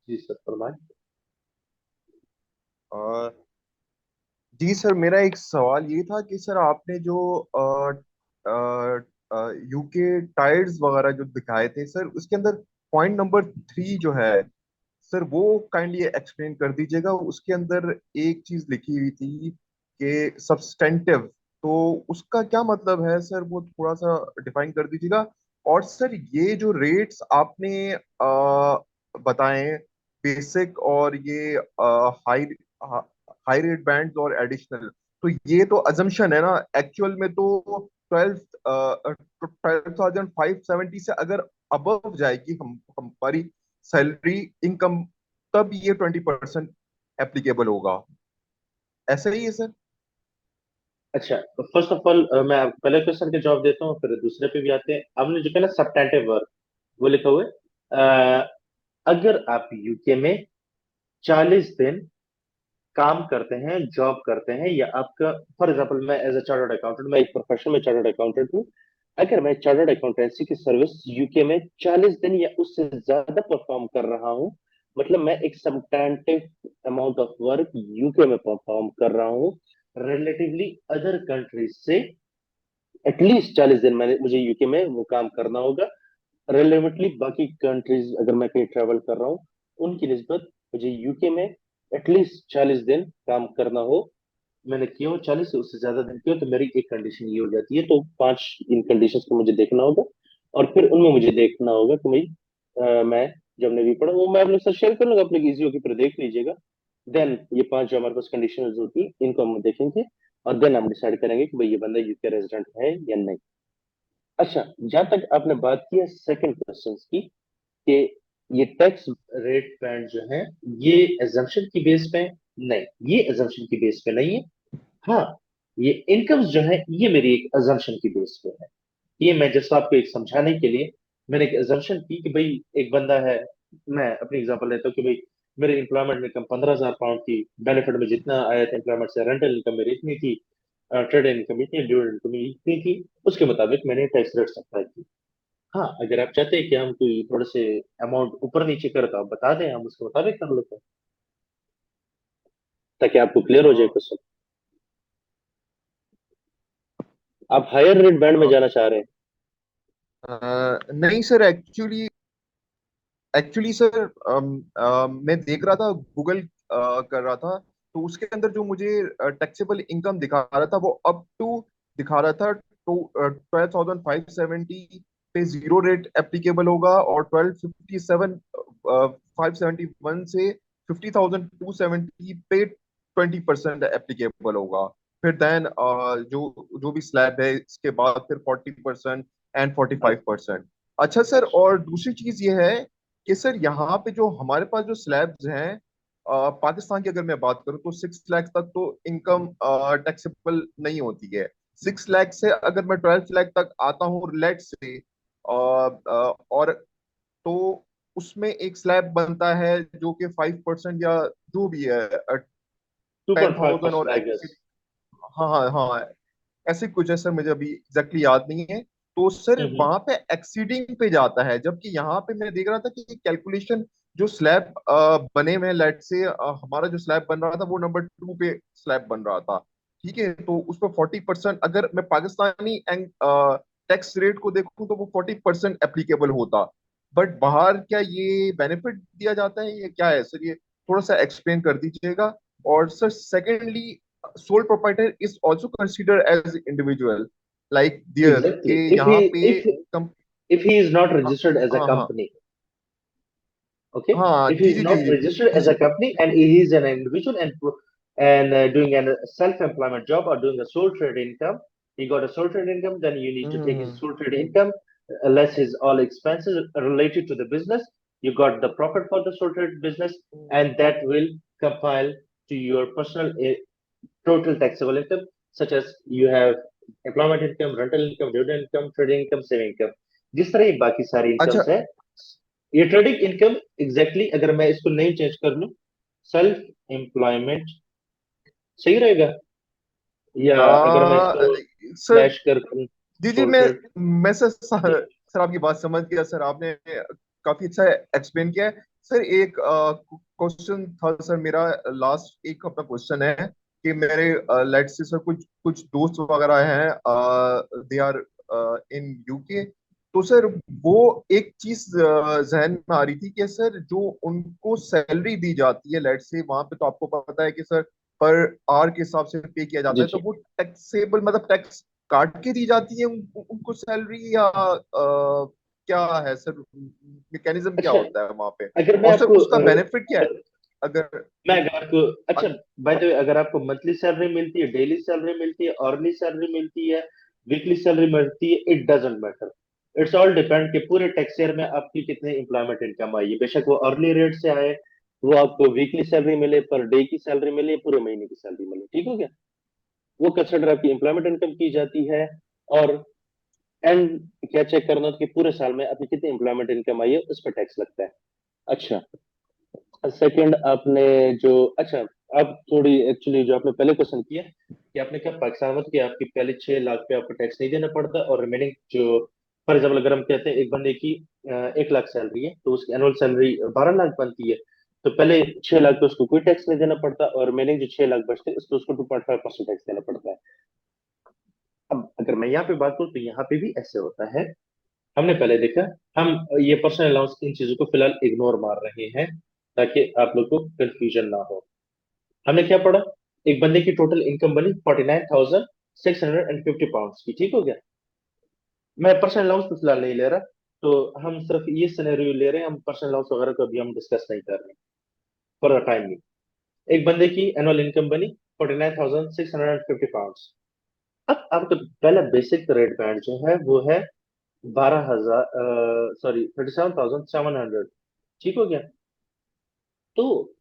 जी सर फरमाएं। अ, जी सर, मेरा एक सवाल ये था कि सर आपने जो यूके टायर्स वगैरह जो दिखाए थे सर, उसके अंदर पॉइंट नंबर 3 जो है सर, वो काइंडली एक्सप्लेन कर दीजिएगा। उसके अंदर एक चीज लिखी हुई थी कि सब्सटेंटिव, तो उसका क्या मतलब है सर? वो थोड़ा सा डिफाइन कर दीजिएगा। और सर ये जो रेट्स आपने बताए, बेसिक और ये हाई हाई रेट बैंड और एडिशनल, तो ये तो अजम्पशन है ना। एक्चुअल में तो 12,570 से अगर अबव जाएगी हम हमारी सैलरी इनकम, तब ये 20% एप्लीकेबल होगा। ऐसा ही है सर? अच्छा, तो फर्स्ट ऑफ ऑल मैं पहले क्वेश्चन के जवाब देता हूँ, फिर दूसरे पे भी आते हैं। आपने जो कहा ना सबटेंटिव वर्क, वो लिखा हुआ है अगर आप यूके में 40 दिन काम करते हैं, जॉब करते हैं, या आपका फॉर एग्जांपल मैं एज अ चार्टर्ड अकाउंटेंट, मैं एक प्रोफेशन में चार्टर्ड अकाउंटेंट हूँ, अगर मैं चार्टर्ड अकाउंटेंसी की सर्विस यूके में 40 दिन या उससे ज्यादा परफॉर्म कर रहा हूँ, मतलब मैं एक सबस्टैंटिव अमाउंट ऑफ वर्क यूके में परफॉर्म कर रहा हूँ रिलेटिवली अदर कंट्रीज से, एटलीस्ट 40 दिन मैंने मुझे यूके में वो काम करना होगा। रिलेवेंटली बाकी कंट्रीज अगर मैं कहीं ट्रैवल कर रहा हूँ उनकी निस्बत मुझे यूके में एटलीस्ट 40 दिन काम करना हो, मैंने किया हो 40 से उससे ज्यादा दिन किया हो, तो मेरी एक कंडीशन ये हो जाती है। तो 5 इन कंडीशंस को मुझे देखना होगा, और फिर उनमें मुझे देखना होगा कि भाई मैं जब ने भी पढ़ा वो मैं अपने साथ शेयर कर लूंगा, आप लोग इजी होकर फिर देख लीजिएगा। देन ये 5 जो हमारे पास कंडीशन होती है इनको हम देखेंगे। और देन हम डिसाइड करेंगे कि भाई ये बंदा यूके रेजिडेंट है या नहीं। अच्छा, जहां तक आपने बात की है सेकंड क्वेश्चन की, कि ये टैक्स रेट बैंड जो है ये एजम्पशन की बेस पे है? नहीं, ये एजम्पशन की बेस पे नहीं है। हाँ, ये इनकम्स जो है ये मेरी एक अजम्पशन की बेस पे है। ये मैं जस्ट आपको एक समझाने के लिए मैंने एक अजम्पशन की कि भाई एक बंदा है, मैं अपनी एग्जांपल लेता हूँ कि भाई मेरे एम्प्लॉयमेंट इनकम 15,000 पाउंड की, बेनिफिट में जितना आया था एम्प्लॉयमेंट से, रेंटल इनकम मेरी इतनी थी, ट्रेड इनकम इतनी, ड्यूरेंट इनकम इतनी थी, उसके मुताबिक मैंने टैक्स रेट अप्लाई की। हाँ, अगर आप चाहते हैं कि हम कोई थोड़े से अमाउंट ऊपर नीचे करें तो आप बता दें, हम उसके मुताबिक कर लेते हैं, ताकि आपको क्लियर हो जाए अ, क्वेश्चन। आप हायर रेट बैंड में अ, जाना चाह रहे हैं? नहीं सर, एक्चुअली एक्चुअली सर, मैं देख रहा था, गूगल कर रहा था, तो उसके अंदर जो मुझे टैक्सेबल इनकम दिखा रहा था वो अप टू दिखा रहा था, तो 12,570 पे जीरो रेट एप्लीकेबल होगा, और 12,57 571 से 50,270 पे 20% एप्लीकेबल होगा। फिर देन जो जो भी स्लैब है इसके बाद फिर 40% एंड 45%। अच्छा सर, अच्छा। और दूसरी चीज ये है कि सर यहाँ पे जो हमारे पास जो स्लैब्स हैं, पाकिस्तान की अगर मैं बात करूँ तो 6 लाख तक तो इनकम टैक्सेबल नहीं होती है। 6 लाख से अगर मैं 12 लाख तक आता हूँ लेट से, और तो उसमें एक स्लैब बनता है जो कि 5% या जो भी है, to ten point five thousand percent और आई एक्सी। गेस। हाँ हाँ हाँ, ऐसे कुछ है सर, मुझे अभी एग्जैक्टली याद नहीं है। तो सर हम्म। वहां पे एक्सीडिंग पे जाता है, जबकि यहाँ पे मैं देख रहा था कि कैलकुलेशन जो स्लैब बने हुए हैं, लेट से हमारा जो स्लैब बन रहा था वो नंबर 2 पे स्लैब बन रहा था। ठीक है, तो उस पर 40%, अगर मैं पाकिस्तानी टैक्स रेट को देखूं तो वो 40% एप्लीकेबल होता। बट बाहर क्या ये बेनिफिट दिया जाता है, ये क्या है सर, ये थोड़ा सा एक्सप्लेन कर दीजिएगा। और sir secondly, sole proprietor is also considered as individual like there Exactly. के If he यहाँ पे if come. if he is not हाँ registered as a हाँ हाँ company, okay, हाँ, if he ji is ji ji not ji registered ji as a ji. company and he is an individual and doing a self-employment job or doing a sole trade income, he got a sole trade income, then you need to take his hmm. sole trade income less his all expenses related to the business. You got the profit for the sole trade business, and that will compile to your personal total taxable income, such as you have employment income, rental income, dividend income, trading income, saving income. जिस तरह ये बाकी सारी अच्छा इनकम्स है, ये ट्रेडिंग इनकम एग्जैक्टली अगर मैं इसको नेम चेंज कर लूं, सेल्फ एम्प्लॉयमेंट सही रहेगा, या अगर मैं इसको सर, स्लैश कर दूं जी जी, सोल ट्रेड? मैं सर आपकी बात समझ गया सर, आपने काफी अच्छा एक्सप्लेन किया है। सर एक क्वेश्चन था सर मेरा, लास्ट एक अपना क्वेश्चन है कि मेरे लेट से सर कुछ कुछ दोस्त वगैरह हैं, दे आर इन यूके। तो सर वो एक चीज जहन में आ रही थी कि सर जो उनको सैलरी दी जाती है लेट से वहां पे, तो आपको पता है कि सर पर आवर के हिसाब से पे किया जाता जी है, तो जी। वो टैक्सेबल मतलब टैक्स काट के दी जाती है उनको सैलरी, या क्या है सर, मैकेनिज्म क्या अच्छा, होता है वहां पे, अगर मैं और सर आपको उसका बेनिफिट क्या है अगर। मैं अगर आपको, अच्छा, अग, बाय द वे, अगर आपको मंथली सैलरी मिलती है, डेली सैलरी मिलती है, अर्ली सैलरी मिलती है, वीकली सैलरी मिलती है, it doesn't matter. It's all depend कि पूरे टैक्स ईयर में आपकी कितनी एम्प्लॉयमेंट इनकम आई है। बेशक वो अर्ली रेट से आए, वो आपको वीकली सैलरी मिले, पर डे की सैलरी मिले, पूरे महीने की सैलरी मिले, ठीक हो गया? वो कंसिडर आपकी एम्प्लॉयमेंट इनकम की जाती है। और एंड क्या चेक करना कि पूरे साल में आपकी कितनी एम्प्लॉयमेंट इनकम आई है, उस पर टैक्स लगता है। अच्छा, सेकंड आपने जो, अच्छा, आप थोड़ी एक्चुअली जो आपने पहले क्वेश्चन किया कि आपने क्या पाकिस्तान में कि आपकी पहले 6 लाख पे आपको टैक्स नहीं देना पड़ता, और रिमेनिंग जो, फॉर एग्जाम्पल अगर हम कहते हैं एक बंदे की 1 लाख सैलरी है तो उसकी एनुअल सैलरी 12 लाख बनती है, तो पहले 6 लाख पे उसको कोई टैक्स नहीं देना पड़ता, और रिमेनिंग जो 6 लाख बचते हैं उस पर उसको 2.5% टैक्स देना पड़ता है। अब अगर मैं यहाँ पे बात करूँ तो यहाँ पे भी ऐसे होता है। हमने पहले देखा, हम ये पर्सनल अलाउंस इन चीजों को फिलहाल इग्नोर मार रहे हैं ताकि आप लोग को कंफ्यूजन ना हो। हमने क्या पढ़ा, एक बंदे की टोटल इनकम बनी 49,650 पाउंड की, ठीक हो गया? मैं पर्सनल अलाउंस तो फिलहाल नहीं ले रहा, तो हम सिर्फ ये सिनेरियो ले रहे हैं, हम पर्सनल अलाउंस वगैरह को अभी हम डिस्कस नहीं कर रहे फॉर द टाइम। एक बंदे की एनुअल इनकम बनी 49,650 पाउंड्स। अब आपका पहला बेसिक रेट बैंड जो है वो है 37,700। ठीक हो गया। तो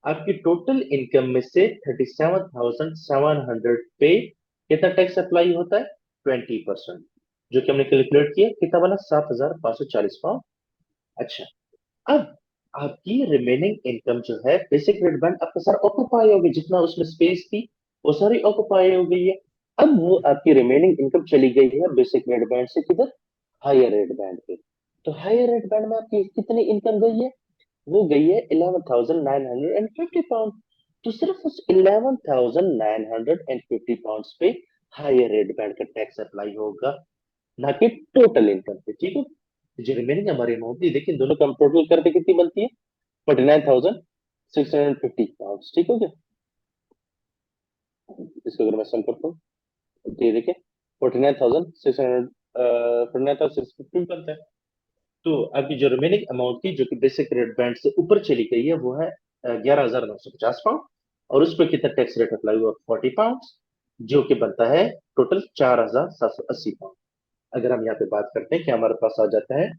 आपकी टोटल इनकम में से 37,700 पे कितना टैक्स अप्लाई होता है? 20%, जो कि हमने कैलकुलेट किया, कितना बना? 7,540 पाउंड। अच्छा, अब आपकी रिमेनिंग इनकम जो है, बेसिक रेट बैंड आपका सारा ऑक्यूपाई हो गई, जितना उसमें स्पेस थी वो सारी ऑक्यूपाई हो गई है। अब वो आपकी रिमेनिंग इनकम चली गई है बेसिक रेट बैंड से किधर? हायर रेट बैंड पे। तो हायर रेट बैंड में आपकी कितनी इनकम गई है? वो गई है 11,950 पाउंड। तो सिर्फ उस 11,950 पाउंड पे हायर रेट बैंड का टैक्स अप्लाई होगा, ना कि टोटल इनकम पे। ठीक है। तो जो रिमेनिंग हमारी अमाउंट थी, देखिए दोनों का हम टोटल करके कितनी बनती है? 49,650 पाउंड। ठीक हो गया। इसको अगर मैं सम करता हूँ तो ये देखिए 49,600, 49,650 बनता है। तो अभी जो रिमेनिंग अमाउंट थी, जो कि बेसिक रेट बैंड से ऊपर चली गई है, वो है 11,950 पाउंड। और उस पर कितना टैक्स रेट अप्लाई हुआ? 40 पाउंड, जो कि बनता है टोटल 4,780 पाउंड। अगर हम यहाँ पे बात करते हैं कि हमारे पास आ जाता है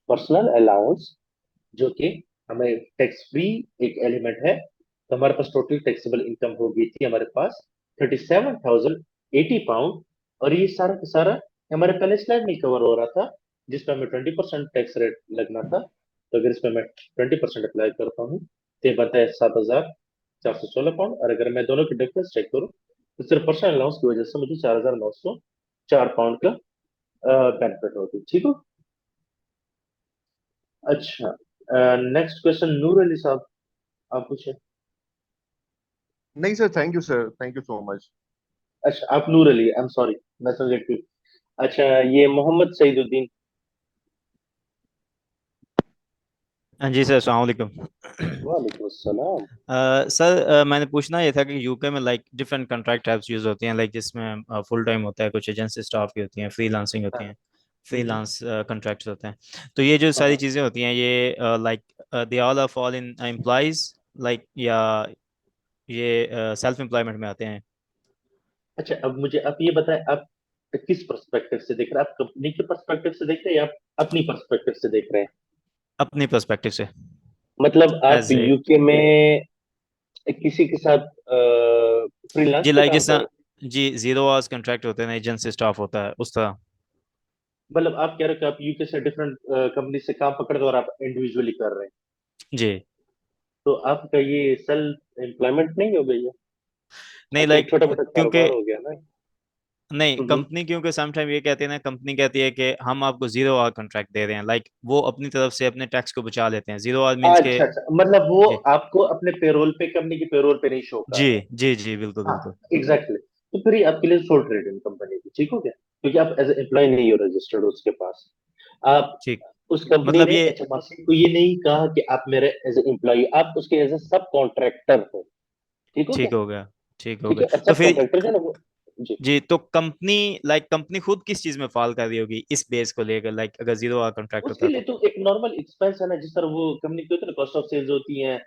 पर्सनल अलाउंस, जो कि हमें टैक्स फ्री एक एलिमेंट है, तो हमारे पास टोटल टैक्सेबल इनकम हो गई थी हमारे पास 37,080 पाउंड। और ये सारा का सारा हमारे पहले स्लाइड में कवर हो रहा था, जिसमें हमें 20% टैक्स रेट लगना था। तो अगर इसमें मैं 20% अप्लाई करता हूँ तो ये बनता है 7,416 पाउंड। और अगर मैं दोनों की डिफरेंस चेक करूँ तो सिर्फ पर्सनल अलाउंस की वजह से मुझे 4,904 पाउंड का बेनिफिट होगी। ठीक हो। अच्छा, नेक्स्ट क्वेश्चन नूर अली साहब, आप पूछे। नहीं sir, thank you sir, thank you so much. अच्छा, आप नूर अली, आई एम सॉरी, मैं समझ गई। अच्छा, ये मोहम्मद सईदुद्दीन। हाँ जी सर, अस्सलाम वालेकुम। वालेकुम अस्सलाम। सर, मैंने पूछना ये था कि यूके में like different contract types use होती हैं, लाइक जिसमें फुल टाइम होता है, कुछ एजेंसी स्टाफ की होती हैं, फ्रीलांसिंग होती हाँ। हैं, फ्रीलांस कॉन्ट्रैक्ट्स होते हैं। तो ये जो सारी हाँ। चीज़ें होती हैं, ये like they all are fall in employees, like, या ये सेल्फ एम्प्लॉयमेंट में आते हैं? अच्छा, अब मुझे आप ये बताएं, आप किस पर्सपेक्टिव से देख रहे हैं? आप कंपनी के पर्सपेक्टिव से देख रहे हैं या आप अपनी पर्सपेक्टिव से देख रहे हैं? अपनी पर्सपेक्टिव से, मतलब आप एज ए, यूके में किसी के साथ फ्रीलांस जी पे लाइक काम जिस कर रहे हैं? तरह जी जीरो आवर्स कॉन्ट्रैक्ट होते हैं ना, एजेंसी स्टाफ होता है, उस तरह। मतलब आप कह रहे हो कि आप यूके से डिफरेंट कंपनी से काम पकड़ कर और आप इंडिविजुअली कर रहे हैं, जी तो आपका ये सेल्फ एम्प्लॉयमेंट नहीं हो गई है? नहीं, आपका एक लाइक छोटा मोटा क्योंकि कारोबार हो गया ना? नहीं, हम्म। कंपनी क्योंकि समटाइम ये कहते हैं ना, कंपनी कहती है कि हम आपको जीरो आवर कॉन्ट्रैक्ट दे रहे हैं, लाइक वो अपनी तरफ से अपने टैक्स को बचा लेते हैं। जीरो आवर मींस के, अच्छा अच्छा, मतलब वो जी आपको अपने पेरोल पे, कंपनी की पेरोल पे नहीं शो कर जी रहे हैं। जी जी, बिल्कुल हाँ, बिल्कुल। एग्जैक्टली। तो फिर ये आपके लिए सोल ट्रेडिंग कंपनी की। ठीक हो गया, क्योंकि आप एज एम्प्लॉय नहीं हो रजिस्टर्ड उसके पास। आप ठीक, उस कंपनी मतलब ने ये, एचएमआरसी को ये नहीं कहा कि आप मेरे एज ए एम्प्लॉय, आप उसके एज ए सब कॉन्ट्रैक्टर हो। ठीक हो गया। ठीक हो गया, ठीक हो ठीक गया। है, और तो सब फिर कॉन्ट्रैक्टर जो है ना वो। जी। जी, तो कंपनी, लाइक कंपनी खुद किस चीज में फॉल कर रही होगी इस बेस को लेकर, लाइक अगर जीरो आवर कॉन्ट्रैक्ट होता उसके है लिए तो? तो एक नॉर्मल एक्सपेंस है ना, जिस तरह वो कंपनी की होती है ना, कॉस्ट ऑफ सेल्स होती है,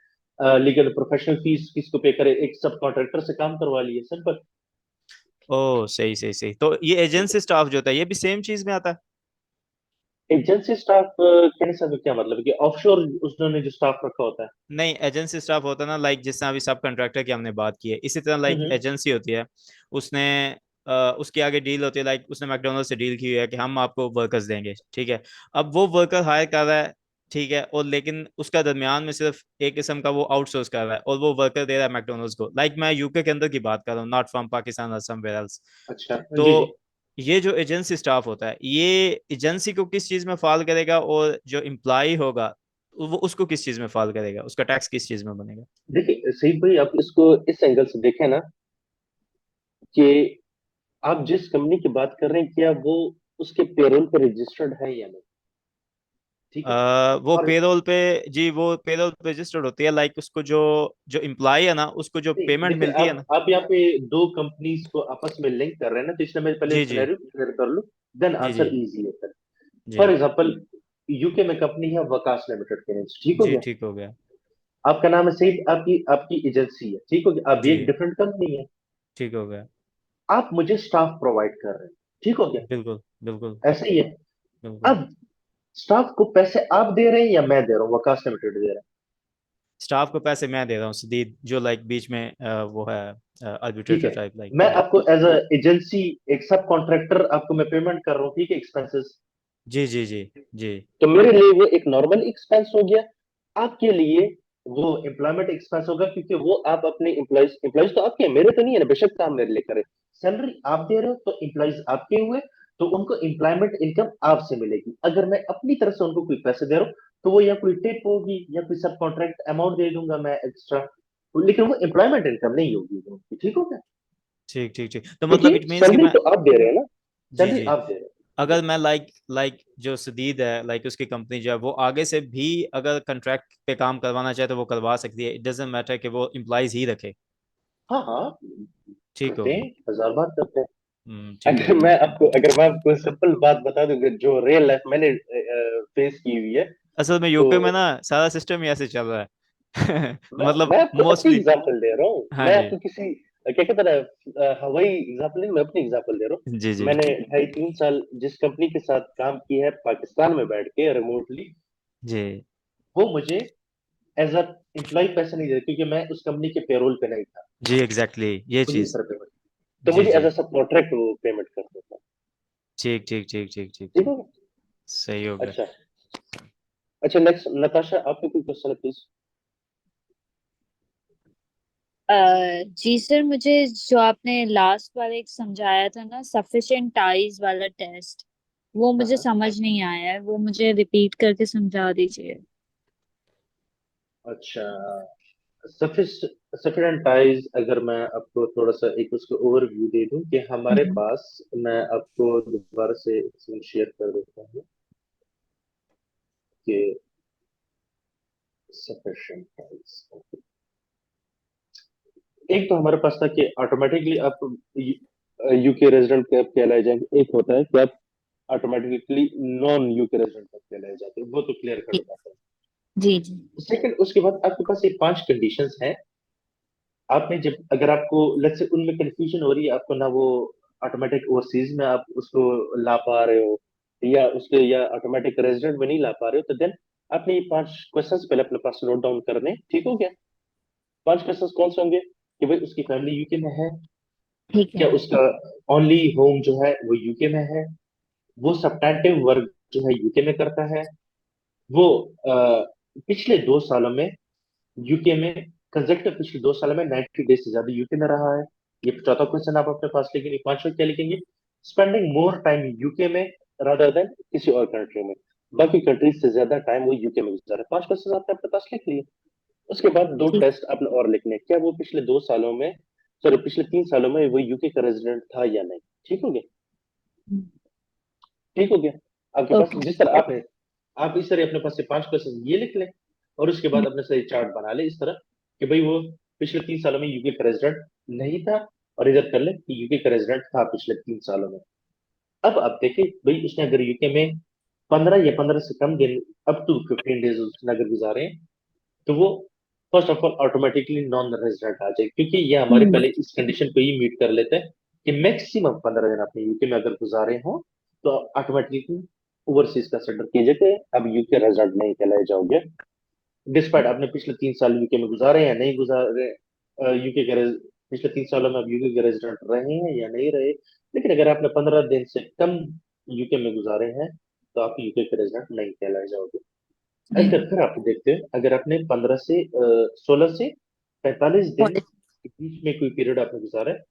लीगल प्रोफेशनल फीस किसको पे करे, एक सब कॉन्ट्रैक्टर से काम करवा लिए, सिंपल। ओह, सही सही सही। तो ये एजेंसी स्टाफ जो होता है, ये भी सेम चीज में आता है? एजेंसी स्टाफ कहने से हमें क्या मतलब है कि ऑफशोर उन्होंने जो स्टाफ रखा होता है? नहीं, एजेंसी स्टाफ होता है ना, लाइक जिस तरह अभी सब कॉन्ट्रैक्टर की हमने बात की है, इसी तरह लाइक हम्म। एजेंसी होती है। उसने उसके आगे डील होती है, लाइक उसने मैकडोनल्ड से डील की हुई है कि हम आपको वर्कर्स देंगे, ठीक है। अब वो वर्कर हायर कर रहा है, ठीक है, और लेकिन उसका दरमियान में सिर्फ एक किस्म का वो आउटसोर्स कर रहा है, और वो वर्कर दे रहा है मैकडोनल्ड्स को। लाइक मैं यूके के अंदर की बात कर रहा हूँ, नॉट फ्रॉम पाकिस्तान और समवेयर एल्स। अच्छा, तो जी जी। ये जो एजेंसी स्टाफ होता है, ये एजेंसी को किस चीज में फॉल करेगा, और जो एम्प्लॉय होगा वो उसको किस चीज में फॉल करेगा, उसका टैक्स किस चीज में बनेगा? देखिए सही भाई, आप इसको इस एंगल से देखें ना, कि आप जिस कंपनी की बात कर रहे हैं, क्या वो उसके पेरोल पर रजिस्टर्ड है या नहीं? ठीक है। वो और पेरोल पे, जी वो पेरोल पे रजिस्टर्ड होती है, लाइक उसको जो जो एम्प्लॉय है ना, उसको जो नहीं, पेमेंट देखिए, मिलती है ना। आप यहाँ पे दो कंपनीज को आपस में लिंक कर रहे हैं ना, तो इसलिए मैं पहले जी जी सिनेरियो क्लियर कर लूं, देन जी जी आंसर इजी है फिर। जी फॉर एग्जांपल, यूके में कंपनी है वकास लिमिटेड के नाम से। ठीक हो जी, गया। ठीक हो गया। आपका नाम है सही, आपकी आपकी एजेंसी है। ठीक हो गया, अब ये जी एक डिफरेंट कंपनी है। ठीक हो गया। आप मुझे स्टाफ प्रोवाइड कर रहे हैं, ठीक हो गया, बिल्कुल बिल्कुल ऐसे ही है। बिल्कुल। अब स्टाफ को पैसे आप दे रहे हैं या मैं दे रहा हूँ, वकास लिमिटेड दे रहा है? स्टाफ को पैसे मैं दे रहा हूँ सदीद, जो लाइक बीच में वो है ठीक आर्बिट्रेटर है, टाइप लाइक मैं या। आपको एज अ एजेंसी, एक सब कॉन्ट्रैक्टर आपको मैं पेमेंट कर रहा हूँ, ठीक है, एक्सपेंसेस। जी जी जी जी। तो मेरे लिए वो एक नॉर्मल एक्सपेंस हो गया, आपके लिए वो एम्प्लॉयमेंट एक्सपेंस होगा, क्योंकि वो आप अपने एम्प्लॉयज, एम्प्लॉयज तो आपके हैं, मेरे तो नहीं है ना, बेशक काम मेरे लिए करे, सैलरी आप दे रहे हो तो एम्प्लॉयज आपके हुए, तो उनको एम्प्लॉयमेंट इनकम आपसे मिलेगी। अगर मैं अपनी तरफ से उनको कोई पैसे दे रहा हूँ, तो वो या कोई टिप होगी या कोई सब कॉन्ट्रैक्ट अमाउंट दे दूंगा मैं एक्स्ट्रा, लेकिन वो एम्प्लॉयमेंट इनकम नहीं होगी उनकी, ठीक हो गया? ठीक ठीक ठीक, तो मतलब क्योंकि इट मीन्स कि सैलरी मैं। तो आप दे रहे हैं ना, जी सैलरी जी। आप दे रहे हैं, ठीक है? अगर मैं लाइक लाइक जो सदीद है, लाइक उसकी कंपनी जो है वो आगे से भी अगर कंट्रैक्ट पे काम करवाना चाहे तो वो करवा सकती है, इट डजेंट मैटर कि वो एम्प्लॉयज ही रखे। हाँ हाँ, ठीक हो करते गया। हैं, हजार बार करते हैं। ठीक हो गया। अगर मैं आपको सिंपल बात बता दूं कि जो रियल लाइफ मैंने फेस की हुई है, असल में तो यूके में ना सारा सिस्टम ही ऐसे चल रहा है मैं मतलब आपको अपनी मोस्टली। एग्जांपल दे रहा हूँ, हाँ मैं जी। आपको किसी क्या कहते हैं हवाई एग्जांपल नहीं, मैं अपनी एग्जांपल दे रहा जी हूँ। जी मैंने 2.5-3 साल जिस कंपनी के साथ काम किया है पाकिस्तान में बैठ के रिमोटली, जी वो मुझे एज अ एम्प्लॉय पैसे नहीं दे रहे, क्योंकि मैं उस कंपनी के पेरोल पे नहीं था, जी एग्जैक्टली ये मुझे इस चीज। तरह पेमेंट, तो जी मुझे एज जी। अ सब कॉन्ट्रैक्ट वो पेमेंट करते था, ठीक ठीक ठीक ठीक ठीक ठीक ठीक। है? सही हो गया। अच्छा, अच्छा, नेक्स्ट नताशा, आपको कोई क्वेश्चन है प्लीज? जी सर, मुझे जो आपने लास्ट वाला एक समझाया था ना, सफिशिएंट टाइज वाला टेस्ट, वो हाँ मुझे हाँ, समझ नहीं आया है, वो मुझे रिपीट करके समझा दीजिए। अच्छा, सफिशिएंट टाइज, अगर मैं आपको थोड़ा सा एक उसका ओवरव्यू दे दूं कि हमारे हम्म। पास, मैं आपको दोबारा से शेयर कर देता हूँ कि सफिशिएंट टाइज, एक तो हमारे पास था कि ऑटोमेटिकली आप यूके रेजिडेंट कब कहलाए जाएंगे, एक होता है कि आप ऑटोमेटिकली नॉन यूके रेजिडेंट कब कहलाए जाते हैं, वो तो क्लियर कर जी देता है। जी जी। सेकंड, उसके बाद आपके पास ये 5 कंडीशंस हैं, आपने जब, अगर आपको लेट्स से उनमें कंफ्यूजन हो रही है आपको ना, वो ऑटोमेटिक ओवरसीज में आप उसको ला पा रहे हो, या उसके या ऑटोमेटिक रेजिडेंट में नहीं ला पा रहे हो, तो देन आपने ये 5 क्वेश्चंस पहले अपने पास नोट डाउन करने, ठीक हो गया? 5 क्वेश्चंस कौन से होंगे? कि भाई उसकी फैमिली यूके में है, ठीक क्या है। उसका ओनली होम जो है वो यूके में है, वो सब्सटैंटिव वर्क जो है यूके में करता है, वो पिछले 2 सालों में यूके में, कंजेक्टिव पिछले 2 सालों में 90 डेज से ज्यादा यूके में रहा है। ये चौथा क्वेश्चन आप अपने पास लिखेंगे। पांचवा क्या लिखेंगे? स्पेंडिंग मोर टाइम यूके में रादर देन किसी और कंट्री में, बाकी कंट्रीज से ज्यादा टाइम वो यूके में गुजारा है। 5 क्वेश्चन आपने अपने पास लिख लिए। उसके बाद दो ठीक। टेस्ट आपने और लिखने, क्या वो पिछले 2 सालों में, सॉरी पिछले 3 सालों में वो यूके का रेजिडेंट था या नहीं, ठीक हो गया? ठीक हो गया? आपके पास ओके। जिस तरह आप है, आप इस तरह अपने पास से 5 क्वेश्चन ये लिख लें, और उसके बाद अपने से चार्ट बना ले इस तरह कि भाई वो पिछले 3 सालों में यूके का रेजिडेंट नहीं था, और इधर कर ले कि यूके का रेजिडेंट था पिछले 3 सालों में। अब आप देखें भाई उसने अगर यूके में 15 या 15 से कम दिन, अप टू 15 डेज उसने अगर गुजारे, तो वो first of all automatically non resident आ जाए, क्योंकि ये हमारे हम्म। पहले इस कंडीशन को ही मीट कर लेते हैं कि मैक्सिमम 15 दिन अपने यूके में अगर गुजारे हो, तो ऑटोमेटिकली ओवरसीज कंसिडर कीजिए कि अब यूके रेजिडेंट नहीं कहलाए जाओगे, डिस्पाइट आपने पिछले 3 साल यूके में गुजारे या नहीं गुजारे, यूके के पिछले 3 सालों में आप यूके के रेजिडेंट रहे हैं या नहीं रहे। लेकिन अगर आपने 15 दिन से कम यूके में गुजारे हैं, तो आप यूके के रेजिडेंट नहीं कहलाए जाओगे। अगर फिर आप देखते हैं, अगर आपने 16 से 45 दिन पॉलिसी। के बीच में कोई पीरियड आपने गुजारा है,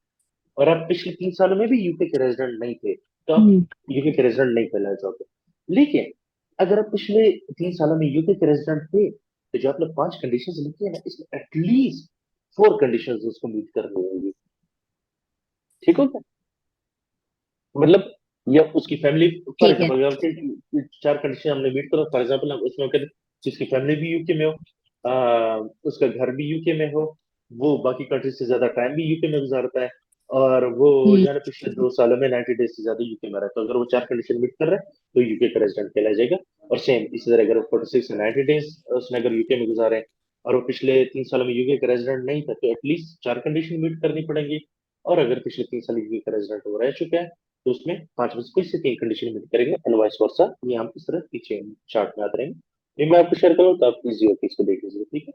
और आप पिछले 3 सालों में भी यूके के रेजिडेंट नहीं थे, तो आप हम्म। यूके के रेजिडेंट नहीं कहलाए जाओगे। लेकिन अगर आप पिछले 3 सालों में यूके के रेजिडेंट थे, तो जो आपने 5 कंडीशंस लिखी है ना, इसमें एटलीस्ट 4 कंडीशंस उसको मीट करनी होंगी, ठीक हो? मतलब, या उसकी फैमिली, फॉर ठीक है। एग्जाम्पल अगर 4 कंडीशन हमने मीट करो, फॉर एग्जाम्पल हम उसमें कहते हैं कि उसकी फैमिली भी यूके में हो, उसका घर भी यूके में हो, वो बाकी कंट्रीज से ज्यादा टाइम भी यूके में गुजारता है, और वो हम्म। जो है ना पिछले 2 सालों में 90 डेज से ज्यादा यूके में रहा है, तो अगर वो 4 कंडीशन मीट कर रहा है, तो यूके का रेजिडेंट कहलाया जाएगा। और सेम इसी तरह अगर 46 से 90 डेज उसने अगर यूके में गुजारे, और वो पिछले 3 सालों में यूके का रेजिडेंट नहीं था, तो एटलीस्ट 4 कंडीशन मीट करनी पड़ेंगी। और अगर पिछले 3 साल यूके का रेजिडेंट हो रह चुका है तो उसमें 5 में से कोई से 3 कंडीशन मीट करेंगे, एंड वाइस वर्सा। ये हम इस तरह पीछे चार्ट में आते रहेंगे। ये मैं आपको शेयर करूँ तो आप इजी होकर इसको देख लीजिए, ठीक है।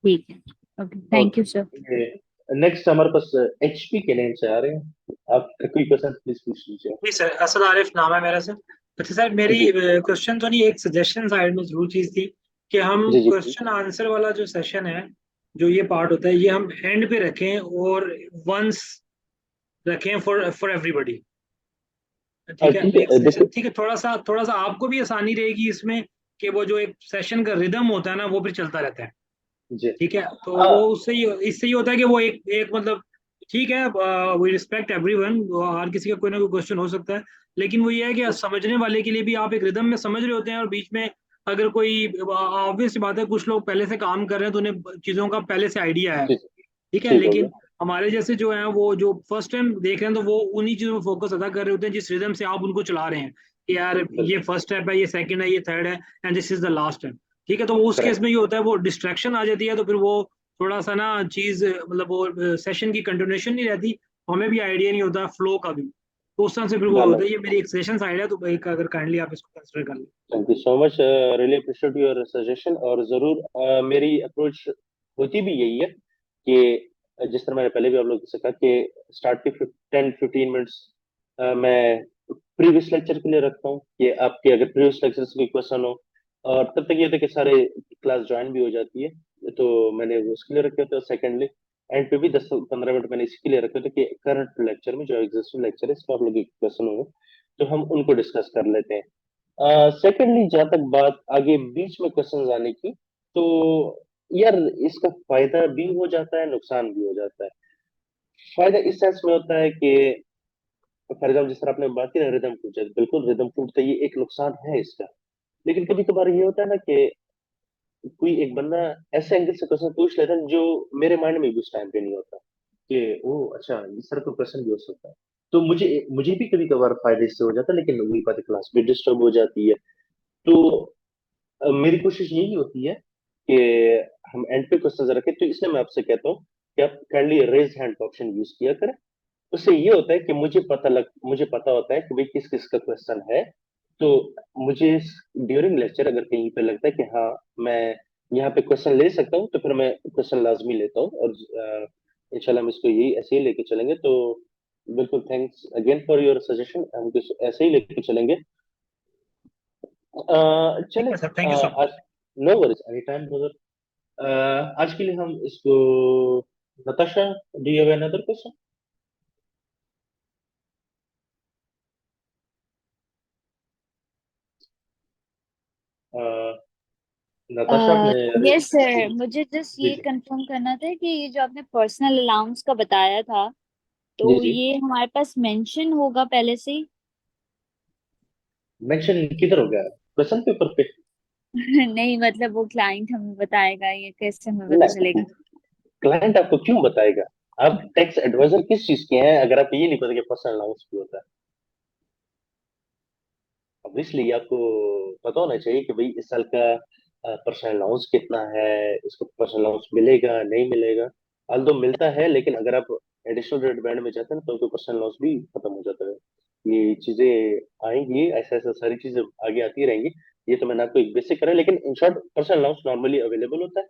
ठीक है, okay, thank you sir. Okay, next हमारे पास एचपी के नेम से आ रहे हैं। आप कोई क्वेश्चन प्लीज पूछ लीजिए। जी सर, असद आरिफ नाम है मेरा सर। अच्छा सर, मेरी जी क्वेश्चन तो नहीं, एक सजेशन साइड में जरूर चीज थी कि हम जी जी please। क्वेश्चन आंसर वाला जो सेशन है, जो ये पार्ट होता है, ये हम एंड पे रखें और वंस रखें फॉर फॉर एवरीबॉडी। ठीक है, ठीक एक है, सेशन, देखो। ठीक है, थोड़ा सा आपको भी आसानी रहेगी इसमें कि वो जो एक सेशन का रिदम होता है ना, वो फिर चलता रहता है। जी ठीक है, तो आ, वो उससे इससे ये होता है कि वो एक एक मतलब, ठीक है, वी रिस्पेक्ट एवरीवन, हर किसी का कोई ना कोई क्वेश्चन हो सकता है, लेकिन वो ये है कि समझने वाले के लिए भी आप एक रिदम में समझ रहे होते हैं, और बीच में अगर कोई, ऑब्वियस बात है, कुछ लोग पहले से काम कर रहे हैं तो उन्हें चीज़ों का पहले से आइडिया है। जी ठीक है, ठीक हो गया। लेकिन हमारे जैसे जो है, वो जो फर्स्ट टाइम देख रहे हैं, तो वो उन्हीं चीज़ों में फोकस अदा कर रहे होते हैं जिस रिदम से आप उनको चला रहे हैं, कि यार ये बिल्कुल फर्स्ट स्टेप है, ये सेकंड है, ये थर्ड है, and this is the last step. ठीक है, तो उस केस करेक्ट। में ये होता है, वो डिस्ट्रैक्शन आ जाती है, तो फिर वो थोड़ा सा ना चीज, मतलब वो सेशन की कंटिन्यूएशन नहीं रहती, हमें भी आइडिया नहीं होता फ्लो का भी, तो उस तरह से फिर वो ना ना, होता है। ये मेरी एक सेशन साइड है, तो एक अगर काइंडली आप इसको कंसिडर कर लें। Thank you so much, really appreciate your suggestion. और जरूर मेरी अप्रोच होती भी यही है कि जिस तरह मैंने पहले भी आप लोगों से कहा कि स्टार्ट के 10-15 मिनट्स मैं प्रीवियस लेक्चर के लिए रखता हूँ कि आपके अगर प्रीवियस लेक्चर से कोई क्वेश्चन हो, और तब तक ये होता है कि सारे क्लास ज्वाइन भी हो जाती है, तो मैंने वो उसके लिए रखे होते हैं। सेकेंडली एंड पे भी 10-15 मिनट मैंने इसके लिए रखे होते हैं कि करंट लेक्चर में जो एग्जिस्टिंग लेक्चर है इसमें आप लोग क्वेश्चन होंगे तो हम उनको डिस्कस कर लेते हैं। सेकेंडली जहां तक बात आगे बीच में क्वेश्चंस आने की, तो यार इसका फायदा भी हो जाता है, नुकसान भी हो जाता है। फायदा इस सेंस में होता है कि फॉर एग्जाम्पल जिस तरह आपने बात की ना रिदम टूट जाए, बिल्कुल रिदम टूटता है, ये एक नुकसान है इसका। लेकिन कभी कभार ये होता है ना कि कोई एक बंदा ऐसे एंगल से क्वेश्चन पूछ लेता है जो मेरे माइंड में भी उस टाइम पे नहीं होता कि ओ अच्छा इस तरह का क्वेश्चन भी हो सकता है। तो मुझे मुझे भी कभी कभार फायदा इससे हो जाता है, लेकिन वही बात है, क्लास भी डिस्टर्ब हो जाती है। तो मेरी कोशिश यही होती है कि हम एंड पे क्वेश्चन रखें, तो इसलिए मैं आपसे कहता हूँ कि आप काइंडली रेज हैंड का ऑप्शन यूज किया करें। उससे ये होता है कि मुझे पता होता है कि भाई किस किस का क्वेश्चन है। तो मुझे ड्यूरिंग लेक्चर अगर कहीं पे लगता है कि हाँ मैं यहाँ पे क्वेश्चन ले सकता हूँ, तो फिर मैं क्वेश्चन लाजमी लेता हूँ, और इंशाल्लाह हम इसको यही ऐसे ही लेके चलेंगे। तो बिल्कुल thanks again for your suggestion, हम ऐसे ही लेके चलेंगे। ठीक चले है सर, थैंक यू सो आज, much. No worries any time brother. आज के लिए हम इसको, Natasha do you have another question? Natasha आपने यस जी सर, मुझे जस्ट जी ये कंफर्म करना था कि ये जो आपने पर्सनल अलाउंस का बताया था, जी तो जी। ये हमारे पास मेंशन होगा पहले से ही? मेंशन किधर हो गया क्वेश्चन पेपर पे? नहीं, मतलब वो क्लाइंट हमें बताएगा, ये कैसे हमें पता नहीं, चलेगा? क्लाइंट आपको क्यों बताएगा? आप टैक्स एडवाइजर किस चीज के हैं अगर आपको ये नहीं पता कि पर्सनल अलाउंस भी होता है? ऑब्वियसली आपको पता होना चाहिए कि भाई इस साल का पर्सनल अलाउंस कितना है, इसको पर्सनल अलाउंस मिलेगा नहीं मिलेगा। although मिलता है, लेकिन अगर आप एडिशनल रेट बैंड में जाते हैं ना, तो पर्सनल अलाउंस भी खत्म हो जाता है। ये चीजें आएंगी, ऐसा ऐसा सारी चीजें आगे आती रहेंगी। ये तो मैंने आपको एक बेसिक करा, लेकिन in short personal allowance normally available होता है।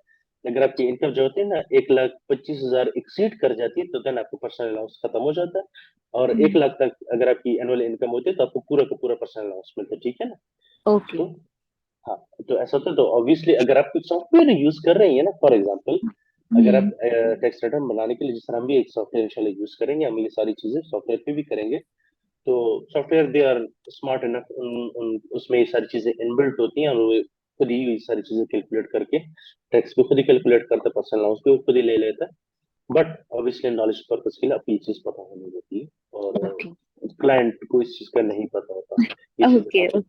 अगर आपकी इनकम जो होती है ना 1,25,000 एक्सीड कर जाती है, तो देन आपको पर्सनल अलाउंस खत्म हो जाता है। और 1 लाख तक अगर आपकी एनुअल इनकम होती है तो आपको पूरा का पूरा पर्सनल अलाउंस मिलता है, ठीक है ना। ओके। तो हाँ, तो ऐसा होता है। तो ऑब्वियसली अगर आप कुछ सॉफ्टवेयर यूज कर रही है ना, फॉर एग्जांपल अगर आप हम्म। टैक्स रिटर्न बनाने के लिए, जिस तरह हम भी एक सॉफ्टवेयर इंशाल्लाह यूज करेंगे, हम ये सारी चीजें सॉफ्टवेयर पे भी करेंगे। तो software they are smart enough, उसमें ये सारी चीजें इनबिल्ट होती हैं, और वो खुद ही ये सारी चीजें कैलकुलेट करके टैक्स भी खुद ही कैलकुलेट करता है, पर्सनल अलाउंस भी वो खुद ही ले लेता है। बट ऑब्वियसली नॉलेज पर्पज के लिए आपको ये चीज पता होनी होती है, और ओके। क्लाइंट को इस चीज का नहीं पता होता, ये चीज ओके। ध्यान रखिए।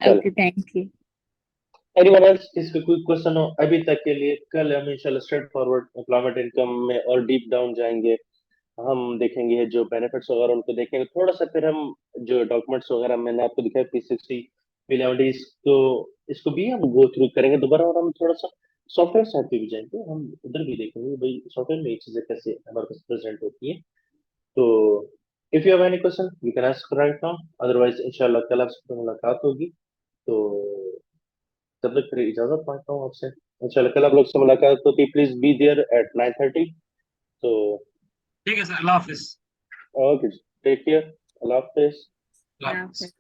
चलो, okay, thank you. Anyone else इसका कोई क्वेश्चन हो अभी तक के लिए? कल हम इंशाल्लाह स्ट्रेट फॉरवर्ड एम्प्लॉयमेंट इनकम में और डीप डाउन जाएंगे। हम देखेंगे जो बेनिफिट्स वगैरह उनको देखेंगे थोड़ा सा, फिर हम जो डॉक्यूमेंट्स वगैरह मैंने आपको दिखाया P60 P11, इसको इसको भी हम गो थ्रू करेंगे दोबारा, और हम थोड़ा सा सॉफ्टवेयर साइड पे भी जाएंगे, हम उधर भी देखेंगे भाई सॉफ्टवेयर में ये चीजें कैसे हमारे पास प्रेजेंट होती है। तो if you have any question you can ask right now, otherwise इंशाल्लाह कल आपसे मुलाकात होगी। तो तब तक फिर इजाजत मांगता हूँ आपसे, इंशाल्लाह कल आप लोग से मुलाकात होती। Please be there at 9:30। तो ठीक है सर, अल्लाह हाफिज। ओके, टेक केयर, अल्लाह हाफिज। अल्लाह हाफिज।